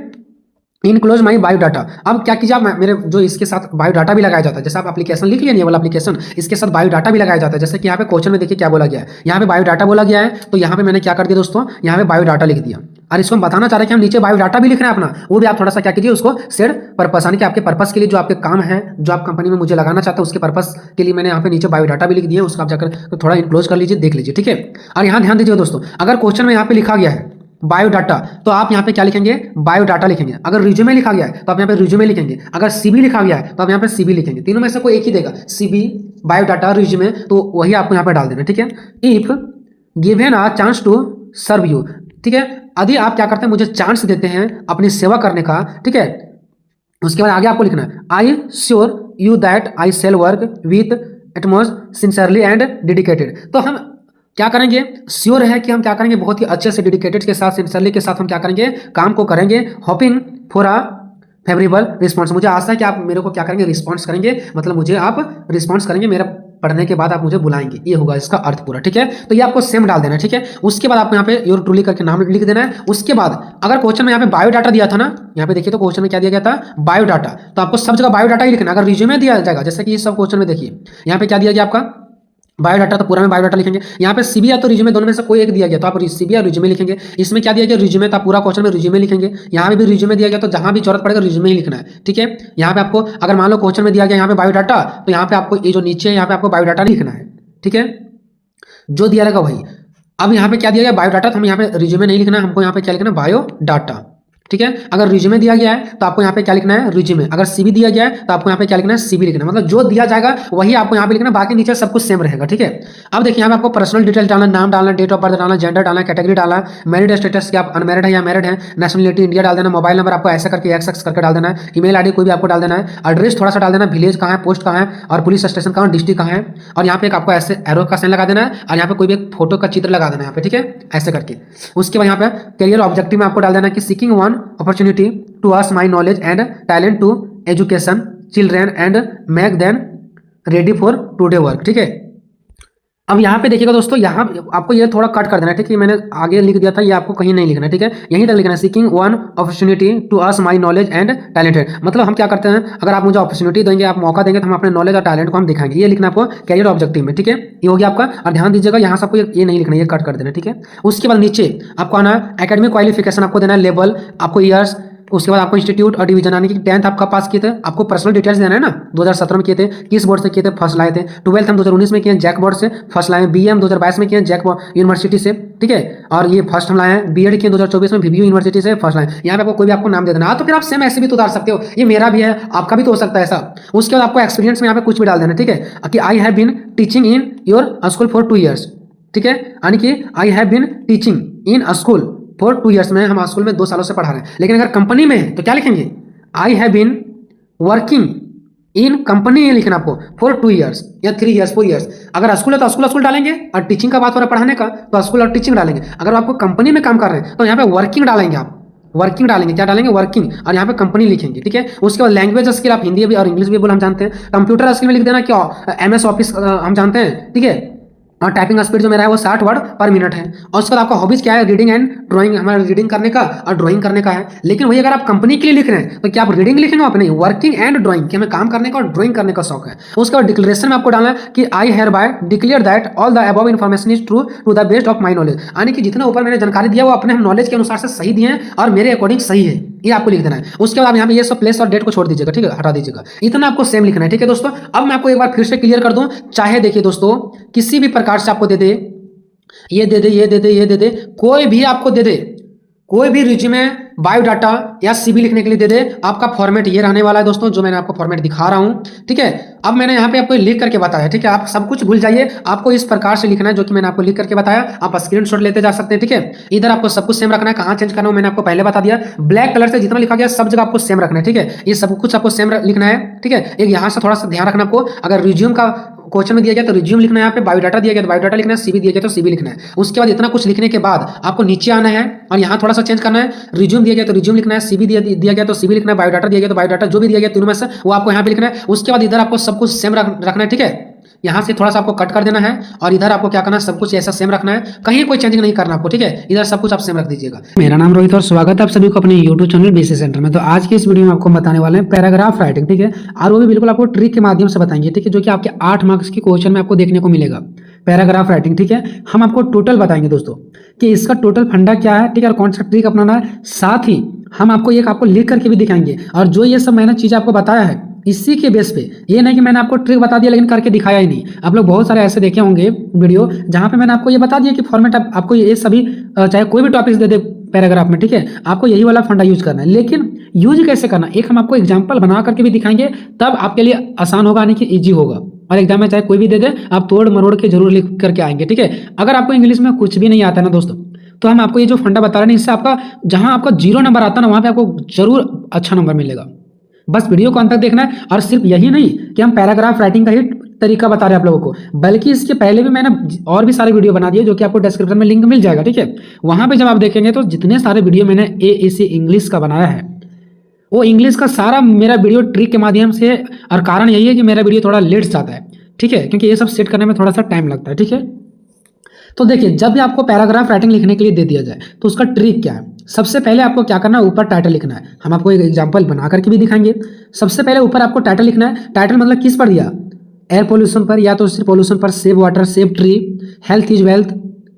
enclose my biodata. अब क्या कीजिए, आप मेरे जो इसके साथ बायोडाटा भी लगाया जाता है, जैसे आप एप्लीकेशन लिख लिया, ये वाला एप्लीकेशन, इसके साथ बायोडाटा भी लगाया जाता है। जैसे कि यहाँ पे क्वेश्चन में देखिए क्या बोला गया है, यहाँ पे बायोडाटा बोला गया है, तो यहाँ पे मैंने क्या कर दिया दोस्तों, यहाँ पे बायोडाटा लिख दिया। और इसको हम बताना चाह रहे हैं कि हम नीचे बायोडाटा भी लिखना है अपना, वो भी आप थोड़ा सा क्या कीजिए, उसको सेड पर्पस, यानी कि आपके पर्पस के लिए जो आपके काम है, जो आप कंपनी में मुझे लगाना चाहते हैं, उसके पर्पस के लिए मैंने यहाँ पे नीचे बायोडाटा भी लिख दिया, उसको आप जाकर थोड़ा इनक्लोज कर लीजिए, देख लीजिए, ठीक है। और यहाँ ध्यान दीजिए दोस्तों, अगर क्वेश्चन में यहाँ पे लिखा गया है, बायोडाटा, तो आप यहाँ पे क्या लिखेंगे, बायोडाटा लिखेंगे। अगर रिज्यूमे लिखा गया है तो आप यहाँ पे रिज्यूमे लिखेंगे। अगर सीबी लिखा गया है तो आप यहाँ पे सीबी लिखेंगे। तीनों में से कोई एक ही देगा, सीबी, बायोडाटा, रिज्यूमे, तो वही आपको यहाँ पे डाल देना, ठीक है। If given a chance to serve you, ठीक है, यदि आप क्या करते हैं, मुझे चांस देते हैं अपनी सेवा करने का, ठीक है, उसके बाद आगे आपको लिखना है I sure you that I shall work with utmost sincerely and dedicated. तो हम क्या करेंगे, श्योर है कि हम क्या करेंगे, बहुत ही अच्छे से डेडिकेटेड के साथ, सिंसियरली के साथ हम क्या करेंगे, काम को करेंगे। Hoping for a favourable response, मुझे आशा है कि आप मेरे को क्या करेंगे, रिस्पॉन्स करेंगे, मतलब मुझे आप रिस्पॉन्स करेंगे, मेरा पढ़ने के बाद आप मुझे बुलाएंगे, ये होगा इसका अर्थ पूरा, ठीक है। तो ये आपको सेम डाल देना है, ठीक है। उसके बाद आपको यहाँ पे योर ट्रूली करके नाम लिख देना है। उसके बाद अगर क्वेश्चन में यहाँ पे बायोडाटा दिया था ना, यहाँ पे देखिए तो क्वेश्चन में क्या दिया गया था, बायोडाटा, तो आपको सब जगह बायोडाटा ही लिखना। अगर रिज्यूमे दिया जाएगा, जैसे कि इस सब क्वेश्चन में देखिए यहाँ पे क्या दिया गया आपका, बायोडाटा, तो पूरा में बायोडाटा लिखेंगे। यहाँ पे सीबी या तो रिज्यूमे, दोनों में से कोई एक दिया गया तो आप सीबी या रिज्यूमे लिखेंगे। इसमें क्या दिया गया, रिज्यूमे, तो आप पूरा क्वेश्चन में रिज्यूमे लिखेंगे। यहाँ पे भी रिज्यूमे दिया गया तो जहां भी जरूरत पड़ेगा रिज्यूमे ही लिखना है, ठीक है। यहाँ पे आपको अगर मान लो क्वेश्चन में दिया गया यहाँ पे बायोडाटा, तो यहाँ पे आपको ये जो नीचे है यहाँ पे आपको बायोडाटा लिखना है, ठीक है, जो दिया रहेगा वही। अब यहाँ पे क्या दिया गया, बायोडाटा, तो हम यहाँ पे रिज्यूमे नहीं लिखना है, हमको यहाँ पे क्या लिखना है, बायोडाटा, ठीक है। अगर रिज्यूमे दिया गया है तो आपको यहाँ पे क्या लिखना है, रिज्यूमे। अगर सीबी दिया गया है तो आपको यहाँ पे क्या लिखना है, सीबी लिखना है। मतलब जो दिया जाएगा वही आपको यहाँ पे लिखना है, बाकी नीचे सब कुछ सेम रहेगा, ठीक है। अब देखिए यहाँ पे आपको पर्सनल डिटेल डालना, नाम डालना, डेट ऑफ बर्थ डालना, जेंडर डालना, कैटेगरी डालना, मैरिड स्टेटस कि आप अनमैरिड है या मैरिड है, नेशनलिटी इंडिया डाल देना, मोबाइल नंबर आपको ऐसा करके एक्स करके डाल देना है, ईमेल आईडी कोई भी आपको डाल देना है, एड्रेस थोड़ा सा डाल देना, विलेज कहाँ है, पोस्ट कहाँ है, और पुलिस स्टेशन कहाँ, डिस्ट्रिक्ट कहाँ है, और यहाँ पे एक आपको ऐसे एरो का साइन लगा देना है, और यहाँ पे कोई भी एक फोटो का चित्र लगा देना है यहाँ पे, ठीक है, ऐसे करके। उसके बाद यहाँ पे करियर ऑब्जेक्टिव में आपको डाल देना कि seeking one opportunity to us my knowledge and talent to education children and make them ready for today work, ठीक है। अब यहाँ पे देखिएगा दोस्तों, यहाँ आपको ये थोड़ा कट कर देना है, ठीक है, मैंने आगे लिख दिया था, ये आपको कहीं नहीं लिखना है, ठीक है, यहीं तक लिखना है, seeking one opportunity to us my knowledge and talented. मतलब हम क्या करते हैं, अगर आप मुझे अपॉर्चुनिटी देंगे, आप मौका देंगे, तो हम अपने नॉलेज और टैलेंट को हम दिखाएंगे, ये लिखना आपको कैरियर ऑब्जेक्टिव में, ठीक है। ये हो गया आपका, और ध्यान दीजिएगा यहाँ से आपको ये नहीं लिखना, ये कट कर देना, ठीक है। उसके बाद नीचे आपको आना एकेडमिक क्वालिफिकेशन आपको देना है, लेवल आपको ईयर्स, उसके बाद आपको इंस्टीट्यूट और डिवीजन, यानी कि 10th आप कब पास किए थे, आपको पर्सनल डिटेल्स देना है ना, 2017 में किए थे, किस बोर्ड से किए थे, फर्स्ट लाए थे, 12th हम 2019 में किए जैक बोर्ड से फर्स्ट लाए, बीए हम 2022 में किए जैक यूनिवर्सिटी से, ठीक है, और ये फर्स्ट हम लाए हैं, बीएड किए 2024 में वीवीयू यूनिवर्सिटी से फर्स्ट लाए। यहाँ पे आपको कोई भी आपको नाम दे देना, तो फिर आप सेम ऐसे भी तो उतार सकते हो, ये मेरा भी है, आपका भी तो हो सकता है ऐसा। उसके बाद आपको एक्सपीरियंस में यहाँ पे कुछ भी डाल देना, ठीक है, कि I have been teaching in your school for 2 years, ठीक है, यानी कि I have been teaching in school for 2 years में, हम स्कूल में 2 सालों से पढ़ा रहे हैं। लेकिन अगर कंपनी में है तो क्या लिखेंगे, I have been working in company, लिखना आपको फॉर 2 years या 3 years 4 years। अगर स्कूल है तो स्कूल डालेंगे, और टीचिंग का बात हो रहा है पढ़ाने का तो स्कूल और टीचिंग डालेंगे। अगर आपको कंपनी में काम कर रहे हैं तो यहाँ पे वर्किंग डालेंगे, आप वर्किंग डालेंगे, क्या डालेंगे, वर्किंग, और यहाँ पे कंपनी लिखेंगे, ठीक है। उसके बाद लैंग्वेज स्किल आप हिंदी भी और इंग्लिश भी बोल हम जानते हैं, कंप्यूटर स्किल में लिख देना क्या, MS ऑफिस हम जानते हैं, ठीक है, और टाइपिंग स्पीड जो मेरा है वो 60 वर्ड पर मिनट है। और उसके बाद आपका हॉबीज क्या है, रीडिंग एंड ड्राइंग, हमारा रीडिंग करने का और ड्राइंग करने का है। लेकिन वही अगर आप कंपनी के लिए लिख रहे हैं तो क्या आप रीडिंग लिखेंगे, आप नहीं, वर्किंग एंड ड्राइंग, कि हमें काम करने का और ड्राइंग करने का शौक है। उसके बाद डिक्लेरेशन में आपको डालना है कि I hereby declare that all the above information is true to the best of my knowledge, यानी कि जितना ऊपर मैंने जानकारी दिया वो अपने नॉलेज के अनुसार से सही दिए हैं और मेरे अकॉर्डिंग सही है, ये आपको लिख देना है। उसके बाद आप यहाँ पे ये सब प्लेस और डेट को छोड़ दीजिएगा, ठीक है, हटा दीजिएगा, इतना आपको सेम लिखना है, ठीक है दोस्तों। अब मैं आपको एक बार फिर से क्लियर कर दूं, चाहे देखिए दोस्तों किसी भी प्रकार से आपको दे दे, ये दे दे, ये दे दे, ये दे दे, कोई भी आपको दे दे, कोई भी रिज्यूमे, बायोडाटा या सीवी लिखने के लिए दे दे, आपका फॉर्मेट ये रहने वाला है दोस्तों, जो मैंने आपको फॉर्मेट दिखा रहा हूं, ठीक है। अब मैंने यहाँ पे आपको लिख करके बताया, ठीक है, आप सब कुछ भूल जाइए, आपको इस प्रकार से लिखना है जो कि मैंने आपको लिख करके बताया, आप स्क्रीनशॉट लेते जा सकते हैं, ठीक है। इधर आपको सब कुछ सेम रखना है, कहाँ चेंज करना है मैंने आपको पहले बता दिया, ब्लैक कलर से जितना लिखा गया सब जगह आपको सेम रखना है, ठीक है, ये सब कुछ आपको सेम लिखना है, ठीक है। एक यहाँ से थोड़ा सा ध्यान रखना आपको, अगर रिज्यूम का क्वेश्चन में दिया गया तो रिज्यूम लिखना है, यहाँ पे बायोडाटा दिया गया तो बायोडाटा लिखना है, सीवी दिया गया तो सीवी लिखना है। उसके बाद इतना कुछ लिखने के बाद आपको नीचे आना है और यहाँ थोड़ा सा चेंज करना है, रिज्यूम दिया गया तो रिज्यूम लिखना है, सीवी दिया गया तो सीवी लिखना है, बायोडाटा दिया गया तो बायोडाटा, जो भी दिया गया तीनों में से वो आपको यहाँ पे लिखना है। उसके बाद इधर आपको सब कुछ सेम रखना है, ठीक है, यहाँ से थोड़ा सा आपको कट कर देना है और इधर आपको क्या करना है, सब कुछ ऐसा सेम रखना है, कहीं कोई चेंजिंग नहीं करना आपको, ठीक है, इधर सब कुछ आप सेम रख दीजिएगा। मेरा नाम रोहित और स्वागत है आप सभी को अपने यूट्यूब चैनल बीसी सेंटर में। तो आज की इस वीडियो में आपको बताने वाले हैं पैराग्राफ राइटिंग, ठीक है, और वो भी बिल्कुल आपको ट्रिक के माध्यम से बताएंगे, ठीक है, जो कि आपके 8 मार्क्स की क्वेश्चन में आपको देखने को मिलेगा, पैराग्राफ राइटिंग, ठीक है। हम आपको टोटल बताएंगे दोस्तों कि इसका टोटल फंडा क्या है, ठीक है, और कौन सा ट्रिक अपनाना है, साथ ही हम आपको एक आपको लिख करके भी दिखाएंगे, और जो ये सब मैंने चीज़ आपको बताया है इसी के बेस पे, ये नहीं कि मैंने आपको ट्रिक बता दिया लेकिन करके दिखाया ही नहीं। आप लोग बहुत सारे ऐसे देखे होंगे वीडियो जहाँ पे मैंने आपको ये बता दिया कि फॉर्मेट आपको ये सभी चाहे कोई भी टॉपिक्स दे दे पैराग्राफ में, ठीक है, आपको यही वाला फंडा यूज करना है। लेकिन यूज कैसे करना, एक हम आपको एग्जाम्पल बना करके भी दिखाएंगे, तब आपके लिए आसान होगा, यानी कि ईजी होगा। और एग्जाम में चाहे कोई भी दे दे, आप तोड़ मरोड़ के जरूर लिख करके आएंगे, ठीक है। अगर आपको इंग्लिश में कुछ भी नहीं आता है ना दोस्तों, तो हम आपको ये जो फंडा बता रहे हैं, इससे आपका जहां आपका 0 नंबर आता है ना, वहां पे आपको जरूर अच्छा नंबर मिलेगा। बस वीडियो को अंत तक देखना है। और सिर्फ यही नहीं कि हम पैराग्राफ राइटिंग का ही तरीका बता रहे हैं आप लोगों को, बल्कि इसके पहले भी मैंने और भी सारे वीडियो बना दिए, जो कि आपको डिस्क्रिप्शन में लिंक मिल जाएगा, ठीक है। वहां पे जब आप देखेंगे तो जितने सारे वीडियो मैंने एएसी इंग्लिश का बनाया है, वो इंग्लिश का सारा मेरा वीडियो ट्रिक के माध्यम से, और कारण यही है कि मेरा वीडियो थोड़ा लेट जाता है, ठीक है, क्योंकि ये सब सेट करने में थोड़ा सा टाइम लगता है, ठीक है। तो देखिए, जब भी आपको पैराग्राफ राइटिंग लिखने के लिए दे दिया जाए तो उसका ट्रिक क्या है। सबसे पहले आपको क्या करना है, ऊपर टाइटल लिखना है। हम आपको एक एग्जांपल बना करके भी दिखाएंगे। सबसे पहले ऊपर आपको टाइटल लिखना है। टाइटल मतलब किस पर दिया, एयर पोल्यूशन पर, या तो सिर्फ पोल्यूशन पर, save water, save tree, health is wealth,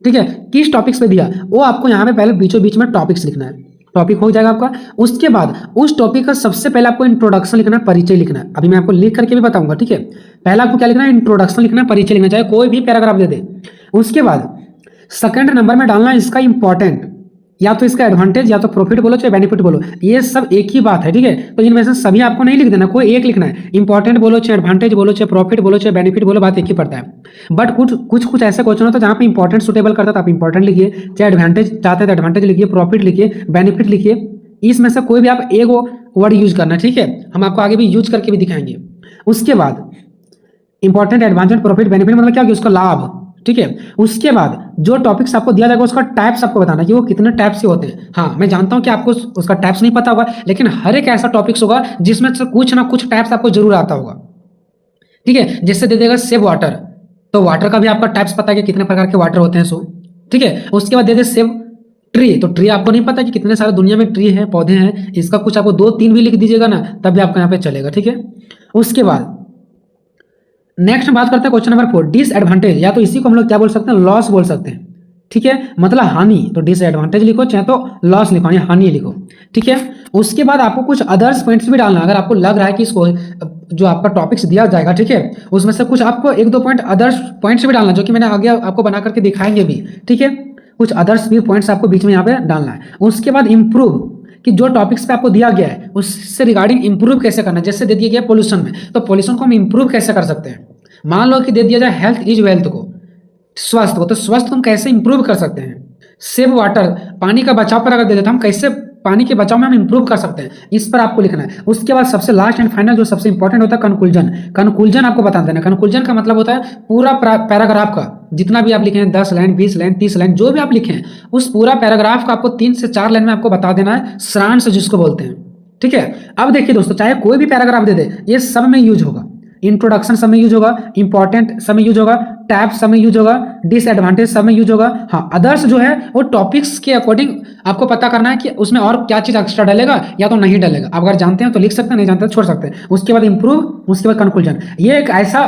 ठीक है, किस टॉपिक्स पे दिया, वो आपको यहाँ पे पहले बीचों बीच में टॉपिक्स लिखना है। टॉपिक हो जाएगा आपका। उसके बाद उस टॉपिक का सबसे पहले आपको इंट्रोडक्शन लिखना है, परिचय लिखना है। अभी मैं आपको लिख करके भी बताऊंगा, ठीक है। पहले आपको क्या लिखना है, इंट्रोडक्शन लिखना है, परिचय लिखना, चाहे कोई भी पैराग्राफ दे दे। उसके बाद सेकंड नंबर में डालना है इसका इंपॉर्टेंट, या तो इसका एडवांटेज, या तो प्रॉफिट बोलो चाहे बेनिफिट बोलो, ये सब एक ही बात है, ठीक है। तो इनमें से सभी आपको नहीं लिख देना, कोई एक लिखना है। इंपॉर्टेंट बोलो चाहे एडवांटेज बोलो चाहे प्रॉफिट बोलो चाहे बेनिफिट बोलो, बात एक ही पड़ता है। बट कुछ ऐसे क्वेश्चन होता है जहाँ पे इंपॉर्टेंट सुटेबल करता है तो आप इंपॉर्टेंट लिखिए, चाहे एडवांटेज चाहते हैं तो एडवांटेज लिखिए, प्रॉफिट लिखिए, बेनिफिट लिखिए। इसमें से कोई भी आप एक वर्ड यूज करना, ठीक है। हम आपको आगे भी यूज करके भी दिखाएंगे। उसके बाद इंपॉर्टेंट, एडवांटेज, प्रॉफिट, बेनिफिट मतलब क्या कि उसका लाभ, ठीक है। उसके बाद जो टॉपिक्स आपको दिया जाएगा उसका टाइप्स आपको बताना कि वो कितने टाइप्स के होते हैं। हाँ, मैं जानता हूं कि आपको उसका टाइप्स नहीं पता होगा, लेकिन हर एक ऐसा टॉपिक्स होगा जिसमें से कुछ ना कुछ टाइप्स आपको जरूर आता होगा, ठीक है। जैसे दे देगा सेव वाटर, तो वाटर का भी आपका टाइप्स पता है कि कितने प्रकार के वाटर होते हैं, सो ठीक है। उसके बाद दे दे सेव ट्री, तो ट्री आपको नहीं पता कि कितने सारे दुनिया में ट्री है, पौधे हैं, इसका कुछ आपको 2-3 भी लिख दीजिएगा ना, तब भी आपको यहाँ पे चलेगा, ठीक है। उसके बाद नेक्स्ट बात करते हैं क्वेश्चन नंबर 4, डिसएडवांटेज, या तो इसी को हम लोग क्या बोल सकते हैं, लॉस बोल सकते हैं, ठीक है, मतलब हानि। तो डिसएडवांटेज लिखो चाहे तो लॉस लिखो, यानी हानि लिखो, ठीक है। उसके बाद आपको कुछ अदर्स पॉइंट्स भी डालना, अगर आपको लग रहा है कि इसको जो आपका टॉपिक्स दिया जाएगा, ठीक है, उसमें से कुछ आपको 1-2 पॉइंट अदर्स पॉइंट्स भी डालना, जो कि मैंने आगे आपको बना करके दिखाएंगे भी, ठीक है। कुछ अदर्स भी पॉइंट्स आपको बीच में यहाँ पे डालना है। उसके बाद इंप्रूव, कि जो टॉपिक्स पे आपको दिया गया है उससे रिगार्डिंग इंप्रूव कैसे करना है। जैसे दे दिया गया पोल्यूशन में, तो पोल्यूशन को हम इंप्रूव कैसे कर सकते हैं। मान लो कि दे दिया जाए हेल्थ इज वेल्थ को, स्वास्थ्य को, तो स्वास्थ्य हम कैसे इंप्रूव कर सकते हैं। सेव वाटर, पानी का बचाव पर अगर दे देते हम कैसे पानी के बचाव में हम इंप्रूव कर सकते हैं, इस पर आपको लिखना है। उसके बाद सबसे लास्ट एंड फाइनल जो सबसे इंपॉर्टेंट होता है, कंक्लूजन। कंक्लूजन आपको बता देना। कंक्लूजन का मतलब होता है पूरा पैराग्राफ का जितना भी आप लिखे हैं, 10 लाइन, 20 लाइन, 30 लाइन, जो भी आप लिखे हैं, उस पूरा पैराग्राफ का आपको 3 से 4 लाइन में आपको बता देना है, सारांश जिसको बोलते हैं, ठीक है। अब देखिए दोस्तों, चाहे कोई भी पैराग्राफ दे दे, ये सब में यूज होगा। इंट्रोडक्शन सब में यूज होगा, इंपॉर्टेंट सब में यूज होगा, टैब सब में यूज होगा, डिसएडवांटेज सब में यूज होगा। हाँ, अदर्स जो है वो टॉपिक्स के अकॉर्डिंग आपको पता करना है कि उसमें और क्या चीज एक्स्ट्रा डलेगा या तो नहीं डलेगा। आप अगर जानते हैं तो लिख सकते हैं, नहीं जानते तो छोड़ सकते हैं। उसके बाद इंप्रूव, उसके बाद कंक्लूजन। ये एक ऐसा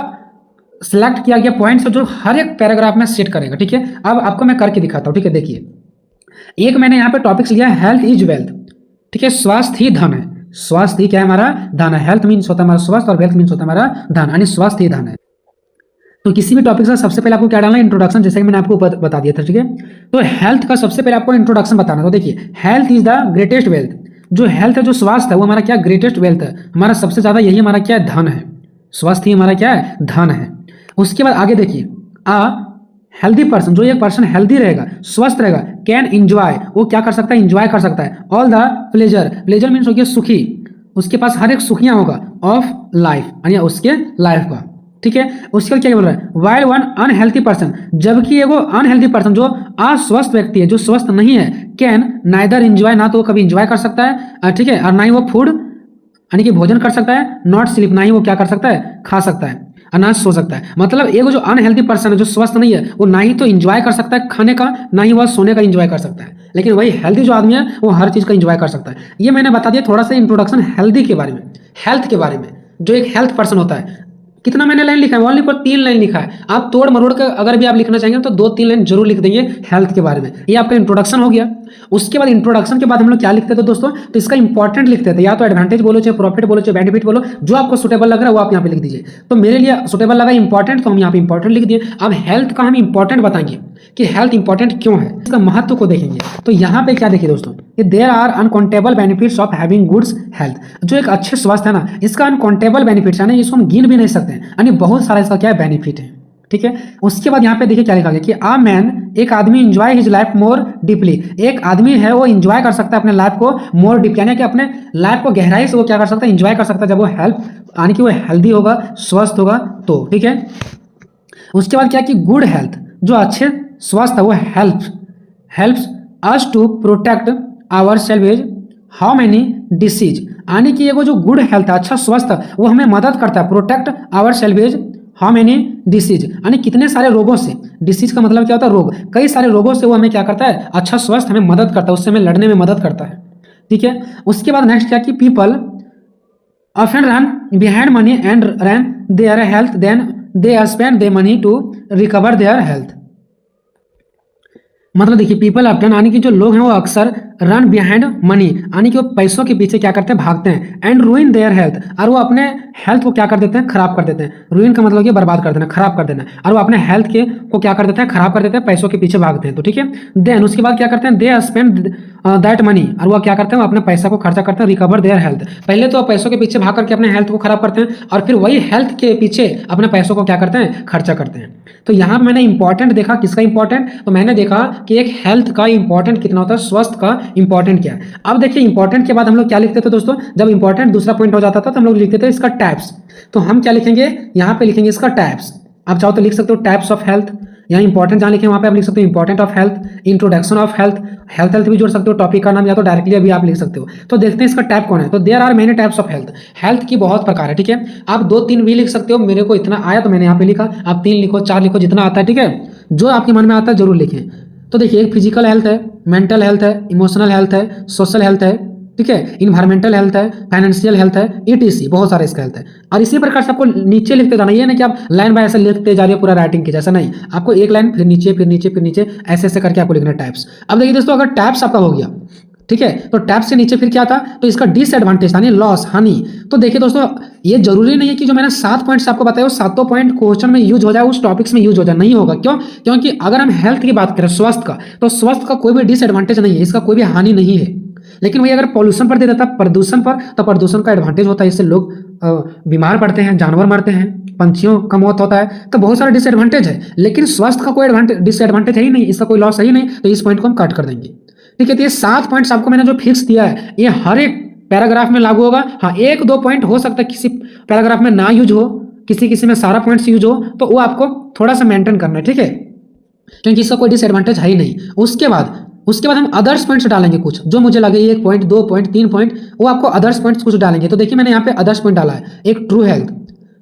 सिलेक्ट किया गया पॉइंट्स है जो हर एक पैराग्राफ में सेट करेगा, ठीक है। अब आपको मैं करके दिखाता हूँ, ठीक है। देखिए, एक मैंने यहाँ पे टॉपिक्स लिया है, हेल्थ इज वेल्थ, ठीक है। स्वास्थ्य ही धन है। स्वास्थ्य ही क्या है, हमारा धन है। हेल्थ मीन्स होता है हमारा स्वास्थ्य और वेल्थ मीन्स होता है हमारा धन, यानी स्वास्थ्य ही धन है। तो किसी भी टॉपिक का सबसे पहले आपको क्या डालना है, इंट्रोडक्शन, जैसे कि मैंने आपको बता दिया था, ठीक है। तो हेल्थ का सबसे पहले आपको इंट्रोडक्शन बताना। तो देखिए, health is the greatest wealth. जो हेल्थ है, जो स्वास्थ्य है, वो हमारा क्या ग्रेटेस्ट वेल्थ है, हमारा सबसे ज्यादा यही हमारा क्या धन है। स्वास्थ्य ही हमारा क्या है, धन है। उसके बाद आगे देखिए, हेल्दी पर्सन, जो एक पर्सन हेल्दी रहेगा, स्वस्थ रहेगा, कैन इंजॉय, वो क्या कर सकता है, इंजॉय कर सकता है। All the pleasure, pleasure means हो गया सुखी, उसके पास हर एक सुखियां होगा, ऑफ लाइफ, यानी उसके लाइफ का, ठीक है। उसके बाद क्या बोल रहा है, वाइल वन अनहेल्थी पर्सन, जबकि एगो अनहेल्थी पर्सन जो अस्वस्थ व्यक्ति है, जो स्वस्थ नहीं है, कैन नाइदर इंजॉय, ना तो वो कभी इंजॉय कर सकता है, ठीक है, और ना ही वो फूड यानी कि भोजन कर सकता है, नॉट स्लीप, ना ही वो क्या कर सकता है, खा सकता है, अनाज सो सकता है। मतलब एगो जो अनहेल्थी पर्सन है, जो स्वस्थ नहीं है, वो ना ही तो इंजॉय कर सकता है खाने का, ना ही वह सोने का इंजॉय कर सकता है। लेकिन वही हेल्थी जो आदमी है, वो हर चीज का इंजॉय कर सकता है। ये मैंने बता दिया थोड़ा सा इंट्रोडक्शन हेल्थी के बारे में, हेल्थ के बारे में, जो एक हेल्थ पर्सन होता है, कितना मैंने लाइन लिखा है, ओनली फॉर 3 लाइन लिखा है। आप तोड़ मरोड़ कर अगर भी आप लिखना चाहेंगे तो 2-3 लाइन जरूर लिख देंगे हेल्थ के बारे में। ये आपका इंट्रोडक्शन हो गया। उसके बाद इंट्रोडक्शन के बाद हम लोग क्या लिखते थे दोस्तों, तो इसका इंपॉर्टेंट लिखते थे, या तो एडवांटेज बोलो, चाहे प्रॉफिट बोलो, चाहे बेनिफिट बोलो, जो आपको सुटेबल लग रहा है वो आप यहाँ पे लिख दीजिए। तो मेरे लिए सुटेबल लगा इंपॉर्टेंट, तो हम यहाँ पे इंपॉर्टेंट लिख दिए। अब हेल्थ का हम इंपॉर्टेंट बताएंगे कि हेल्थ इंपॉर्टेंट क्यों है, इसका महत्व को देखेंगे। तो यहाँ पे क्या देखिए दोस्तों, कि there are uncountable benefits of having goods health. जो एक अच्छे स्वास्थ्य है ना, इसका अनकाउंटेबल बेनिफिट्स है ना, इसको हम गिन भी नहीं सकते हैं, यानी बहुत सारा इसका क्या है बेनिफिट है। ठीक है, उसके बाद यहाँ पे देखिए क्या लिखा गया कि आ मैन, एक आदमी enjoy his life more deeply. एक आदमी है वो एंजॉय कर सकता है अपने लाइफ को मोर डीप, यानी कि अपने लाइफ को गहराई से वो क्या कर सकता है, एंजॉय कर सकता है, जब वो यानी कि वो हेल्दी होगा, स्वस्थ होगा तो। ठीक है, उसके बाद क्या कि गुड हेल्थ, जो अच्छे स्वास्थ्य है वो helps us to protect our selves how many disease. यानी कि ये वो जो गुड हेल्थ है, अच्छा स्वास्थ्य, वो हमें मदद करता है protect our selves how many disease, यानी कितने सारे रोगों से। डिसीज का मतलब क्या होता है, रोग, कई सारे रोगों से वो हमें क्या करता है, अच्छा स्वास्थ्य हमें मदद करता है, उससे हमें लड़ने में मदद करता है। ठीक है, उसके बाद नेक्स्ट क्या कि people often run behind money and run their health then they spend their money to recover their health. मतलब देखिए पीपल ऑफ्टन, यानी कि जो लोग हैं वो अक्सर रन बिहाइंड मनी, यानी कि वो पैसों के पीछे क्या करते हैं, भागते हैं, एंड रूइन देयर हेल्थ, और वो अपने हेल्थ को क्या कर देते हैं, खराब कर देते हैं। रूइन का मतलब कि बर्बाद कर देना, खराब कर देना, और वो अपने हेल्थ के को क्या कर देते हैं, खराब कर देते हैं, पैसों के पीछे भागते हैं। तो ठीक है, देन उसके बाद क्या करते हैं, दे स्पेंड दैट मनी, और वो क्या करते हैं, वो अपने पैसा को खर्चा करते हैं, रिकवर देयर हेल्थ। पहले तो पैसों के पीछे भाग करके अपने हेल्थ को खराब करते हैं, और फिर वही हेल्थ के पीछे अपने पैसों को क्या करते हैं, खर्चा करते हैं। तो यहाँ मैंने इंपॉर्टेंट देखा, किसका इंपॉर्टेंट, तो मैंने देखा कि एक हेल्थ का इंपॉर्टेंट कितना होता है, स्वास्थ्य का इंपॉर्टेंट क्या है। अब देखिए इंपॉर्टेंट के बाद हम लोग क्या लिखते थे दोस्तों, जब इंपॉर्टेंट दूसरा पॉइंट हो जाता था तो हम लोग लिखते थे इसका टाइप्स। तो हम क्या लिखेंगे, यहाँ पे लिखेंगे इसका टाइप्स। आप चाहो तो लिख सकते हो टाइप्स ऑफ हेल्थ, यहाँ इंपॉर्टेंट जहाँ लिखे वहाँ पे आप लिख सकते हो important of health, introduction of health, health भी जोड़ सकते हो टॉपिक का नाम, या तो डायरेक्टली अभी आप लिख सकते हो। तो देखते हैं इसका टाइप कौन है। तो there are many types of health, health की बहुत प्रकार है। ठीक है, आप 2-3 भी लिख सकते हो, मेरे को इतना आया तो मैंने यहाँ पे लिखा, आप 3 लिखो, 4 लिखो, जितना आता है। ठीक है, जो आपके मन में आता है जरूर लिखें। तो देखिए एक फिजिकल हेल्थ है, मेंटल हेल्थ है, इमोशनल हेल्थ है, सोशल हेल्थ है, ठीक है, इन्वायरमेंटल हेल्थ है, फाइनेंशियल हेल्थ है, ETC, बहुत सारे इसका हेल्थ है। और इसी प्रकार से आपको नीचे लिखते जाना, ये ना कि आप लाइन बाय ऐसे लिखते जा रहे हो पूरा राइटिंग के जैसा, नहीं, आपको एक लाइन फिर नीचे फिर नीचे फिर नीचे ऐसे ऐसे करके आपको लिखना टाइप्स। अब देखिए दोस्तों, अगर टाइप्स आपका हो गया, ठीक है, तो टैप से नीचे फिर क्या था, तो इसका डिसएडवांटेज यानी लॉस, हानि। तो देखिए दोस्तों, ये जरूरी नहीं है कि जो मैंने 7 पॉइंट्स आपको बताया वो 7 पॉइंट क्वेश्चन में यूज हो जाए, उस टॉपिक्स में यूज हो जाए, नहीं होगा। क्यों? क्योंकि अगर हम हेल्थ की बात करें, स्वास्थ्य का, तो स्वास्थ्य का कोई भी डिसएडवांटेज नहीं है, इसका कोई भी हानि नहीं है। लेकिन वही अगर पॉल्यूशन पर दे देता, प्रदूषण पर, तो प्रदूषण का एडवांटेज होता है, इससे लोग बीमार पड़ते हैं, जानवर मरते हैं, पंछियों का मौत होता है, तो बहुत सारा डिसएडवांटेज है। लेकिन स्वास्थ्य का कोई डिसएडवांटेज है ही नहीं, इसका कोई लॉस है ही नहीं, तो इस पॉइंट को हम कट कर देंगे। ठीक है, तो ये 7 पॉइंट्स आपको मैंने जो फिक्स दिया है, ये हर एक पैराग्राफ में लागू होगा। हाँ, 1-2 पॉइंट हो सकता है किसी पैराग्राफ में ना यूज हो, किसी में सारा पॉइंट्स यूज हो, तो वो आपको थोड़ा सा मेंटेन करना है। ठीक है, क्योंकि इसका कोई डिसएडवांटेज है ही नहीं। उसके बाद हम अदर्स पॉइंट्स डालेंगे, कुछ जो मुझे लगे 1 पॉइंट, 2 पॉइंट, 3 पॉइंट, वो आपको अदर्स पॉइंट्स कुछ डालेंगे। तो देखिए मैंने यहाँ पे अदर्स पॉइंट डाला है, एक ट्रू हेल्थ।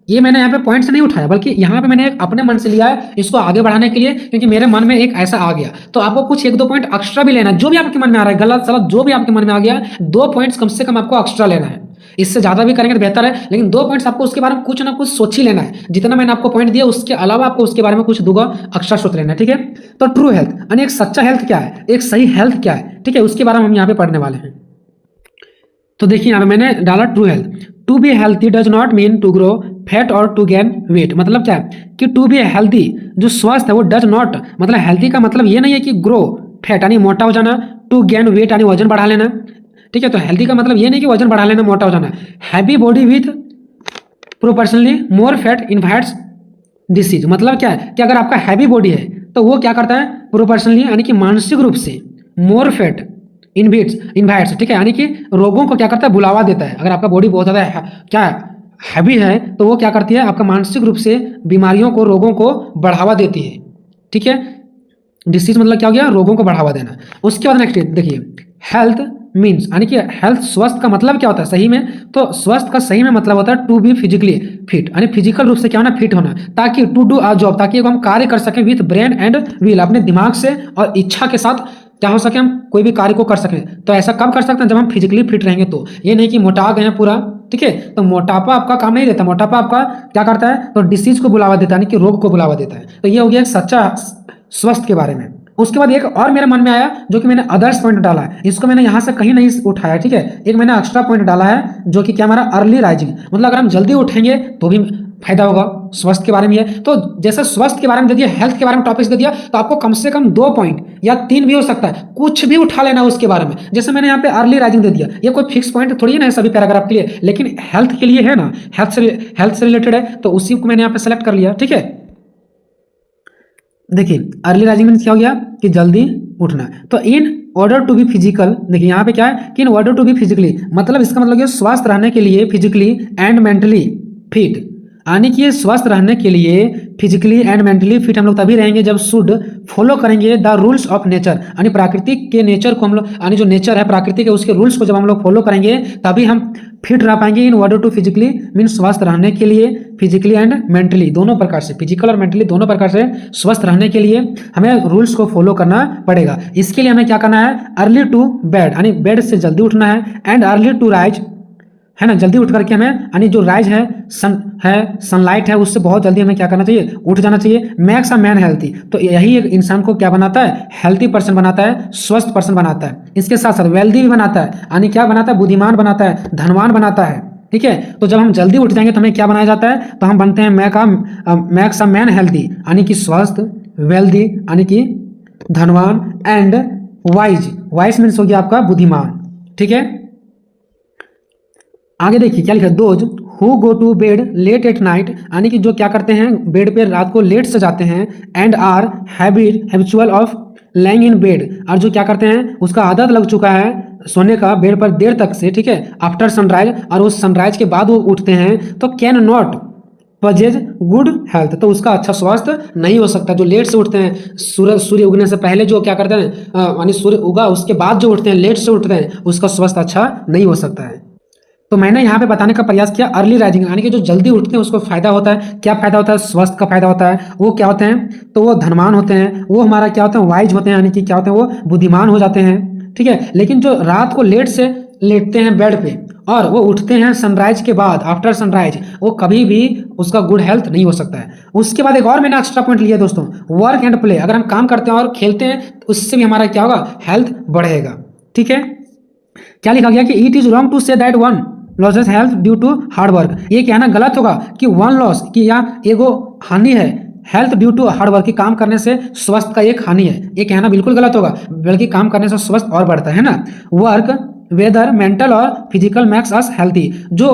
ये मैंने यहाँ पे पॉइंट से नहीं उठाया, बल्कि यहाँ पे मैंने एक अपने मन से लिया है, इसको आगे बढ़ाने के लिए, क्योंकि मेरे मन में एक ऐसा आ गया। तो आपको कुछ 1-2 पॉइंट एक्स्ट्रा भी लेना है, जो भी आपके मन में आ रहा है, गलत सलत जो भी आपके मन में आ गया, 2 पॉइंट्स कम से कम आपको एक्स्ट्रा लेना है। इससे ज्यादा भी करेंगे तो बेहतर है, लेकिन 2 पॉइंट्स आपको उसके बारे में कुछ ना कुछ सोच ही लेना है। जितना मैंने आपको पॉइंट दिया उसके अलावा आपको उसके बारे में कुछ दूंगा, एक्स्ट्रा सोच लेना है। ठीक है, तो ट्रू हेल्थ यानी एक सच्चा हेल्थ क्या है, एक सही हेल्थ क्या है, ठीक है, उसके बारे में हम यहाँ पे पढ़ने वाले हैं। तो देखिए यहाँ पे मैंने डाला true health. To be healthy does not mean to grow fat और टू गेन वेट। मतलब क्या है कि टू बी हेल्थी, जो स्वस्थ है वो डज नॉट, मतलब हेल्थी का मतलब ये नहीं है कि ग्रो फैट यानी मोटा हो जाना, टू गेन वेट यानी वजन बढ़ा लेना। ठीक है, तो हेल्थी का मतलब ये नहीं कि वजन बढ़ा लेना, मोटा हो जाना। Heavy body with proportionally more fat invites disease. मतलब क्या है कि अगर आपका हैवी बॉडी है तो वो क्या करता है, प्रोपोर्शनली यानी कि मानसिक रूप से, मोर फैट इन्वाइट्स, ठीक है, यानी कि रोगों को क्या करता है, बुलावा देता है। अगर आपका बॉडी बहुत ज़्यादा क्या हैवी है तो वो क्या करती है, आपका मानसिक रूप से बीमारियों को, रोगों को बढ़ावा देती है। ठीक है, डिसीज मतलब क्या हो गया, रोगों को बढ़ावा देना। उसके बाद नेक्स्ट देखिए, हेल्थ मीन्स यानी कि हेल्थ, स्वस्थ का मतलब क्या होता है सही में, तो स्वस्थ का सही में मतलब होता है टू बी फिजिकली फिट, यानी फिजिकल रूप से क्या होना, फिट होना, ताकि टू डू अ जॉब, ताकि हम कार्य कर सकें विथ ब्रेन एंड विल, अपने दिमाग से और इच्छा के साथ क्या हो सके, हम कोई भी कार्य को कर सकें। तो ऐसा कब कर सकते हैं, जब हम फिजिकली फिट रहेंगे। तो ये नहीं कि मोटा गए हैं पूरा, ठीक है। तो मोटापा आपका काम नहीं देता, मोटापा आपका क्या करता है, तो डिसीज को बुलावा देता है, यानी कि रोग को बुलावा देता है। तो ये हो गया एक सच्चा स्वास्थ्य के बारे में। उसके बाद एक और मेरे मन में आया जो कि मैंने अदर्स पॉइंट डाला है, इसको मैंने यहाँ से कहीं नहीं उठाया, ठीक है। एक मैंने एक्स्ट्रा पॉइंट डाला है जो कि क्या हमारा अर्ली राइजिंग, मतलब अगर हम जल्दी उठेंगे तो भी फायदा होगा, स्वास्थ्य के बारे में है। तो जैसे स्वास्थ्य के बारे में दे दिया, हेल्थ के बारे में टॉपिक्स दे दिया, तो आपको कम से कम 2 पॉइंट या 3 भी हो सकता है, कुछ भी उठा लेना उसके बारे में। जैसे मैंने यहाँ पे अर्ली राइजिंग दे दिया, ये कोई फिक्स पॉइंट थोड़ी ना है सभी पैराग्राफ के लिए, लेकिन हेल्थ के लिए है ना, हेल्थ से रिलेटेड है, तो उसी को मैंने यहाँ पे सेलेक्ट कर लिया, ठीक है। देखिए अर्ली राइजिंग में क्या हो गया कि जल्दी उठना। तो in order to be physical, देखिए यहाँ पे क्या है कि in order to be physically, मतलब इसका मतलब ये स्वस्थ रहने के लिए फिजिकली एंड मेंटली फिट, यानी कि ये स्वस्थ रहने के लिए फिजिकली एंड मेंटली फिट हम लोग तभी रहेंगे जब शुड फॉलो करेंगे द रूल्स ऑफ नेचर, यानी प्राकृतिक के नेचर को हम लोग, यानी जो नेचर है प्राकृतिक है उसके रूल्स को जब हम लोग फॉलो करेंगे तभी हम फिट रह पाएंगे। In order to physically mean स्वस्थ रहने के लिए, फिजिकली एंड मेंटली दोनों प्रकार से, फिजिकल और मेंटली दोनों प्रकार से स्वस्थ रहने के लिए हमें रूल्स को फॉलो करना पड़ेगा। इसके लिए हमें क्या करना है, अर्ली टू बेड, यानी बेड से जल्दी उठना है, एंड अर्ली टू राइज, है ना, जल्दी उठ करके हमें, यानी जो राइज है सनलाइट है उससे बहुत जल्दी हमें क्या करना चाहिए, उठ जाना चाहिए। मेक्स अ मैन हेल्थी, तो यही एक इंसान को क्या बनाता है, हेल्थी पर्सन बनाता है, स्वस्थ पर्सन बनाता है। इसके साथ साथ वेल्दी भी बनाता है, यानी क्या बनाता है, बुद्धिमान बनाता है, धनवान बनाता है, ठीक है। तो जब हम जल्दी उठ जाएंगे तो हमें क्या बनाया जाता है, तो हम बनते हैं मेक्स अ मैन हेल्थी, यानी कि स्वस्थ, वेल्दी यानी कि धनवान, एंड वाइज, वाइज मीन्स हो गया आपका बुद्धिमान, ठीक है। आगे देखिए क्या लिखा है, those who go to bed late at night, यानी कि जो क्या करते हैं बेड पे रात को लेट से जाते हैं, and are habitual of lying in bed, और जो क्या करते हैं उसका आदत लग चुका है सोने का बेड पर देर तक से, ठीक है, आफ्टर सनराइज, और उस सनराइज के बाद वो उठते हैं, तो कैन नॉट पजेज गुड हेल्थ, तो उसका अच्छा स्वास्थ्य नहीं हो सकता। जो लेट से उठते हैं, सूर्य उगने से पहले जो क्या करते हैं, यानी सूर्य उगा उसके बाद जो उठते हैं, लेट से उठते हैं, उसका स्वास्थ्य अच्छा नहीं हो सकता है। तो मैंने यहाँ पे बताने का प्रयास किया अर्ली राइजिंग, यानी कि जो जल्दी उठते हैं उसको फायदा होता है, क्या फायदा होता है, स्वास्थ्य का फायदा होता है। वो क्या होते हैं, तो वो धनवान होते हैं, वो हमारा क्या होते हैं, वाइज होते हैं, यानी कि क्या होते हैं, वो बुद्धिमान हो जाते हैं, ठीक है। लेकिन जो रात को लेट से लेटते हैं बेड पे और वो उठते हैं सनराइज के बाद, आफ्टर सनराइज, वो कभी भी उसका गुड हेल्थ नहीं हो सकता है। उसके बाद एक और मैंने एक्स्ट्रा पॉइंट लिया दोस्तों, वर्क एंड प्ले, अगर हम काम करते हैं और खेलते हैं तो उससे भी हमारा क्या होगा, हेल्थ बढ़ेगा, ठीक है। क्या लिखा गया कि it is wrong to say that one loses health due to hard work, ये कहना गलत होगा कि वन लॉस की या एगो हानि है health due to hard work, की काम करने से स्वास्थ्य का एक हानि है, ये कहना बिल्कुल गलत होगा, बल्कि काम करने से स्वास्थ्य और बढ़ता है ना। वर्क वेदर मेंटल और फिजिकल मैक्स अस हेल्थी, जो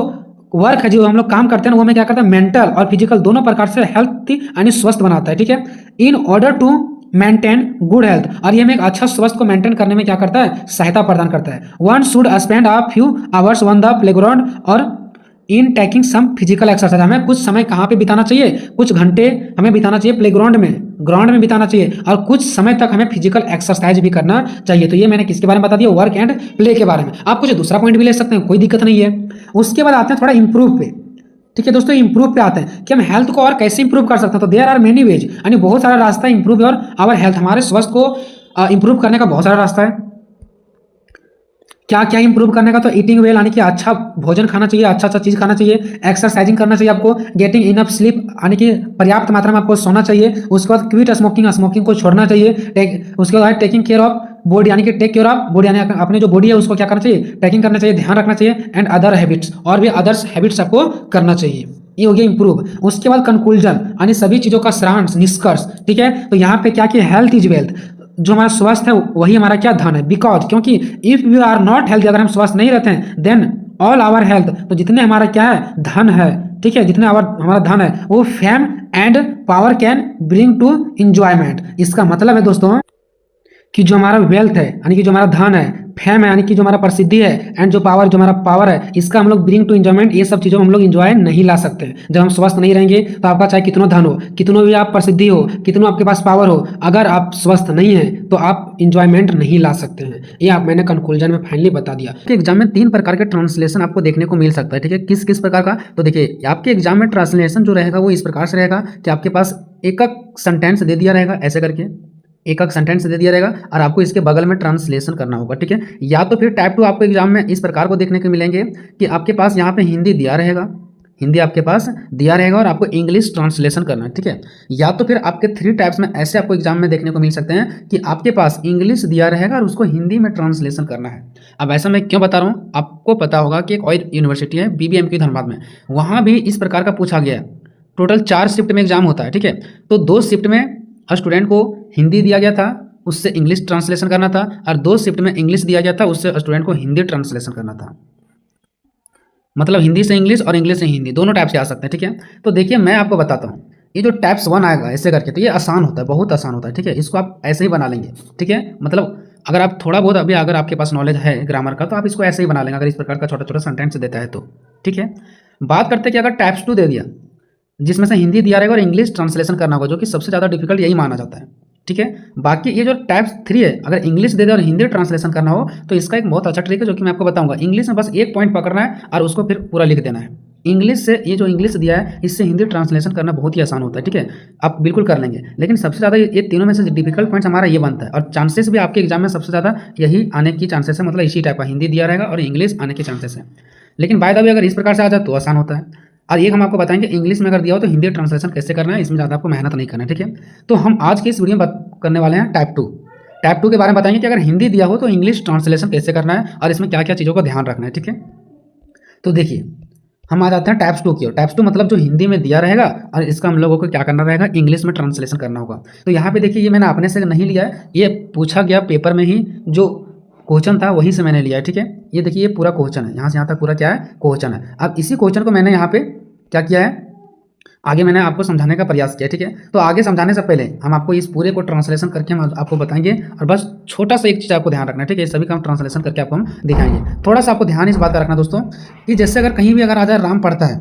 वर्क है जो हम लोग काम करते हैं वो हमें क्या करता है, मेंटल और फिजिकल दोनों प्रकार से हेल्थी यानी स्वस्थ बनाता है, ठीक है। In order to maintain good health, और ये हमें एक अच्छा स्वास्थ्य को मेंटेन करने में क्या करता है, सहायता प्रदान करता है। One should spend a few hours on the playground और in taking some physical exercise, हमें कुछ समय कहाँ पे बिताना चाहिए, कुछ घंटे हमें बिताना चाहिए प्लेग्राउंड में, ग्राउंड में बिताना चाहिए, और कुछ समय तक हमें फिजिकल एक्सरसाइज भी करना चाहिए। तो ये मैंने किसके बारे में बता दिया, वर्क एंड प्ले के बारे में। आप कुछ दूसरा पॉइंट भी ले सकते हैं, कोई दिक्कत नहीं है। उसके बाद आते हैं थोड़ा इंप्रूव पे, ठीक है दोस्तों। इंप्रूव पे आते हैं कि हम हेल्थ को और कैसे इंप्रूव कर सकते हैं, तो देयर आर मेनी वेज, यानी बहुत सारा रास्ता इंप्रूव और आवर हेल्थ, हमारे स्वास्थ्य को इंप्रूव करने का बहुत सारा रास्ता है। क्या क्या इंप्रूव करने का, तो ईटिंग वेल, यानी कि अच्छा भोजन खाना चाहिए, अच्छा चीज खाना चाहिए, एक्सरसाइजिंग करना चाहिए आपको, गेटिंग इनफ स्लीप, यानी कि पर्याप्त मात्रा में आपको सोना चाहिए। उसके बाद क्विट स्मोकिंग, स्मोकिंग को छोड़ना चाहिए। उसके बाद टेकिंग केयर ऑफ बॉडी, यानी कि टेक केयर ऑफ बॉडी, यानी अपने जो बॉडी है उसको क्या करना चाहिए, टेकिंग करना चाहिए, ध्यान रखना चाहिए। एंड अदर हैबिट्स, और भी अदर्स हैबिट्स आपको करना चाहिए। ये हो गया इंप्रूव। उसके बाद कंक्लूजन, यानी सभी चीजों का सारांश, निष्कर्ष, ठीक है। तो यहाँ पे क्या किया, हेल्थ इज वेल्थ, जो हमारा स्वास्थ्य है वही हमारा क्या धन है, बिकॉज क्योंकि if we are not healthy, अगर हम स्वस्थ नहीं रहते हैं, देन ऑल आवर हेल्थ, तो जितने हमारा क्या है धन है, ठीक है, जितने हमारा धन है वो fame and power can bring to enjoyment. इसका मतलब है दोस्तों कि जो हमारा वेल्थ है, यानी कि जो हमारा धन है, फेम है, यानी कि जो हमारा प्रसिद्धि है, एंड जो पावर, जो हमारा पावर है, इसका हम लोग ब्रिंग टू इंजॉयमेंट, ये सब चीज़ों हम लोग इंजॉय नहीं ला सकते हैं जब हम स्वस्थ नहीं रहेंगे। तो आपका चाहे कितना धन हो, कितनों भी आप प्रसिद्धि हो, कितनों आपके पास पावर हो, अगर आप स्वस्थ नहीं हैं तो आप इंजॉयमेंट नहीं ला सकते हैं। ये आप मैंने कंक्लूजन में फाइनली बता दिया कि एग्जाम में 3 प्रकार के ट्रांसलेशन आपको देखने को मिल सकता है, ठीक है। किस किस प्रकार का, तो देखिए आपके एग्जाम में ट्रांसलेशन जो रहेगा वो इस प्रकार से रहेगा कि आपके पास एक सेंटेंस दे दिया रहेगा ऐसे करके, एक सेंटेंस दे दिया रहेगा और आपको इसके बगल में ट्रांसलेशन करना होगा, ठीक है। या तो फिर टाइप 2 आपको एग्जाम में इस प्रकार को देखने को मिलेंगे कि आपके पास यहाँ पे हिंदी दिया रहेगा, हिंदी आपके पास दिया रहेगा और आपको इंग्लिश ट्रांसलेशन करना है, ठीक है। या तो फिर आपके 3 टाइप्स में ऐसे आपको एग्जाम में देखने को मिल सकते हैं कि आपके पास इंग्लिश दिया रहेगा और उसको हिंदी में ट्रांसलेशन करना है। अब ऐसा मैं क्यों बता रहा हूँ, आपको पता होगा कि एक और यूनिवर्सिटी है BBM की धनबाद में, वहाँ भी इस प्रकार का पूछा गया है। टोटल 4 शिफ्ट में एग्जाम होता है, ठीक है। तो 2 शिफ्ट में स्टूडेंट को हिंदी दिया गया था, उससे इंग्लिश ट्रांसलेशन करना था, और 2 शिफ्ट में इंग्लिश दिया गया था, उससे स्टूडेंट को हिंदी ट्रांसलेशन करना था। मतलब हिंदी से इंग्लिश और इंग्लिश से हिंदी दोनों टाइप से आ सकते हैं, ठीक है। तो देखिए मैं आपको बताता हूँ, ये जो टाइप्स 1 आएगा ऐसे करके, तो ये आसान होता है, बहुत आसान होता है, ठीक है। इसको आप ऐसे ही बना लेंगे, ठीक है। मतलब अगर आप थोड़ा बहुत अभी अगर आपके पास नॉलेज है ग्रामर का, तो आप इसको ऐसे ही बना लेंगे अगर इस प्रकार का छोटा छोटा सेंटेंस देता है तो, ठीक है। बात करते हैं कि अगर टाइप्स 2 दे दिया, जिसमें से हिंदी दिया रहेगा और इंग्लिश ट्रांसलेशन करना होगा, जो कि सबसे ज़्यादा डिफिकल्ट यही माना जाता है, ठीक है। बाकी ये जो टाइप 3 है, अगर इंग्लिश दे दे और हिंदी ट्रांसलेशन करना हो, तो इसका एक बहुत अच्छा ट्रिक है जो कि मैं आपको बताऊंगा। इंग्लिश में बस एक पॉइंट पकड़ना है और उसको फिर पूरा लिख देना है। इंग्लिश से ये जो इंग्लिश दिया है, इससे हिंदी ट्रांसलेशन करना बहुत ही आसान होता है, ठीक है। आप बिल्कुल कर लेंगे, लेकिन सबसे ज़्यादा ये तीनों में से डिफिकल्ट पॉइंट्स हमारा ये बनता है, और चांसेस भी आपके एग्जाम में सबसे ज़्यादा यही आने की चांसेस है, मतलब इसी टाइप का हिंदी दिया रहेगा और इंग्लिश आने की चांसेस है। लेकिन बाय द वे अगर इस प्रकार से आ जाए तो आसान होता है। और ये हम आपको बताएंगे इंग्लिश में अगर दिया हो तो हिंदी ट्रांसलेशन कैसे करना है, इसमें ज़्यादा आपको मेहनत नहीं करना है, ठीक है। तो हम आज की इस वीडियो में बात करने वाले हैं टाइप 2। टाइप 2 के बारे में बताएंगे कि अगर हिंदी दिया हो तो इंग्लिश ट्रांसलेशन कैसे करना है और इसमें क्या क्या चीज़ों का ध्यान रखना है, ठीक है। तो देखिए हम आ जाते हैं टाइप्स 2 की ओर। टाइप्स 2 मतलब जो हिंदी में दिया रहेगा और इसका हम लोगों को क्या करना रहेगा, इंग्लिश में ट्रांसलेशन करना होगा। तो यहाँ पे देखिए, ये मैंने अपने से नहीं लिया है, ये पूछा गया पेपर में ही जो क्वेश्चन था वहीं से मैंने लिया है, ठीक है। ये देखिए ये पूरा क्वेश्चन है, यहाँ से यहाँ तक पूरा क्या है, क्वेश्चन है। अब इसी क्वेश्चन को मैंने यहाँ पे क्या किया है, आगे मैंने आपको समझाने का प्रयास किया, ठीक है। तो आगे समझाने से पहले हम आपको इस पूरे को ट्रांसलेशन करके हम आपको बताएंगे, और बस छोटा सा एक चीज़ आपको ध्यान रखना है, ठीक है। सभी का हम ट्रांसलेशन करके आपको हम दिखाएंगे। थोड़ा सा आपको ध्यान इस बात का रखना दोस्तों, कि जैसे अगर कहीं भी अगर आ जाए राम पढ़ता है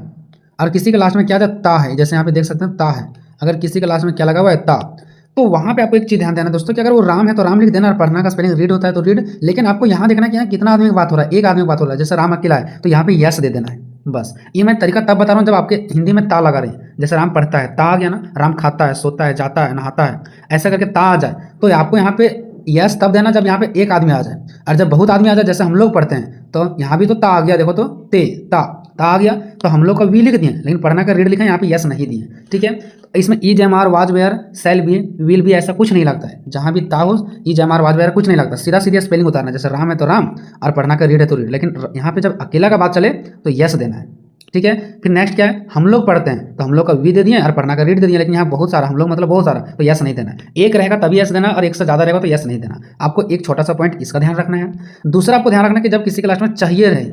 और किसी के लास्ट में क्या आ जाए, ता है, जैसे यहाँ पे देख सकते हैं ता है, अगर किसी के लास्ट में क्या लगा हुआ है, ता, तो वहाँ पे आपको एक चीज़ ध्यान देना दोस्तों कि अगर वो राम है तो राम लिख देना, और पढ़ना का स्पेलिंग रीड होता है तो रीड। लेकिन आपको यहाँ देखना कि यहाँ कितना आदमी की बात हो रहा है, एक आदमी की बात हो रहा है। जैसे राम अकेला है तो यहाँ पे यस दे देना है, बस। ये मैं तरीका तब बता रहा हूँ जब आपके हिंदी में ता लगा रही, जैसे राम पढ़ता है, ता आ गया ना, राम खाता है, सोता है, जाता है, नहाता है, ऐसा करके ता आ जाए, तो आपको यहाँ पे यस तब देना जब यहाँ पे एक आदमी आ जाए। और जब बहुत आदमी आ जाए, जैसे हम लोग पढ़ते हैं, तो यहाँ भी तो ता आ गया, देखो तो ते ता ता आ गया, तो हम लोग का वी लिख दिए, लेकिन पढ़ना का रीड लिखा है, यहाँ पे यस नहीं दिए, ठीक है। इसमें ई जैम आर वाज वेयर सेल भी विल भी ऐसा कुछ नहीं लगता है, जहाँ भी ता हो ई जैम आर वाज वेयर कुछ नहीं लगता, सीधा सीधा स्पेलिंग उतारना, जैसे राम है तो राम और पढ़ना का रीड है तो रीड। लेकिन यहाँ पे जब अकेला का बात चले तो यस देना है, ठीक है। फिर नेक्स्ट क्या है, हम लोग पढ़ते हैं तो हम लोग का वी दे दिए और पढ़ना का रीड दे दिया, लेकिन यहाँ बहुत सारा हम लोग मतलब बहुत सारा, तो यस नहीं देना। एक रहेगा तभी यस देना, और एक से ज़्यादा रहेगा तो यस नहीं देना। आपको एक छोटा सा पॉइंट इसका ध्यान रखना है। दूसरा आपको ध्यान रखना है कि जब किसी के लास्ट में चाहिए रहे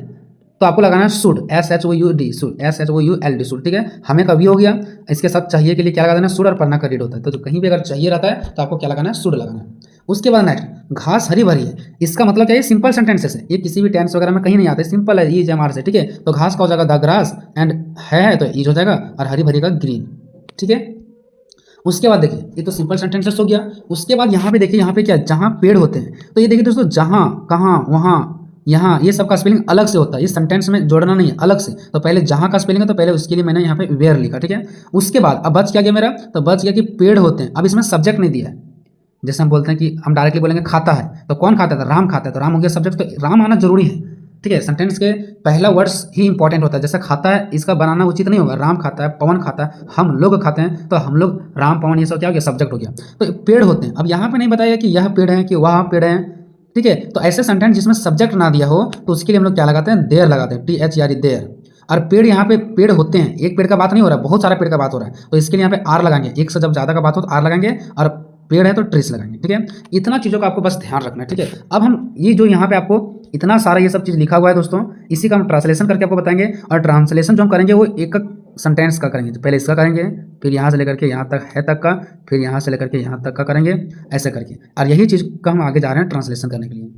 तो आपको लगाना है should, SHOUD, should, SHOULD, should, ठीक है। हमें कभी हो गया, इसके साथ चाहिए के लिए क्या लगा देना, शुड, और पढ़ना का रीड होता है, तो जो कहीं भी अगर चाहिए रहता है तो आपको क्या लगाना है, शुड लगाना है। उसके बाद नेक्स्ट घास हरी भरी है, इसका मतलब क्या है, सिंपल सेंटेंसेस है, ये किसी भी टेंस वगैरह में कहीं नहीं आता है, सिंपल है, ये जमार से, ठीक है। तो घास का हो जाएगा द ग्रास, एंड है तो ईज हो जाएगा, और हरी भरी का ग्रीन, ठीक है। उसके बाद देखिए ये तो सिंपल सेंटेंसेस हो गया। उसके बाद यहाँ पे देखिए, यहाँ पे क्या, जहाँ पेड़ होते हैं, तो ये देखिए दोस्तों, जहाँ, कहाँ, वहाँ, यहाँ, ये सब का स्पेलिंग अलग से होता है, ये सेंटेंस में जोड़ना नहीं है, अलग से। तो पहले जहाँ का स्पेलिंग है तो पहले उसके लिए मैंने यहाँ पे वेयर लिखा, ठीक है। उसके बाद अब बच क्या गया मेरा, तो बच गया कि पेड़ होते हैं। अब इसमें सब्जेक्ट नहीं दिया है, जैसे हम बोलते हैं कि हम डायरेक्टली बोलेंगे खाता है, तो कौन खाता है, तो राम खाता है, तो राम हो गया सब्जेक्ट, तो राम आना जरूरी है, ठीक है। सेंटेंस के पहला वर्ड्स ही इंपॉर्टेंट होता है, जैसे खाता है इसका बनाना उचित नहीं होगा, राम खाता है, पवन खाता है, हम लोग खाते हैं, तो हम लोग, राम, पवन, ये सब क्या हो गया, सब्जेक्ट हो गया। तो पेड़ होते हैं, अब यहाँ पे नहीं बताया कि यह पेड़ है कि वह पेड़ है, ठीक है। तो ऐसे सेंटेंस जिसमें सब्जेक्ट ना दिया हो तो उसके लिए हम लोग क्या लगाते हैं, देयर लगाते हैं, THERE, देयर। और पेड़, यहाँ पे पेड़ होते हैं, एक पेड़ का बात नहीं हो रहा है, बहुत सारा पेड़ का बात हो रहा है, तो इसके लिए यहाँ पे आर लगाएंगे, एक से जब ज़्यादा का बात हो तो आर लगाएंगे, और पेड़ है तो ट्रीस लगाएंगे, ठीक है। इतना चीज़ों का आपको बस ध्यान रखना है, ठीक है। अब हम ये जो यहाँ पे आपको इतना सारा ये सब चीज़ लिखा हुआ है दोस्तों, इसी का हम ट्रांसलेशन करके आपको बताएंगे। और ट्रांसलेशन जो हम करेंगे वो एक सेंटेंस का करेंगे, तो पहले इसका करेंगे, फिर यहाँ से लेकर के यहाँ तक है तक का, फिर यहाँ से लेकर के यहाँ तक का करेंगे, ऐसे करके। और यही चीज़ का हम आगे जा रहे हैं ट्रांसलेशन करने के लिए।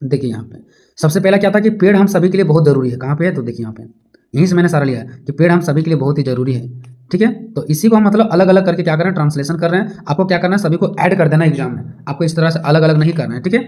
देखिए यहाँ पे सबसे पहला क्या था कि पेड़ हम सभी के लिए बहुत ज़रूरी है, कहाँ पे है, तो देखिए यहाँ पे यहीं से मैंने सारा लिया है कि पेड़ हम सभी के लिए बहुत ही ज़रूरी है, ठीक है। तो इसी को हम मतलब अलग अलग करके क्या कर रहे हैं, ट्रांसलेशन कर रहे हैं। आपको क्या करना है, सभी को ऐड कर देना एग्जाम में, आपको इस तरह से अलग अलग नहीं करना है, ठीक है।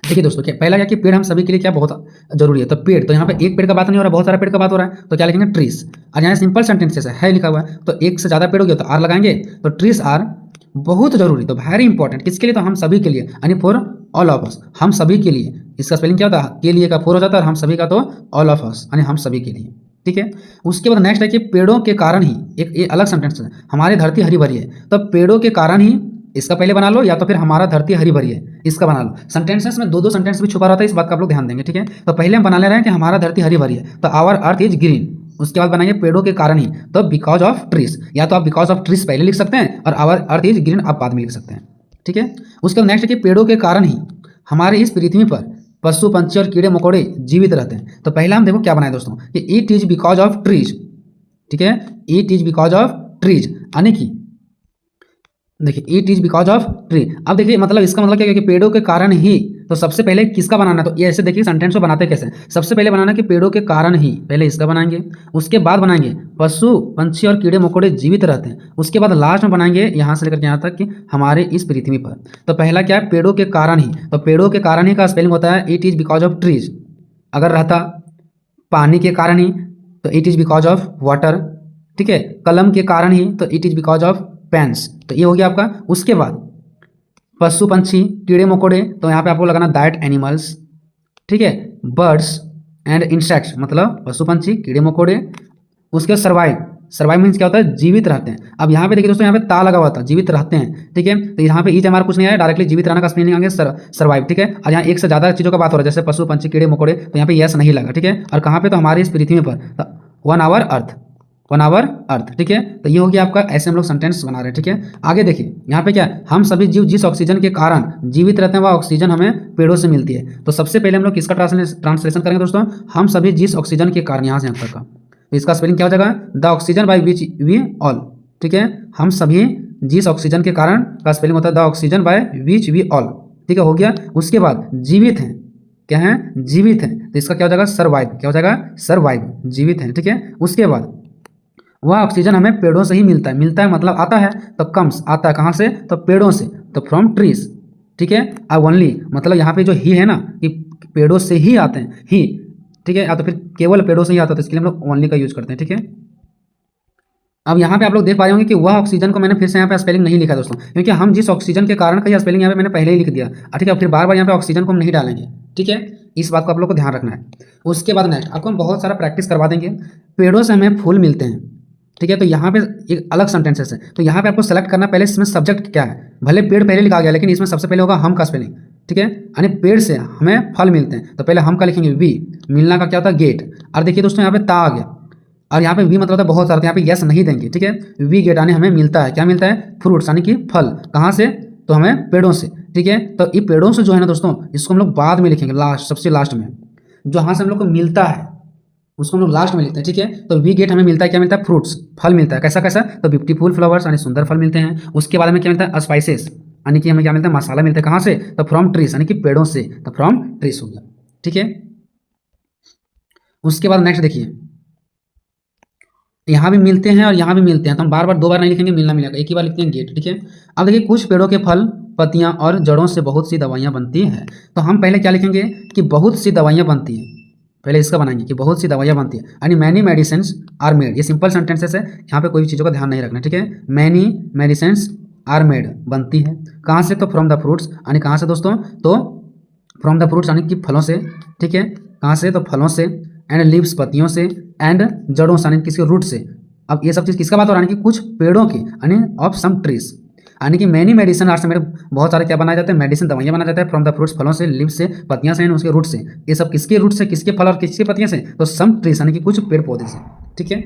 देखिए दोस्तों, क्या पहला क्या कि पेड़ हम सभी के लिए क्या बहुत जरूरी है, तो पेड़, तो यहाँ पे एक पेड़ का बात नहीं हो रहा, बहुत सारा पेड़ का बात हो रहा है, तो क्या लिखेंगे, ट्रीज। और यहाँ सिंपल सेंटेंसेस है लिखा हुआ है, तो एक से ज़्यादा पेड़ हो गया तो आर लगाएंगे, तो ट्रीज आर बहुत जरूरी, तो वेरी इंपॉर्टेंट, किसके लिए, तो हम सभी के लिए, यानी फॉर ऑल ऑफ अस, हम सभी के लिए। इसका स्पेलिंग क्या होता है, के लिए का फोर हो जाता है और हम सभी का तो ऑल ऑफ अस, यानी हम सभी के लिए, ठीक है। उसके बाद नेक्स्ट है कि पेड़ों के कारण ही, एक ये अलग सेंटेंस है, हमारी धरती हरी भरी है, तो पेड़ों के कारण ही, इसका पहले बना लो, या तो फिर हमारा धरती हरी भरी है, इसका बना लो। सेंटेंसेस में दो दो सेंटेंस भी छुपा रहता है, इस बात का आप लोग ध्यान देंगे, ठीक है। तो पहले हम बना ले रहे हैं कि हमारा धरती हरी भरी है, तो आवर अर्थ इज ग्रीन। उसके बाद बनाएंगे पेड़ों के कारण ही, तो बिकॉज ऑफ ट्रीज, या तो आप बिकॉज ऑफ ट्रीज पहले लिख सकते हैं और आवर अर्थ इज ग्रीन आप बाद में लिख सकते हैं, ठीक है। उसके बाद नेक्स्ट है कि पेड़ों के कारण ही हमारे इस पृथ्वी पर पशु पंछी और कीड़े मकोड़े जीवित रहते हैं। तो पहला हम देखो क्या बनाए दोस्तों, कि it is because of trees, ठीक है, it is because of trees, यानी कि देखिए it is because of tree. अब देखिए मतलब इसका मतलब क्या है कि पेड़ों के कारण ही, तो सबसे पहले किसका बनाना है, तो ये ऐसे देखिए सेंटेंस को बनाते कैसे, सबसे पहले बनाना कि पेड़ों के कारण ही, पहले इसका बनाएंगे, उसके बाद बनाएंगे पशु पंछी और कीड़े मकोड़े जीवित रहते हैं, उसके बाद लास्ट में बनाएंगे यहाँ से लेकर यहाँ तक कि हमारे इस पृथ्वी पर। तो पहला क्या है, पेड़ों के कारण ही, तो पेड़ों के कारण ही का स्पेलिंग होता है it is because of trees. अगर रहता पानी के कारण ही, तो it is because of water, ठीक है। कलम के कारण ही, तो it is because of pens, तो ये हो गया आपका। उसके बाद पशु पंछी कीड़े मकोड़े, तो यहाँ पे आपको लगाना दैट एनिमल्स, ठीक है, बर्ड्स एंड इंसेक्ट्स, मतलब पशु पंछी कीड़े मकोड़े। उसके बाद सर्वाइव, सर्वाइव मीन्स क्या होता है, जीवित रहते हैं। अब यहाँ पे देखिए दोस्तों, यहाँ पे ता लगा हुआ था, जीवित रहते हैं, ठीक है। तो यहाँ पे ईच हमारा कुछ नहीं आया, डायरेक्टली जीवित रहने का स्पेलिंग आगे सर्वाइव, ठीक है। और यहाँ एक से ज्यादा चीजों का बात हो रहा है, जैसे पशु पंछी कीड़े मकोड़े, तो यहाँ पे यस नहीं लगा, ठीक है। और कहाँ पे, तो हमारे इस पृथ्वी पर, one our earth, one our earth, ठीक है। तो ये हो गया आपका, ऐसे हम लोग सेंटेंस बना रहे हैं, ठीक है। आगे देखिए यहाँ पे क्या है, हम सभी जीव जिस ऑक्सीजन के कारण जीवित रहते हैं वह ऑक्सीजन हमें पेड़ों से मिलती है। तो सबसे पहले हम लोग किसका ट्रांसलेशन करेंगे दोस्तों, हम सभी जिस ऑक्सीजन के कारण, यहाँ से यहाँ तक का, तो इसका स्पेलिंग क्या हो जाएगा, the oxygen by which we all, ठीक है। हम सभी जिस ऑक्सीजन के कारण का स्पेलिंग होता है the oxygen by which we all, ठीक है, हो गया। उसके बाद जीवित हैं, क्या है, जीवित हैं, तो इसका क्या हो जाएगा, सर्वाइव, क्या हो जाएगा, सर्वाइव, जीवित हैं, ठीक है। उसके बाद वह ऑक्सीजन हमें पेड़ों से ही मिलता है, मिलता है मतलब आता है, तो कम्स, आता है कहाँ से, तो पेड़ों से, तो फ्रॉम ट्रीज, ठीक है। अब ओनली मतलब यहाँ पे जो ही है ना, कि पेड़ों से ही आते हैं, ही, ठीक है, या तो फिर केवल पेड़ों से ही आता है, तो इसके लिए हम लोग ओनली का यूज करते हैं, ठीक है। अब यहाँ पे आप लोग देख पा रहे होंगे कि वह ऑक्सीजन को मैंने फिर से यहाँ पे स्पेलिंग नहीं लिखा दोस्तों, क्योंकि हम जिस ऑक्सीजन के कारण का यह स्पेलिंग यहाँ पे मैंने पहले ही लिख दिया, ठीक है। फिर बार बार यहाँ पे ऑक्सीजन को हम नहीं डालेंगे, ठीक है, इस बात को आप लोग को ध्यान रखना है। उसके बाद नेक्स्ट आपको हम बहुत सारा प्रैक्टिस करवा देंगे। पेड़ों से हमें फूल मिलते हैं, ठीक है। तो यहाँ पे एक अलग सेंटेंसेस है, तो यहाँ पे आपको सेलेक्ट करना पहले इसमें सब्जेक्ट क्या है, भले पेड़ पहले लिखा गया लेकिन इसमें सबसे पहले होगा हम का स्पेलिंग, ठीक है। यानी पेड़ से हमें फल मिलते हैं, तो पहले हम का लिखेंगे वी, मिलना का क्या होता है गेट। और देखिए दोस्तों यहाँ पे ता आ गया, और यहाँ पे वी मतलब होता है बहुत सारा, तो यहाँ पे यस नहीं देंगे, ठीक है। वी गेट यानी हमें मिलता है, क्या मिलता है, फ्रूट्स, यानी कि फल, कहाँ से, तो हमें पेड़ों से, ठीक है। तो ये पेड़ों से जो है ना दोस्तों, इसको हम लोग बाद में लिखेंगे, लास्ट, सबसे लास्ट में, जहाँ से हम लोग को मिलता है उसको हम लोग लास्ट में लिखते हैं, ठीक है। तो वी गेट हमें मिलता है, क्या मिलता है, फ्रूट्स, फल मिलता है, कैसा कैसा, तो ब्यूटीफुल फ्लावर्स यानी सुंदर फल मिलते हैं। उसके बाद में क्या मिलता है, स्पाइसेस, यानी कि हमें क्या मिलता है, मसाला मिलता है, कहाँ से, तो फ्रॉम ट्रीज, यानी कि पेड़ों से, तो फ्रॉम ट्रीज हो गया, ठीक है। उसके बाद नेक्स्ट देखिए, यहाँ भी मिलते हैं और यहाँ भी मिलते हैं, तो हम बार बार दो बार नहीं लिखेंगे, मिलना मिलेगा, एक ही बार लिखते हैं गेट, ठीक है। अब देखिए कुछ पेड़ों के फल, पत्तियाँ और जड़ों से बहुत सी दवाइयाँ बनती हैं, तो हम पहले क्या लिखेंगे कि बहुत सी दवाइयाँ बनती हैं, पहले इसका बनाएंगे कि बहुत सी दवाइयाँ बनती है, यानी मैनी मेडिसिन्स आर मेड। ये सिंपल सेंटेंसेस है, यहाँ पे कोई भी चीज़ों का ध्यान नहीं रखना, ठीक है। मैनी मेडिसिन्स आर मेड, बनती है कहाँ से, तो फ्रॉम द फ्रूट्स, यानी कहाँ से दोस्तों, तो फ्रॉम द फ्रूट्स यानी कि फलों से, ठीक है, कहाँ से, तो फलों से, एंड लीव्स, पत्तियों से, एंड जड़ों से यानी किसके, रूट से। अब ये सब चीज़ किसका बात हो रहा है, कि कुछ पेड़ों की, यानी ऑफ सम ट्रीज, यानी कि मैनी मेडिसिन आर्ट से मेरे बहुत सारे क्या बनाया जाता है, मेडिसिन दवाइयाँ बनाया जाता है, फ्रॉम द फ्रूट्स, फलों से, लीव्स से, पत्तियाँ से, उसके रूट से। ये सब किसके रूट से, किसके फल और किसके पत्तियाँ से, तो सम ट्रीज यानी कि कुछ पेड़ पौधे से, ठीक है।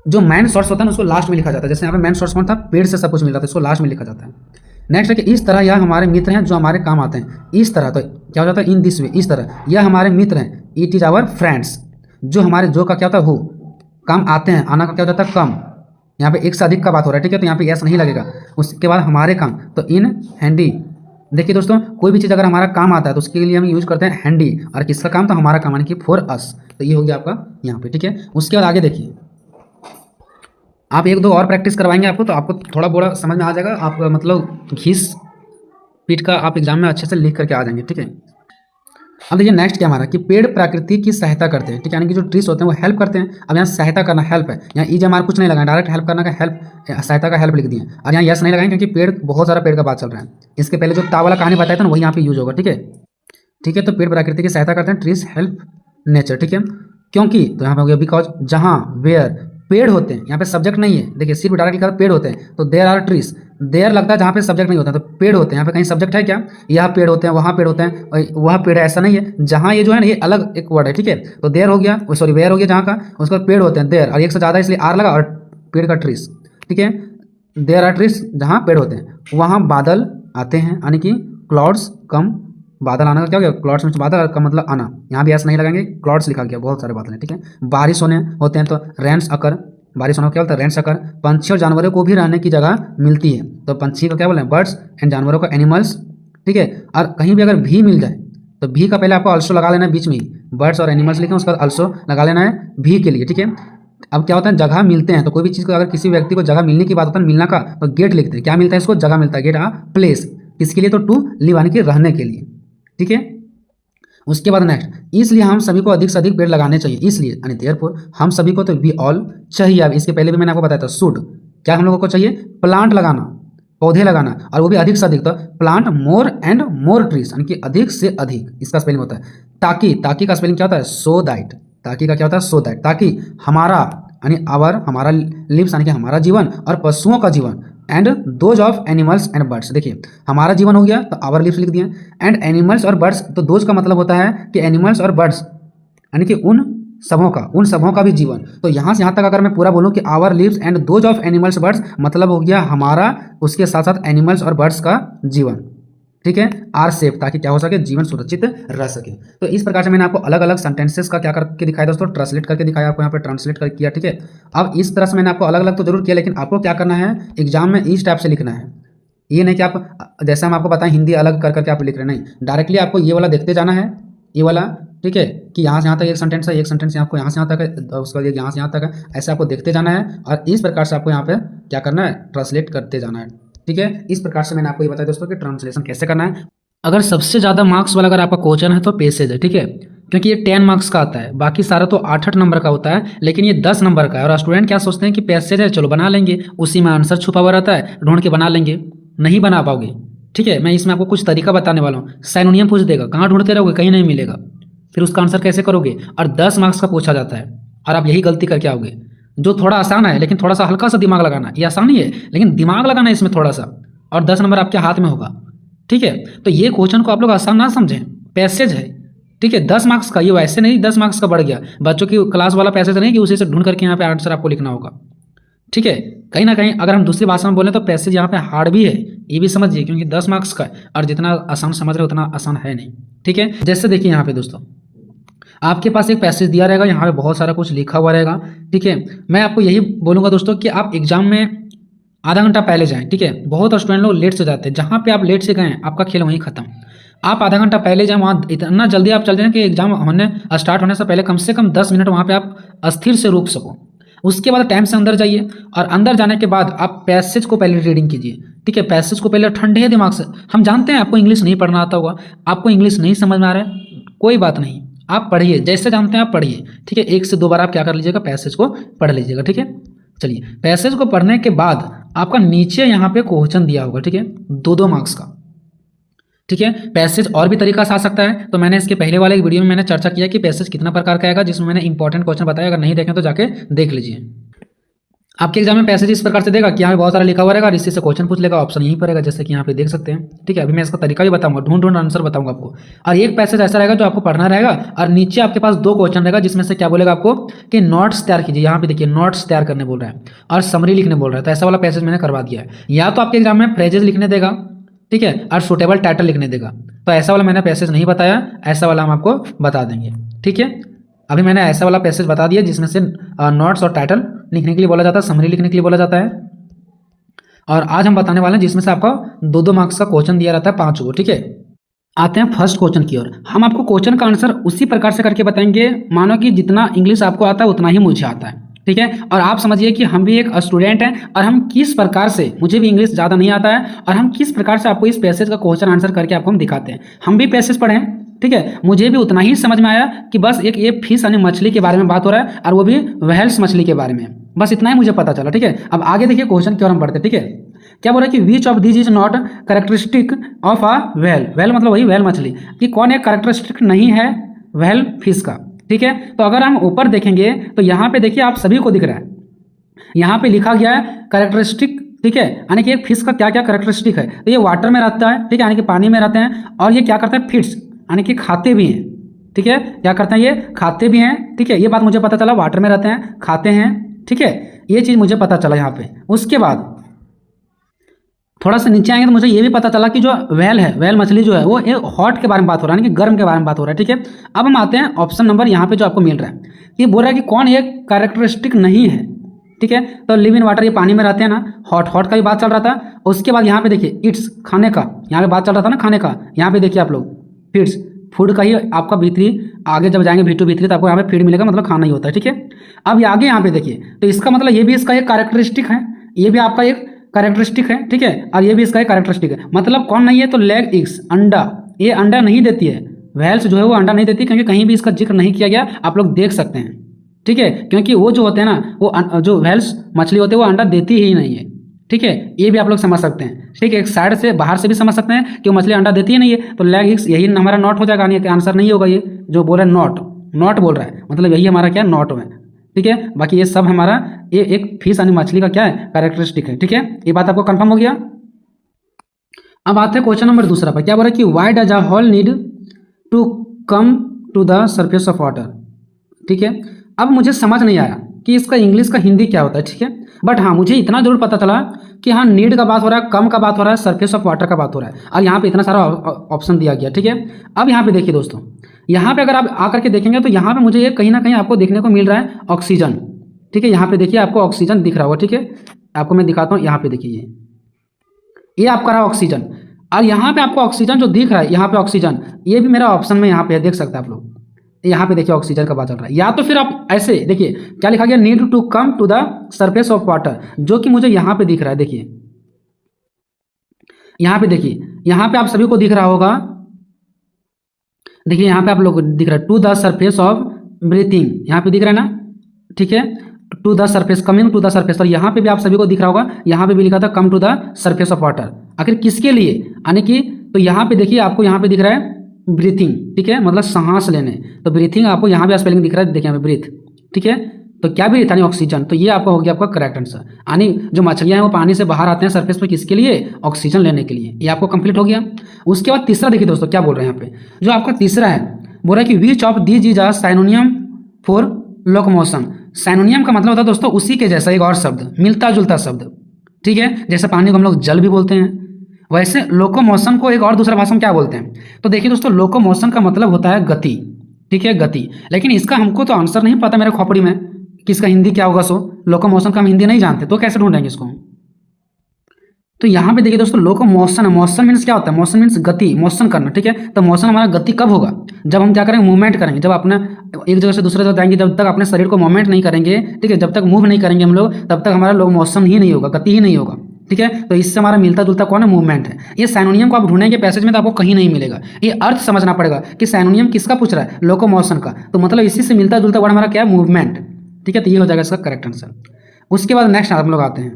जो मेन सोर्स होता है उसको लास्ट में लिखा जाता है, जैसे यहाँ पे मेन सोर्स कौन था, पेड़ से सब कुछ मिल रहा था, इसको लास्ट में लिखा जाता है। नेक्स्ट है कि इस तरह यह हमारे मित्र हैं जो हमारे काम आते हैं, इस तरह, तो क्या हो जाता है, इन दिस वे, इस तरह यह हमारे मित्र हैं, इट इज आवर फ्रेंड्स, जो हमारे, जो का क्या होता है, हु, काम आते हैं, आना का क्या हो जाता है, कम, यहाँ पे एक से अधिक का बात हो रहा है, ठीक है। तो यहाँ पे यस नहीं लगेगा। उसके बाद हमारे काम, तो इन हैंडी, देखिए दोस्तों कोई भी चीज़ अगर हमारा काम आता है तो उसके लिए हम यूज करते हैं हैंडी, और किसका काम, तो हमारा काम, यानी कि फॉर अस। तो ये हो गया आपका यहाँ पे, ठीक है। उसके बाद आगे देखिए, आप एक दो और प्रैक्टिस करवाएंगे आपको, तो आपको थोड़ा बोड़ा समझ में आ जाएगा, आप मतलब घिस पीट का आप एग्जाम में अच्छे से लिख करके आ जाएंगे, ठीक है। अब देखिए नेक्स्ट क्या हमारा कि पेड़ प्रकृति की सहायता करते हैं, ठीक है, यानी कि जो ट्रीज होते हैं वो हेल्प करते हैं। अब यहाँ सहायता करना हेल्प है, यहाँ ई हमारा कुछ नहीं लगा, डायरेक्ट हेल्प करना का हेल्प, सहायता का हेल्प लिख दिए। और यहाँ यस नहीं लगाएं क्योंकि पेड़, बहुत सारा पेड़ का बात चल रहा है। इसके पहले जो ता वाला कहानी बताया था ना वही यहाँ पे यूज होगा, ठीक है। ठीक है, तो पेड़ प्रकृति की सहायता करते हैं, ट्रीज हेल्प नेचर, ठीक है। क्योंकि तो यहाँ पे हो गया बिकॉज, जहाँ, वेयर, पेड़ होते हैं, यहाँ पे सब्जेक्ट नहीं है, देखिए सिर्फ डायरेक्ट लिखा पेड़ होते हैं, तो देयर आर ट्रीज, देयर लगता है जहाँ पे सब्जेक्ट नहीं होता है, तो पेड़ होते हैं, यहाँ पे कहीं सब्जेक्ट है क्या, यहाँ पेड़ होते हैं, वहाँ पेड़ होते हैं, और वहाँ पेड़ है, ऐसा नहीं है। जहाँ ये जो है ना ये अलग एक वर्ड है, ठीक है, तो देयर हो गया, सॉरी वेयर हो गया जहाँ का, उसका पेड़ होते हैं देयर, और एक से ज़्यादा इसलिए आर लगा, और पेड़ का ट्रीज, ठीक है। देयर आर ट्रीज, जहाँ पेड़ होते हैं वहाँ बादल आते हैं, यानी कि क्लाउड्स कम, बादल आना का क्या हो गया, क्लाउड्स में बादल का मतलब आना, यहाँ भी ऐसा नहीं लगाएंगे, क्लाउड्स लिखा गया, बहुत सारे बादल हैं, ठीक है। बारिश होते हैं तो रेन्स अकर, बारिश होना क्या बोलता है, रेन्स अकर। पंछी और जानवरों को भी रहने की जगह मिलती है, तो पंछी को क्या बोले, बर्ड्स, एंड जानवरों को एनिमल्स, ठीक है। और कहीं भी अगर भी मिल जाए तो भी का पहले आपको अल्सो लगा लेना है बीच में ही, बर्ड्स और एनिमल्स लिखें, उसका अल्सो लगा लेना है भी के लिए, ठीक है। अब क्या होता है, जगह मिलते हैं, तो कोई भी चीज़ को अगर किसी व्यक्ति को जगह मिलने की बात होता है, मिलना का, तो गेट लिखते हैं, क्या मिलता है इसको, जगह मिलता है, गेट प्लेस, किसके लिए, तो टू लिव, यानी कि रहने के लिए, ठीक है। उसके बाद नेक्स्ट, इसलिए हम सभी को अधिक से अधिक पेड़ लगाने चाहिए, इसलिए यानी देयरफॉर हम सभी को, तो वी ऑल चाहिए। अब इसके पहले भी मैंने आपको बताया था, शुड, क्या हम लोगों को चाहिए, प्लांट लगाना, पौधे लगाना, और वो भी अधिक से अधिक, तो plant more and more trees, यानी कि अधिक से अधिक, इसका स्पेलिंग होता है ताकि, ताकि का स्पेलिंग क्या होता है, सो दैट, ताकि का क्या होता है, सो दैट, ताकि हमारा यानी आवर, हमारा लिव्स यानी कि हमारा जीवन, और पशुओं का जीवन, and those of animals and birds, देखिए हमारा जीवन हो गया तो आवर लिव्स लिख दिए, एंड एनिमल्स और बर्ड्स, तो दोज का मतलब होता है कि एनिमल्स और बर्ड्स, यानी कि उन सबों का भी जीवन। तो यहाँ से यहाँ तक अगर मैं पूरा बोलूँ कि our lives and those of animals birds, मतलब हो गया हमारा, उसके साथ साथ एनिमल्स और बर्ड्स का जीवन, ठीक है, आर सेफ, ताकि क्या हो सके, जीवन सुरक्षित रह सके। तो इस प्रकार से मैंने आपको अलग अलग सेंटेंसेस का क्या करके दिखाया दोस्तों, ट्रांसलेट करके दिखाया, आपको यहाँ पे ट्रांसलेट कर किया, ठीक है। अब इस तरह से मैंने आपको अलग अलग तो जरूर किया, लेकिन आपको क्या करना है, एग्जाम में इस टाइप से लिखना है, ये नहीं कि आप जैसे हम आपको बताएं हिंदी अलग कर करके आप लिख रहे, नहीं, डायरेक्टली आपको ये वाला देखते जाना है, ये वाला, ठीक है, कि यहाँ से यहाँ तक एक सेंटेंस है, एक सेंटेंस आपको यहाँ से यहाँ तक है, उसके बाद यहाँ से यहाँ तक है, ऐसे आपको देखते जाना है, और इस प्रकार से आपको यहाँ पे क्या करना है, ट्रांसलेट करते जाना है, ठीक है। इस प्रकार से मैंने आपको ये बताया दोस्तों कि ट्रांसलेशन कैसे करना है। अगर सबसे ज़्यादा मार्क्स वाला अगर आपका क्वेश्चन है तो पैसेज है, ठीक है, क्योंकि ये 10 मार्क्स का आता है, बाकी सारा तो 8-8 नंबर का होता है, लेकिन ये 10 नंबर का है। और स्टूडेंट क्या सोचते हैं कि पैसेज है, चलो बना लेंगे, उसी में आंसर छुपा हुआ रहता है, ढूंढ के बना लेंगे, नहीं बना पाओगे, ठीक है। मैं इसमें आपको कुछ तरीका बताने वाला हूँ, साइनोनियम पूछ देगा, कहाँ ढूंढते रहोगे, कहीं नहीं मिलेगा, फिर उसका आंसर कैसे करोगे, और 10 मार्क्स का पूछा जाता है, और आप यही गलती करके आओगे। जो थोड़ा आसान है, लेकिन थोड़ा सा हल्का सा दिमाग लगाना, ये आसान ही है, लेकिन दिमाग लगाना है इसमें थोड़ा सा, और 10 नंबर आपके हाथ में होगा, ठीक है। तो ये क्वेश्चन को आप लोग आसान ना समझें, पैसेज है, ठीक है, 10 मार्क्स का, ये वैसे नहीं 10 मार्क्स का बढ़ गया, बच्चों की क्लास वाला पैसेज नहीं कि उसी से ढूंढ करके यहाँ पे आंसर आपको लिखना होगा, ठीक है। कहीं ना कहीं अगर हम दूसरी भाषा में बोलें तो पैसेज यहाँ पे हार्ड भी है, ये भी समझिए, क्योंकि 10 मार्क्स का, और जितना आसान समझ रहे हो उतना आसान है नहीं, ठीक है। जैसे देखिए यहाँ पे दोस्तों, आपके पास एक पैसेज दिया रहेगा, यहाँ पे बहुत सारा कुछ लिखा हुआ रहेगा, ठीक है। मैं आपको यही बोलूँगा दोस्तों कि आप एग्जाम में आधा घंटा पहले जाएं, ठीक है। बहुत स्टूडेंट लोग लेट से जाते हैं, जहाँ पे आप लेट से गए आपका खेल वहीं खत्म। आप आधा घंटा पहले जाएं, वहाँ इतना जल्दी आप चल जाएं कि एग्जाम होने स्टार्ट होने से पहले कम से कम 10 मिनट वहाँ पे आप अस्थिर से रुक सको। उसके बाद टाइम से अंदर जाइए, और अंदर जाने के बाद आप पैसेज को पहले रीडिंग कीजिए, ठीक है। पैसेज को पहले ठंडे दिमाग से, हम जानते हैं आपको इंग्लिश नहीं पढ़ना आता होगा, आपको इंग्लिश नहीं समझ में आ रहा है, कोई बात नहीं, आप पढ़िए, जैसे जानते हैं आप पढ़िए, ठीक है। 1 से 2 बार आप क्या कर लीजिएगा, पैसेज को पढ़ लीजिएगा, ठीक है। चलिए, पैसेज को पढ़ने के बाद आपका नीचे यहाँ पे क्वेश्चन दिया होगा, ठीक है, 2-2 मार्क्स का, ठीक है। पैसेज और भी तरीका से आ सकता है, तो मैंने इसके पहले वाले वीडियो में मैंने चर्चा किया कि पैसेज कितना प्रकार का आएगा, जिसमें मैंने इंपॉर्टेंट क्वेश्चन बताया, अगर नहीं देखें तो जाके देख लीजिए। आपके एग्जाम में पैसेज इस प्रकार से देगा कि यहाँ पे बहुत सारा लिखा हुआ रहेगा, और इसी से क्वेश्चन पूछ लेगा, ऑप्शन यहीं पर रहेगा, जैसे कि यहाँ पे देख सकते हैं, ठीक है। अभी मैं इसका तरीका भी बताऊंगा, ढूंढ आंसर बताऊंगा आपको। और एक पैसेज ऐसा रहेगा जो आपको पढ़ना रहेगा, और नीचे आपके पास 2 क्वेश्चन रहेगा, जिसमें से क्या बोलेगा आपको कि नोट्स तैयार कीजिए, यहाँ पे देखिए नोट्स तैयार करने बोल रहा है, और समरी लिखने बोल रहा है। तो ऐसा वाला पैसेज मैंने करवा दिया है। या तो आपके एग्जाम में फ्रेजेस लिखने देगा, ठीक है, और सुटेबल टाइटल लिखने देगा, तो ऐसा वाला मैंने पैसेज नहीं बताया, ऐसा वाला हम आपको बता देंगे, ठीक है। अभी मैंने ऐसा वाला पैसेज बता दिया जिसमें से नोट्स और टाइटल लिखने के लिए बोला जाता है, समरी लिखने के लिए बोला जाता है। और आज हम बताने वाले हैं जिसमें से आपका 2-2 मार्क्स का क्वेश्चन दिया रहता है, 5 को, ठीक है। आते हैं फर्स्ट क्वेश्चन की ओर। हम आपको क्वेश्चन का आंसर उसी प्रकार से करके बताएंगे, मानो कि जितना इंग्लिश आपको आता है उतना ही मुझे आता है, ठीक है। और आप समझिए कि हम भी एक स्टूडेंट हैं, और हम किस प्रकार से, मुझे भी इंग्लिश ज़्यादा नहीं आता है, और हम किस प्रकार से आपको इस पैसेज का क्वेश्चन आंसर करके आपको हम दिखाते हैं। हम भी पैसेज पढ़े हैं, ठीक है, मुझे भी उतना ही समझ में आया कि बस एक ये फिश यानी मछली के बारे में बात हो रहा है और वो भी व्हेल्स मछली के बारे में, बस इतना ही मुझे पता चला। ठीक है, अब आगे देखिए क्वेश्चन की ओर हम बढ़ते हैं। ठीक है, क्या बोल रहा है कि which of this is not characteristic of a whale, whale मतलब वही व्हेल मछली, कि कौन एक कैरेक्टरिस्टिक नहीं है व्हेल फिश का। ठीक है, तो अगर हम ऊपर देखेंगे तो यहाँ पे देखिए आप सभी को दिख रहा है, यहाँ पे लिखा गया है कैरेक्टरिस्टिक। ठीक है, यानी कि एक फिश का क्या क्या कैरेक्टरिस्टिक है, तो ये वाटर में रहता है, ठीक है, यानी कि पानी में रहते हैं, और ये क्या करते हैं फिट्स यानी कि खाते भी हैं। ठीक है, क्या करते हैं ये खाते भी हैं। ठीक है, ये बात मुझे पता चला, वाटर में रहते हैं, खाते हैं। ठीक है, ये चीज़ मुझे पता चला यहाँ पे। उसके बाद थोड़ा सा नीचे आएंगे तो मुझे ये भी पता चला कि जो व्हेल है, व्हेल मछली जो है वो एक हॉट के बारे में बात हो रहा है, यानी कि गर्म के बारे में बात हो रहा है। ठीक है, अब हम आते हैं ऑप्शन नंबर यहाँ पे जो आपको मिल रहा है, ये बोल रहा है कि कौन एक कैरेक्टरिस्टिक नहीं है। ठीक है, तो लिव इन वाटर, ये पानी में रहते हैं ना, हॉट हॉट का भी बात चल रहा था। उसके बाद यहाँ पे देखिए इट्स खाने का, यहाँ पे बात चल रहा था ना खाने का, यहाँ पे देखिए आप लोग फीड्स, फूड का ही आपका B3, आगे जब जाएंगे V2 B3 तो आपको यहाँ पे फीड मिलेगा, मतलब खाना ही होता है। ठीक है, अब ये आगे यहाँ पे देखिए, तो इसका मतलब ये भी इसका एक कैरेक्टरिस्टिक है, ये भी आपका एक कैरेक्टरिस्टिक है। ठीक है, और ये भी इसका एक कैरेक्टरिस्टिक है, मतलब कौन नहीं है, तो लेग एग्स, अंडा, ये अंडा नहीं देती है, व्हेल्स जो है वो अंडा नहीं देती, क्योंकि कहीं भी इसका जिक्र नहीं किया गया, आप लोग देख सकते हैं। ठीक है, क्योंकि वो जो होते हैं ना, वो जो व्हेल्स मछली होते हैं वो अंडा देती ही नहीं है। ठीक है, ये भी आप लोग समझ सकते हैं। ठीक है, एक साइड से बाहर से भी समझ सकते हैं कि वो मछली अंडा देती ही नहीं है, तो लेग एग्स यही हमारा नॉट हो जाएगा, यानी कि आंसर नहीं होगा, ये जो बोल रहा है नॉट, नॉट बोल रहा है, मतलब यही हमारा क्या नॉट में। ठीक है, बाकी ये सब हमारा ये एक फिश यानी मछली का क्या है कैरेक्टरिस्टिक है। ठीक है, ये बात आपको कंफर्म हो गया। अब आते हैं क्वेश्चन नंबर दूसरा पर, क्या बोल रहा है कि why does a whale need to come to the surface of water. ठीक है, अब मुझे समझ नहीं आया कि इसका इंग्लिश का हिंदी क्या होता है। ठीक है, बट हाँ मुझे इतना जरूर पता चला कि हाँ नीड का बात हो रहा है, कम का बात हो रहा है, सरफेस ऑफ वाटर का बात हो रहा है, और यहाँ पे इतना सारा ऑप्शन दिया गया। ठीक है, अब यहाँ पे देखिए दोस्तों, यहाँ पे अगर आप आकर के देखेंगे तो यहाँ पे मुझे ये कहीं ना कहीं आपको देखने को मिल रहा है ऑक्सीजन। ठीक है, यहाँ पे देखिए आपको ऑक्सीजन दिख रहा होगा। ठीक है, आपको मैं दिखाता हूँ, यहाँ पे देखिए ये आपका रहा ऑक्सीजन, और यहाँ पे आपको ऑक्सीजन जो दिख रहा है, यहाँ पे ऑक्सीजन, ये भी मेरा ऑप्शन में यहाँ पे देख सकते हैं आप लोग, यहाँ पे देखिए ऑक्सीजन का बात चल रहा है। या तो फिर आप ऐसे देखिए क्या लिखा गया, need to come to the surface of water, जो कि मुझे यहाँ पे दिख रहा है। देखिए यहाँ पे देखिए, यहाँ पे आप सभी को दिख रहा होगा, देखिए यहाँ पे आप लोग दिख रहा है to the surface of breathing, यहाँ पे दिख रहा है ना। ठीक है, to the surface, coming to the surface, और यहाँ पे भी आप सभी को दिख रहा होगा, यहाँ पे भी लिखा था come to the surface of water. आखिर किसके लिए, यानी कि तो यहाँ पे देखिए आपको यहाँ पे दिख रहा है ब्रीथिंग। ठीक है, मतलब सांस लेने, तो ब्रीथिंग आपको यहाँ पे स्पेलिंग दिख रहा है, देखिए यहाँ पे ब्रीथ। ठीक है, तो क्या ब्रीथ यानी ऑक्सीजन, तो ये आपका हो गया आपका करेक्ट आंसर। यानी जो मछलियाँ हैं वो पानी से बाहर आते हैं सरफेस पे, किसके लिए, ऑक्सीजन लेने के लिए, ये आपको कंप्लीट हो गया। उसके बाद तीसरा देखिए दोस्तों क्या बोल रहे हैं यहाँ पे, जो आपका तीसरा है बोल रहा है कि which of these is a synonym for locomotion. Synonym का मतलब होता है दोस्तों उसी के जैसा एक और शब्द, मिलता जुलता शब्द। ठीक है, जैसे पानी को हम लोग जल भी बोलते हैं, वैसे लोकोमोशन को एक और दूसरा भाषा में क्या बोलते हैं, तो देखिए दोस्तों लोकोमोशन का मतलब होता है गति। ठीक है, गति, लेकिन इसका हमको तो आंसर नहीं पता मेरे खोपड़ी में कि इसका हिंदी क्या होगा। सो लोकोमोशन का हम हिंदी नहीं जानते, तो कैसे ढूंढेंगे इसको। तो यहाँ पे देखिए दोस्तों लोकोमोशन, मोशन मीन्स क्या होता है, मोशन मीन्स गति, मोशन करना। ठीक है, तो मोशन हमारा गति कब होगा, जब हम क्या करेंगे, मूवमेंट करेंगे, जब अपना एक जगह से दूसरे जगह जाएंगे, जब तक अपने शरीर को मूवमेंट नहीं करेंगे, ठीक है, जब तक मूव नहीं करेंगे हम लोग, तब तक हमारा लोकोमोशन ही नहीं होगा, गति ही नहीं होगा। ठीक है, तो इससे हमारा मिलता जुलता कौन है, मूवमेंट है। ये साइनोनियम को आप ढूंढेंगे पैसेज में तो आपको कहीं नहीं मिलेगा, ये अर्थ समझना पड़ेगा कि साइनोनियम किसका पूछ रहा है, लोकोमोशन का, तो मतलब इसी से मिलता जुलता वर्ड हमारा क्या है, मूवमेंट। ठीक है, तो ये हो जाएगा इसका करेक्ट आंसर। उसके बाद नेक्स्ट हम लोग आते हैं,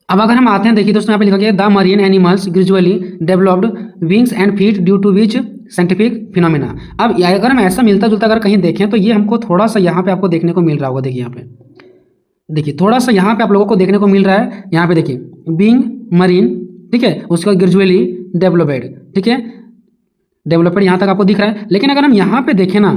अब अगर हम आते हैं देखिए दोस्तों यहाँ पे लिखा गया the marine animals gradually developed wings and feet due to which scientific phenomena. अब अगर हम ऐसा मिलता जुलता अगर कहीं देखें तो ये हमको थोड़ा सा यहाँ पे आपको देखने को मिल रहा होगा। देखिए यहाँ पे देखिए थोड़ा सा यहाँ पे आप लोगों को देखने को मिल रहा है, यहाँ पे देखिए बीइंग मरीन, ठीक है, उसके बाद ग्रेजुअली डेवलप्ड, ठीक है, डेवलप्ड यहाँ तक आपको दिख रहा है। लेकिन अगर हम यहाँ पे देखें ना,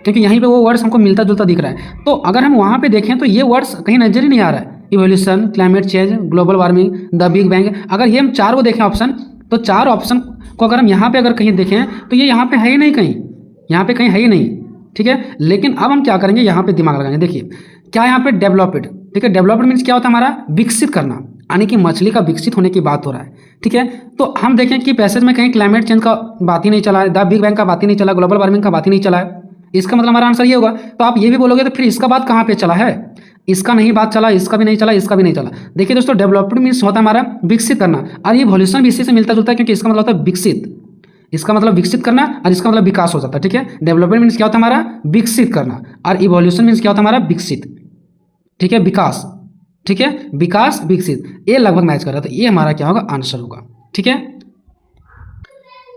क्योंकि यहीं पे वो वर्ड्स हमको मिलता जुलता दिख रहा है, तो अगर हम वहाँ पे देखें तो ये वर्ड्स कहीं नजर ही नहीं आ रहा है। Evolution, climate change, global warming, the big bang, अगर ये हम चार को देखें ऑप्शन, तो चार ऑप्शन को अगर हम यहाँ पे अगर कहीं देखें तो ये यहाँ पे है ही नहीं, कहीं यहाँ पे कहीं है ही नहीं, ठीक है। लेकिन अब हम क्या करेंगे, यहाँ पे दिमाग लगाएंगे। देखिए क्या यहाँ पे डेवलप्ड, ठीक है, डेवलप्ड मीन्स क्या होता है हमारा, विकसित करना, यानी कि मछली का विकसित होने की बात हो रहा है, ठीक है। तो हम देखें कि पैसेज में कहीं क्लाइमेट चेंज का बात ही नहीं चला है, द बिग बैंग का बात ही नहीं चला, ग्लोबल वार्मिंग का बात ही नहीं चला है, इसका मतलब हमारा आंसर ये होगा। तो आप ये भी बोलोगे तो फिर इसका बात कहाँ पे चला है, इसका नहीं बात चला, इसका भी नहीं चला, इसका भी नहीं चला। देखिए दोस्तों डेवलप्ड मीन्स होता है हमारा विकसित करना, और ये इवोल्यूशन भी इसी से मिलता जुलता है, क्योंकि इसका मतलब होता है विकसित, इसका मतलब विकसित करना और इसका मतलब विकास हो जाता है। ठीक है, डेवलपमेंट मीन्स क्या होता है हमारा, विकसित करना, और इवोल्यूशन मीन्स क्या होता है हमारा, विकसित। ठीक है, विकास। ठीक है, विकास विकसित, ये लगभग मैच कर रहा था, ये हमारा क्या होगा, आंसर होगा। ठीक है,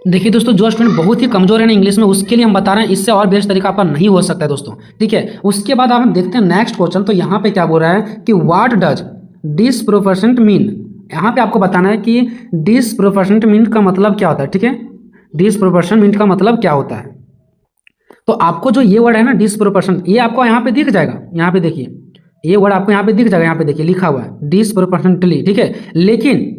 देखिए दोस्तों, जो स्टूडेंट बहुत ही कमजोर है ना इंग्लिश में, उसके लिए हम बता रहे हैं, इससे और बेस्ट तरीका आपका नहीं हो सकता है दोस्तों। ठीक है, उसके बाद आप देखते हैं नेक्स्ट क्वेश्चन। तो यहाँ पे क्या बोल रहा है कि व्हाट डज डिसप्रोपोर्शनेट मीन। यहाँ पे आपको बताना है कि डिसप्रोपोर्शनेट मीन का मतलब क्या होता है। ठीक है, डिसप्रोपोर्शनेट मीन का मतलब क्या होता है। तो आपको जो ये वर्ड है ना डिसप्रोपोर्शन, ये आपको यहाँ पे दिख जाएगा, यहाँ पे देखिए ये वर्ड आपको यहाँ पे दिख जाएगा, यहाँ पे देखिए लिखा हुआ है डिसप्रोपोर्शनेटली। ठीक है, लेकिन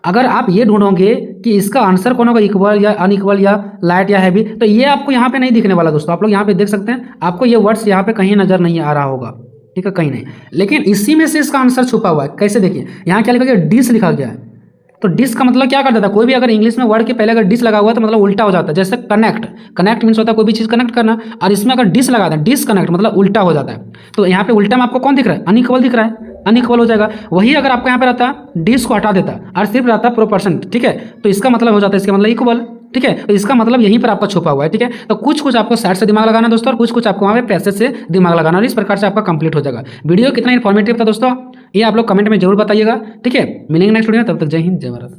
अगर आप ये ढूंढोगे कि इसका आंसर कौन होगा, इक्वल या अनइक्वल या लाइट या हैवी, तो ये आपको यहाँ पे नहीं दिखने वाला दोस्तों। आप लोग यहाँ पे देख सकते हैं, आपको ये वर्ड्स यहाँ पे कहीं नजर नहीं आ रहा होगा। ठीक है, कहीं नहीं, लेकिन इसी में से इसका आंसर छुपा हुआ है। कैसे, देखिए यहाँ क्या लिखा गया, डिस लिखा गया है। तो डिस का मतलब क्या कर देता है, कोई भी अगर इंग्लिश में वर्ड के पहले अगर डिस लगा हुआ है तो मतलब उल्टा हो जाता है। जैसे कनेक्ट, कनेक्ट मीन्स होता है कोई भी चीज़ कनेक्ट करना, और इसमें अगर डिस लगा दें, डिसकनेक्ट मतलब उल्टा हो जाता है। तो यहाँ पे उल्टा में आपको कौन दिख रहा है, अनइक्वल दिख रहा है, अनइक्वल हो जाएगा। वही अगर आपको यहाँ पे रहता डिस को हटा देता और सिर्फ रहता प्रोपोर्शन, ठीक है, तो इसका मतलब हो जाता है, इसका मतलब इक्वल। ठीक है, तो इसका मतलब यहीं पर आपका छुपा हुआ है। ठीक है, तो कुछ कुछ आपको साइड से दिमाग लगाना है दोस्तों, और कुछ कुछ आपको वहाँ पे पैसेज से दिमाग लगाना, और इस प्रकार से आपका कंप्लीट हो जाएगा। वीडियो कितना इन्फॉर्मेटिव था दोस्तों, ये आप लोग कमेंट में जरूर बताइएगा। ठीक है, मिलेंगे नेक्स्ट वीडियो में, तब तक जय हिंद जय भारत।